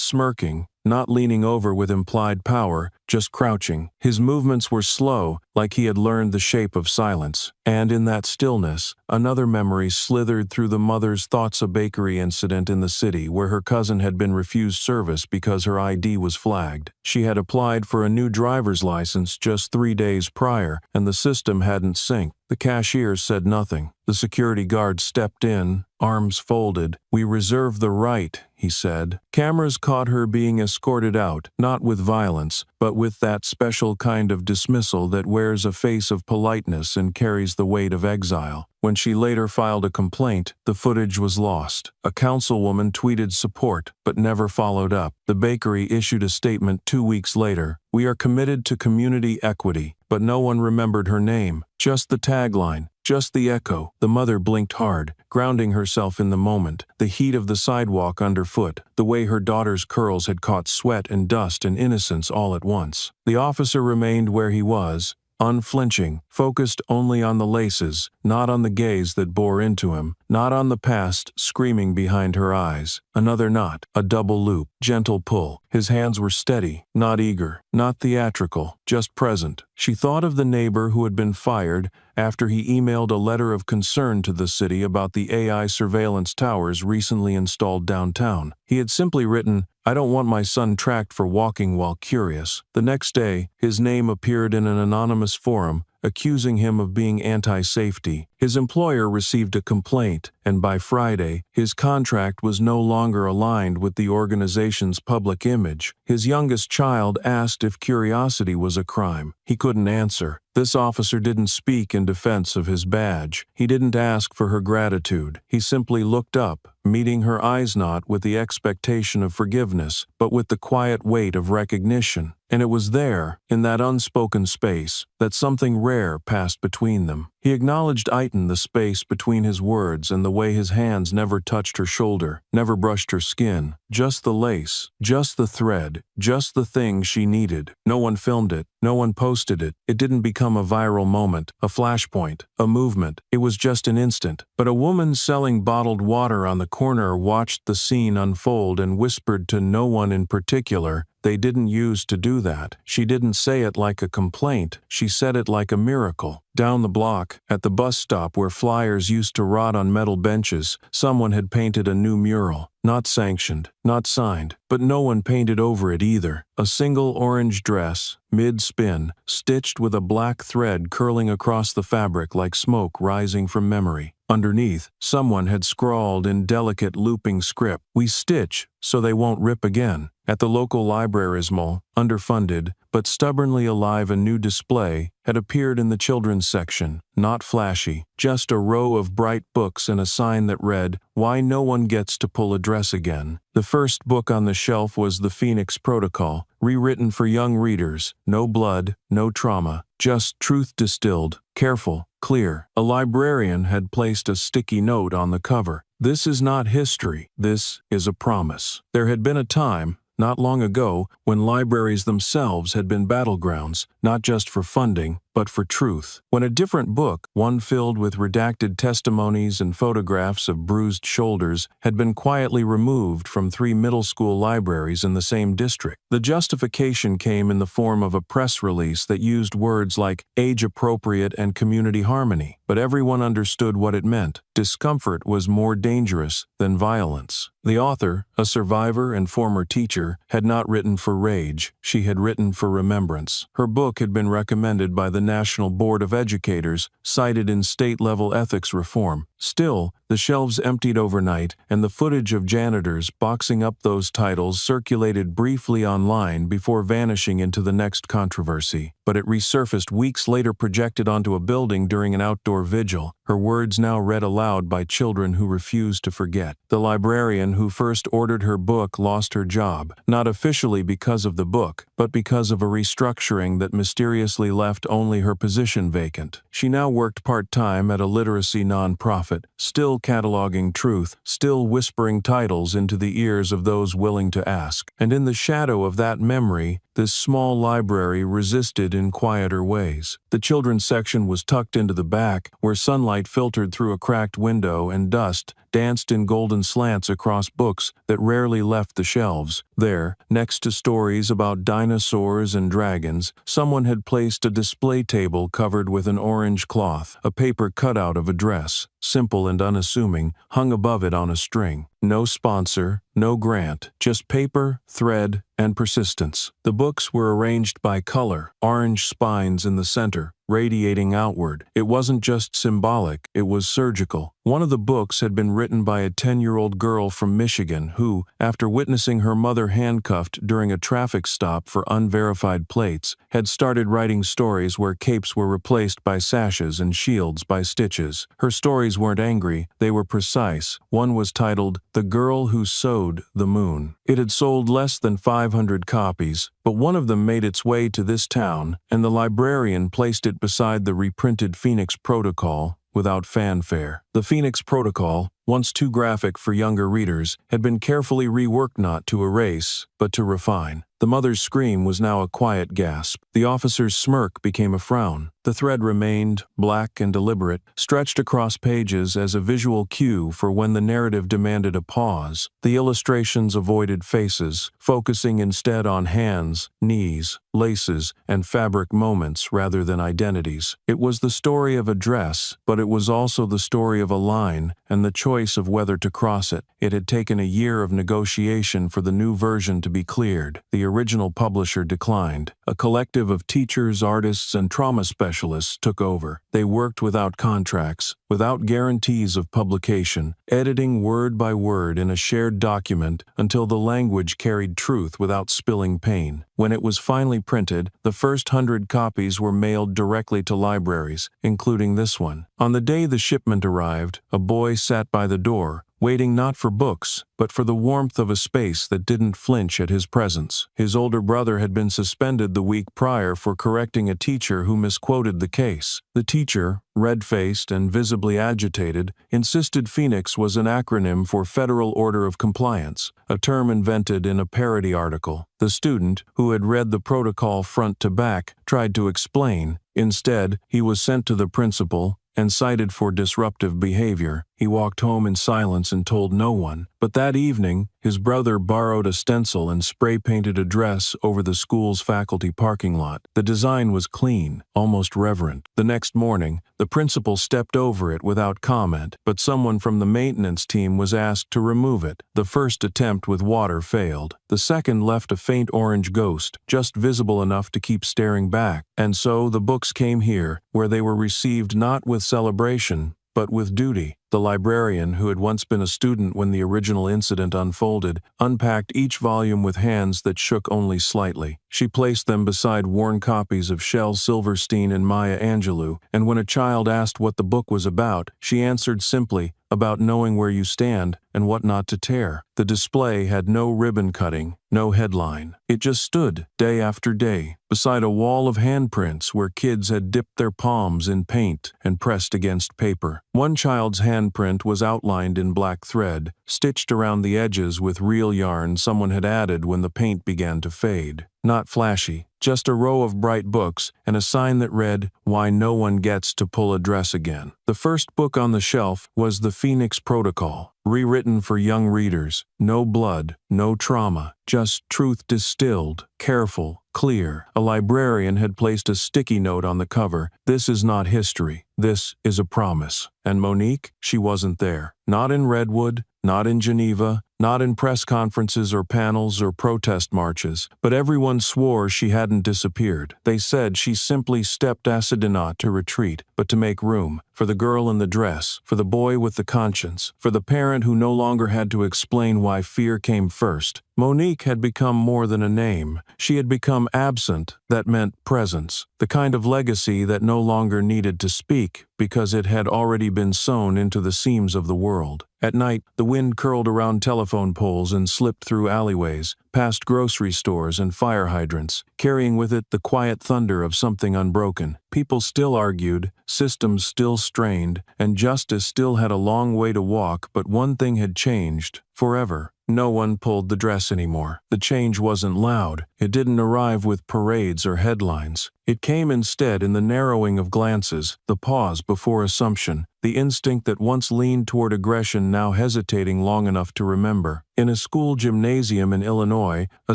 [SPEAKER 1] smirking, not leaning over with implied power, just crouching. His movements were slow, like he had learned the shape of silence. And in that stillness, another memory slithered through the mother's thoughts: a bakery incident in the city where her cousin had been refused service because her ID was flagged. She had applied for a new driver's license just 3 days prior, and the system hadn't synced. The cashier said nothing. The security guard stepped in, arms folded. "We reserve the right," he said. Cameras caught her being escorted out, not with violence, but with that special kind of dismissal that wears a face of politeness and carries the weight of exile. When she later filed a complaint, the footage was lost. A councilwoman tweeted support, but never followed up. The bakery issued a statement 2 weeks later: "We are committed to community equity," but no one remembered her name. Just the tagline, just the echo. The mother blinked hard, grounding herself in the moment, the heat of the sidewalk underfoot, the way her daughter's curls had caught sweat and dust and innocence all at once. The officer remained where he was, unflinching, focused only on the laces, not on the gaze that bore into him, not on the past screaming behind her eyes. Another knot, a double loop, gentle pull. His hands were steady, not eager, not theatrical, just present. She thought of the neighbor who had been fired after he emailed a letter of concern to the city about the AI surveillance towers recently installed downtown. He had simply written, "I don't want my son tracked for walking while curious." The next day, his name appeared in an anonymous forum, accusing him of being anti-safety. His employer received a complaint, and by Friday, his contract was no longer aligned with the organization's public image. His youngest child asked if curiosity was a crime. He couldn't answer. This officer didn't speak in defense of his badge. He didn't ask for her gratitude. He simply looked up, meeting her eyes not with the expectation of forgiveness, but with the quiet weight of recognition. And it was there, in that unspoken space, that something rare passed between them. He acknowledged Iton, the space between his words and the way his hands never touched her shoulder, never brushed her skin. Just the lace, just the thread, just the thing she needed. No one filmed it, no one posted it. It didn't become a viral moment, a flashpoint, a movement. It was just an instant. But a woman selling bottled water on the corner watched the scene unfold and whispered to no one in particular, "They didn't use to do that." She didn't say it like a complaint, she said it like a miracle. Down the block, at the bus stop where flyers used to rot on metal benches, someone had painted a new mural. Not sanctioned, not signed, but no one painted over it either. A single orange dress, mid-spin, stitched with a black thread curling across the fabric like smoke rising from memory. Underneath, someone had scrawled in delicate looping script, "We stitch so they won't rip again." At the local library's mall, underfunded, but stubbornly alive, a new display had appeared in the children's section. Not flashy, just a row of bright books and a sign that read, "Why No One Gets to Pull a Dress Again." The first book on the shelf was The Phoenix Protocol, rewritten for young readers. No blood, no trauma, just truth distilled, careful, clear. A librarian had placed a sticky note on the cover. "This is not history, this is a promise." There had been a time, not long ago, when libraries themselves had been battlegrounds, not just for funding, but for truth. When a different book, one filled with redacted testimonies and photographs of bruised shoulders, had been quietly removed from 3 middle school libraries in the same district. The justification came in the form of a press release that used words like age-appropriate and community harmony, but everyone understood what it meant. Discomfort was more dangerous than violence. The author, a survivor and former teacher, had not written for rage. She had written for remembrance. Her book had been recommended by the National Board of Educators, cited in state-level ethics reform. Still, the shelves emptied overnight, and the footage of janitors boxing up those titles circulated briefly online before vanishing into the next controversy. But it resurfaced weeks later, projected onto a building during an outdoor vigil, her words now read aloud by children who refused to forget. The librarian who first ordered her book lost her job, not officially because of the book, but because of a restructuring that mysteriously left only her position vacant. She now worked part-time at a literacy nonprofit, still cataloging truth, still whispering titles into the ears of those willing to ask. And in the shadow of that memory, this small library resisted in quieter ways. The children's section was tucked into the back, where sunlight filtered through a cracked window and dust danced in golden slants across books that rarely left the shelves. There, next to stories about dinosaurs and dragons, someone had placed a display table covered with an orange cloth. A paper cutout of a dress, simple and unassuming, hung above it on a string. No sponsor, no grant, just paper, thread, and persistence. The books were arranged by color, orange spines in the center, radiating outward. It wasn't just symbolic, it was surgical. One of the books had been written by a 10-year-old girl from Michigan who, after witnessing her mother handcuffed during a traffic stop for unverified plates, had started writing stories where capes were replaced by sashes and shields by stitches. Her stories weren't angry, they were precise. One was titled, "The Girl Who Sewed the Moon." It had sold less than 500 copies, but one of them made its way to this town, and the librarian placed it beside the reprinted Phoenix Protocol without fanfare. The Phoenix Protocol, once too graphic for younger readers, had been carefully reworked not to erase, but to refine. The mother's scream was now a quiet gasp. The officer's smirk became a frown. The thread remained, black and deliberate, stretched across pages as a visual cue for when the narrative demanded a pause. The illustrations avoided faces, focusing instead on hands, knees, laces, and fabric moments rather than identities. It was the story of a dress, but it was also the story of a line and the choice of whether to cross it. It had taken a year of negotiation for the new version to be cleared. The original publisher declined. A collective of teachers, artists, and trauma specialists took over. They worked without contracts, without guarantees of publication, editing word by word in a shared document until the language carried truth without spilling pain. When it was finally printed, the first 100 copies were mailed directly to libraries, including this one. On the day the shipment arrived, a boy sat by the door, waiting not for books, but for the warmth of a space that didn't flinch at his presence. His older brother had been suspended the week prior for correcting a teacher who misquoted the case. The teacher, red-faced and visibly agitated, insisted Phoenix was an acronym for Federal Order of Compliance, a term invented in a parody article. The student, who had read the protocol front to back, tried to explain. Instead, he was sent to the principal and cited for disruptive behavior. He walked home in silence and told no one. But that evening, his brother borrowed a stencil and spray-painted a dress over the school's faculty parking lot. The design was clean, almost reverent. The next morning, the principal stepped over it without comment, but someone from the maintenance team was asked to remove it. The first attempt with water failed. The second left a faint orange ghost, just visible enough to keep staring back. And so the books came here, where they were received not with celebration, but with duty. The librarian, who had once been a student when the original incident unfolded, unpacked each volume with hands that shook only slightly. She placed them beside worn copies of Shel Silverstein and Maya Angelou, and when a child asked what the book was about, she answered simply, "About knowing where you stand and what not to tear." The display had no ribbon cutting, no headline. It just stood, day after day, beside a wall of handprints where kids had dipped their palms in paint and pressed against paper. One child's handprint was outlined in black thread, stitched around the edges with real yarn someone had added when the paint began to fade. not flashy, just a row of bright books and a sign that read, "Why No One Gets to Pull a Dress Again." The first book on the shelf was The Phoenix Protocol, rewritten for young readers. No blood, no trauma, just truth distilled, careful, clear. A librarian had placed a sticky note on the cover. "This is not history. This is a promise." And Monique? She wasn't there. Not in Redwood, not in Geneva, not in press conferences or panels or protest marches, but everyone swore she hadn't disappeared. They said she simply stepped not to retreat, but to make room, for the girl in the dress, for the boy with the conscience, for the parent who no longer had to explain why fear came first. Monique had become more than a name. She had become absent, that meant presence, the kind of legacy that no longer needed to speak because it had already been sewn into the seams of the world. At night, the wind curled around telephone poles and slipped through alleyways, past grocery stores and fire hydrants, carrying with it the quiet thunder of something unbroken. People still argued, systems still strained, and justice still had a long way to walk, but one thing had changed, forever. No one pulled the dress anymore. The change wasn't loud. It didn't arrive with parades or headlines. It came instead in the narrowing of glances, the pause before assumption, the instinct that once leaned toward aggression now hesitating long enough to remember. In a school gymnasium in Illinois, a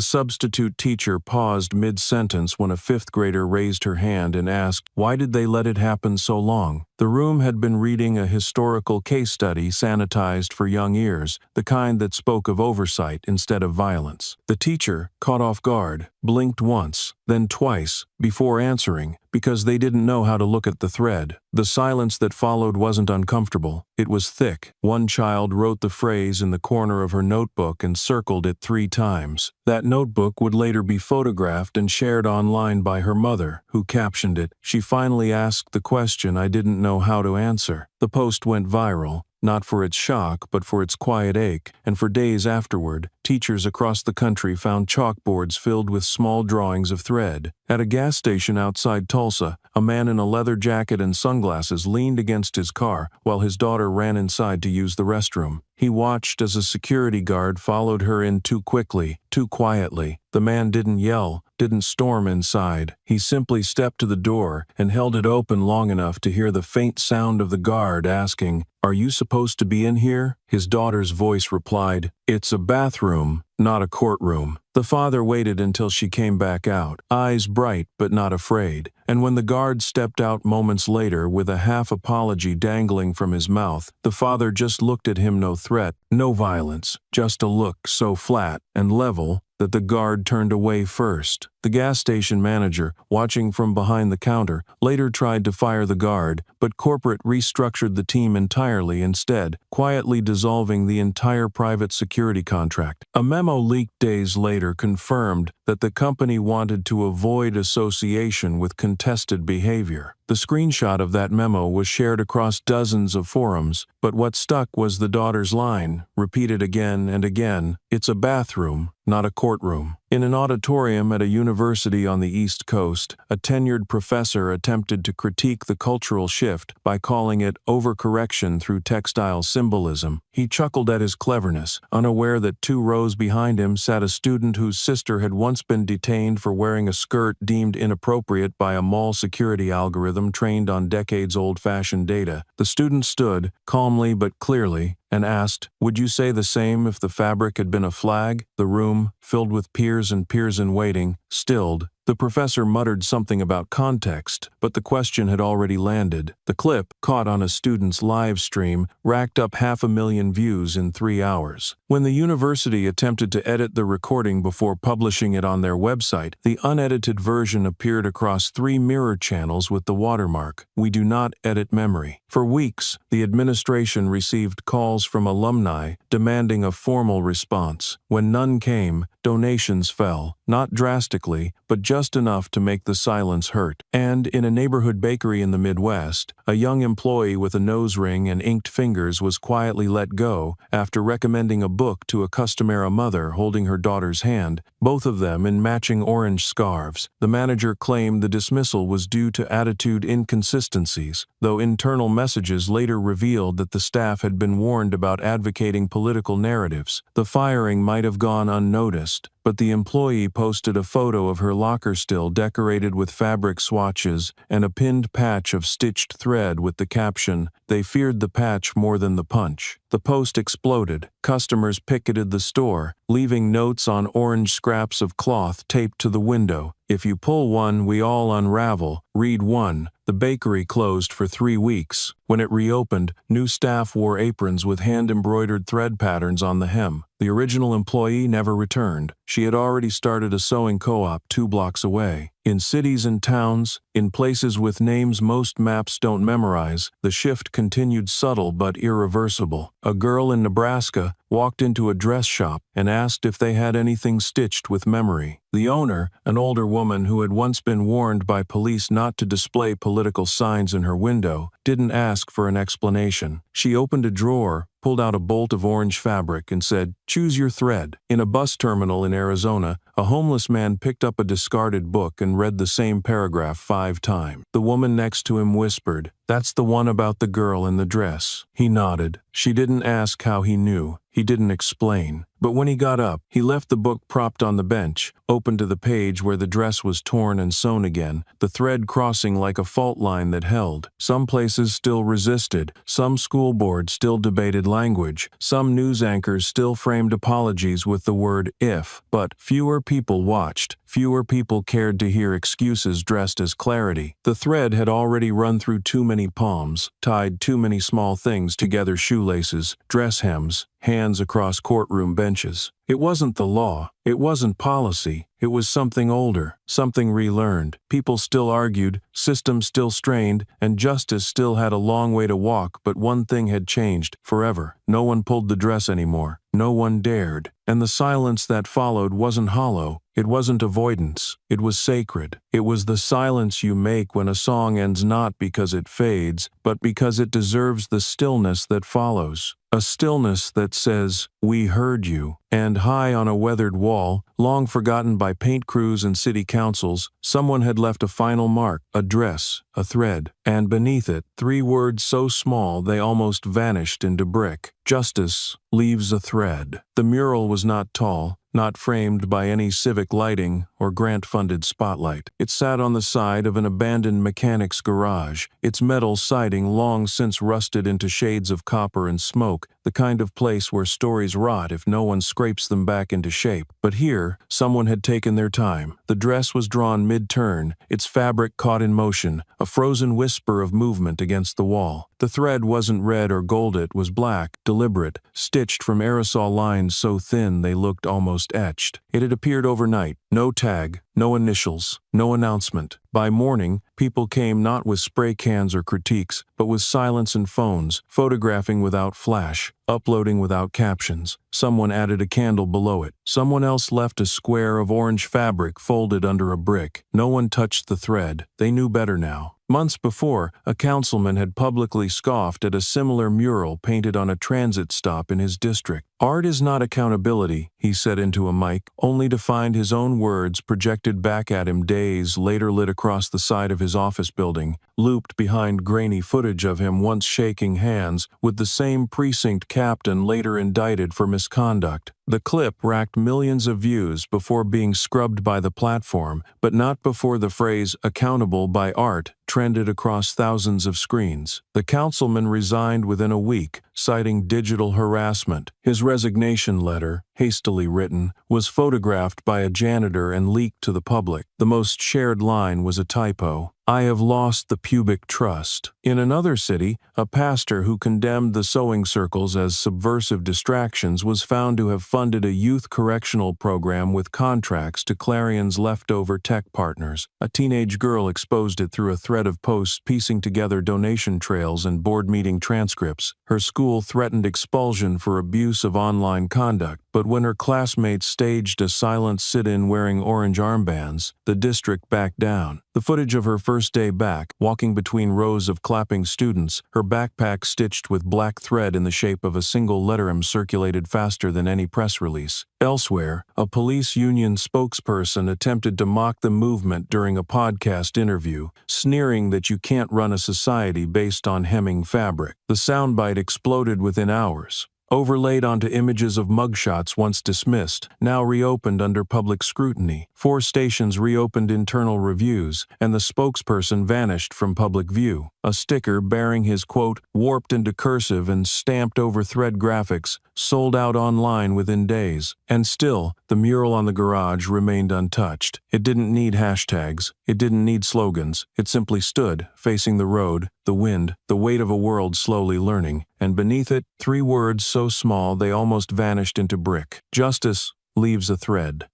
[SPEAKER 1] substitute teacher paused mid-sentence when a fifth grader raised her hand and asked, "Why did they let it happen so long?" The room had been reading a historical case study sanitized for young ears, the kind that spoke of oversight instead of violence. The teacher, caught off guard, blinked once, then twice, before answering, because they didn't know how to look at the thread. The silence that followed wasn't uncomfortable. It was thick. One child wrote the phrase in the corner of her notebook and circled it 3 times. That notebook would later be photographed and shared online by her mother, who captioned it. "She finally asked the question I didn't know how to answer." The post went viral, not for its shock, but for its quiet ache, and for days afterward, teachers across the country found chalkboards filled with small drawings of thread. At a gas station outside Tulsa, a man in a leather jacket and sunglasses leaned against his car while his daughter ran inside to use the restroom. He watched as a security guard followed her in too quickly, too quietly. The man didn't yell, didn't storm inside. He simply stepped to the door and held it open long enough to hear the faint sound of the guard asking, "Are you supposed to be in here?" His daughter's voice replied, "It's a bathroom, not a courtroom." The father waited until she came back out, eyes bright but not afraid, and when the guard stepped out moments later with a half apology dangling from his mouth, the father just looked at him, no threat, no violence, just a look so flat and level that the guard turned away first. The gas station manager, watching from behind the counter, later tried to fire the guard, but corporate restructured the team entirely instead, quietly dissolving the entire private security contract. A memo leaked days later confirmed that the company wanted to avoid association with contested behavior. The screenshot of that memo was shared across dozens of forums, but what stuck was the daughter's line, repeated again and again, "It's a bathroom, not a courtroom." In an auditorium at a university on the East Coast, a tenured professor attempted to critique the cultural shift by calling it overcorrection through textile symbolism. He chuckled at his cleverness, unaware that 2 rows behind him sat a student whose sister had once been detained for wearing a skirt deemed inappropriate by a mall security algorithm trained on decades-old-fashioned data. The student stood, calmly but clearly, and asked, "Would you say the same if the fabric had been a flag?" The room, filled with peers and peers in waiting, stilled. The professor muttered something about context, but the question had already landed. The clip, caught on a student's live stream, racked up 500,000 views in 3 hours. When the university attempted to edit the recording before publishing it on their website, the unedited version appeared across 3 mirror channels with the watermark, "We do not edit memory." For weeks, the administration received calls from alumni demanding a formal response. When none came, donations fell, not drastically, but just enough to make the silence hurt. And in a neighborhood bakery in the Midwest, a young employee with a nose ring and inked fingers was quietly let go after recommending a book to a customary mother holding her daughter's hand, both of them in matching orange scarves. The manager claimed the dismissal was due to attitude inconsistencies, though internal messages later revealed that the staff had been warned about advocating political narratives. The firing might have gone unnoticed, but the employee posted a photo of her locker still decorated with fabric swatches and a pinned patch of stitched thread with the caption, "They feared the patch more than the punch." The post exploded. Customers picketed the store, leaving notes on orange scraps of cloth taped to the window. "If you pull one, we all unravel. Read one." The bakery closed for 3 weeks. When it reopened, new staff wore aprons with hand-embroidered thread patterns on the hem. The original employee never returned. She had already started a sewing co-op 2 blocks away. In cities and towns, in places with names most maps don't memorize, the shift continued subtle but irreversible. A girl in Nebraska walked into a dress shop and asked if they had anything stitched with memory. The owner, an older woman who had once been warned by police not to display political signs in her window, didn't ask for an explanation. She opened a drawer, pulled out a bolt of orange fabric, and said, "Choose your thread." In a bus terminal in Arizona, a homeless man picked up a discarded book and read the same paragraph 5 times. The woman next to him whispered, "That's the one about the girl in the dress." He nodded. She didn't ask how he knew. He didn't explain. But when he got up, he left the book propped on the bench, open to the page where the dress was torn and sewn again, the thread crossing like a fault line that held. Some places still resisted, some school boards still debated language, some news anchors still framed apologies with the word "if," but fewer people watched. Fewer people cared to hear excuses dressed as clarity. The thread had already run through too many palms, tied too many small things together: shoelaces, dress hems, hands across courtroom benches. It wasn't the law. It wasn't policy. It was something older, something relearned. People still argued, systems still strained, and justice still had a long way to walk, but one thing had changed forever. No one pulled the dress anymore. No one dared. And the silence that followed wasn't hollow. It wasn't avoidance. It was sacred. It was the silence you make when a song ends not because it fades, but because it deserves the stillness that follows. A stillness that says, "We heard you." And high on a weathered wall, long forgotten by paint crews and city councils, someone had left a final mark, a dress, a thread, and beneath it, 3 words so small they almost vanished into brick. "Justice leaves a thread." The mural was not tall, not framed by any civic lighting or grant-funded spotlight. It sat on the side of an abandoned mechanic's garage, its metal siding long since rusted into shades of copper and smoke, the kind of place where stories rot if no one scrapes them back into shape. But here, someone had taken their time. The dress was drawn mid-turn, its fabric caught in motion, a frozen whisper of movement against the wall. The thread wasn't red or gold, it was black, deliberate, stitched from aerosol lines so thin they looked almost etched. It had appeared overnight. No tag, no initials, no announcement. By morning, people came not with spray cans or critiques, but with silence and phones, photographing without flash, uploading without captions. Someone added a candle below it. Someone else left a square of orange fabric folded under a brick. No one touched the thread. They knew better now. Months before, a councilman had publicly scoffed at a similar mural painted on a transit stop in his district. "Art is not accountability," he said into a mic, only to find his own words projected back at him days later, lit across the side of his office building, looped behind grainy footage of him once shaking hands with the same precinct captain later indicted for misconduct. The clip racked millions of views before being scrubbed by the platform, but not before the phrase "accountable by art" trended across thousands of screens. The councilman resigned within a week, citing digital harassment. His resignation letter, hastily written, was photographed by a janitor and leaked to the public. The most shared line was a typo. "I have lost the pubic trust." In another city, a pastor who condemned the sewing circles as subversive distractions was found to have funded a youth correctional program with contracts to Clarion's leftover tech partners. A teenage girl exposed it through a thread of posts piecing together donation trails and board meeting transcripts. Her school threatened expulsion for abuse of online conduct, but when her classmates staged a silent sit-in wearing orange armbands, the district backed down. The footage of her first day back, walking between rows of clapping students, her backpack stitched with black thread in the shape of a single letter M, circulated faster than any press release. Elsewhere, a police union spokesperson attempted to mock the movement during a podcast interview, sneering that you can't run a society based on hemming fabric. The soundbite exploded within hours. overlaid onto images of mugshots once dismissed, now reopened under public scrutiny. 4 stations reopened internal reviews, and the spokesperson vanished from public view. A sticker bearing his quote, warped into cursive and stamped over thread graphics, sold out online within days. And still, the mural on the garage remained untouched. It didn't need hashtags. It didn't need slogans. It simply stood, facing the road, the wind, the weight of a world slowly learning, and beneath it, 3 words so small they almost vanished into brick. Justice leaves a thread.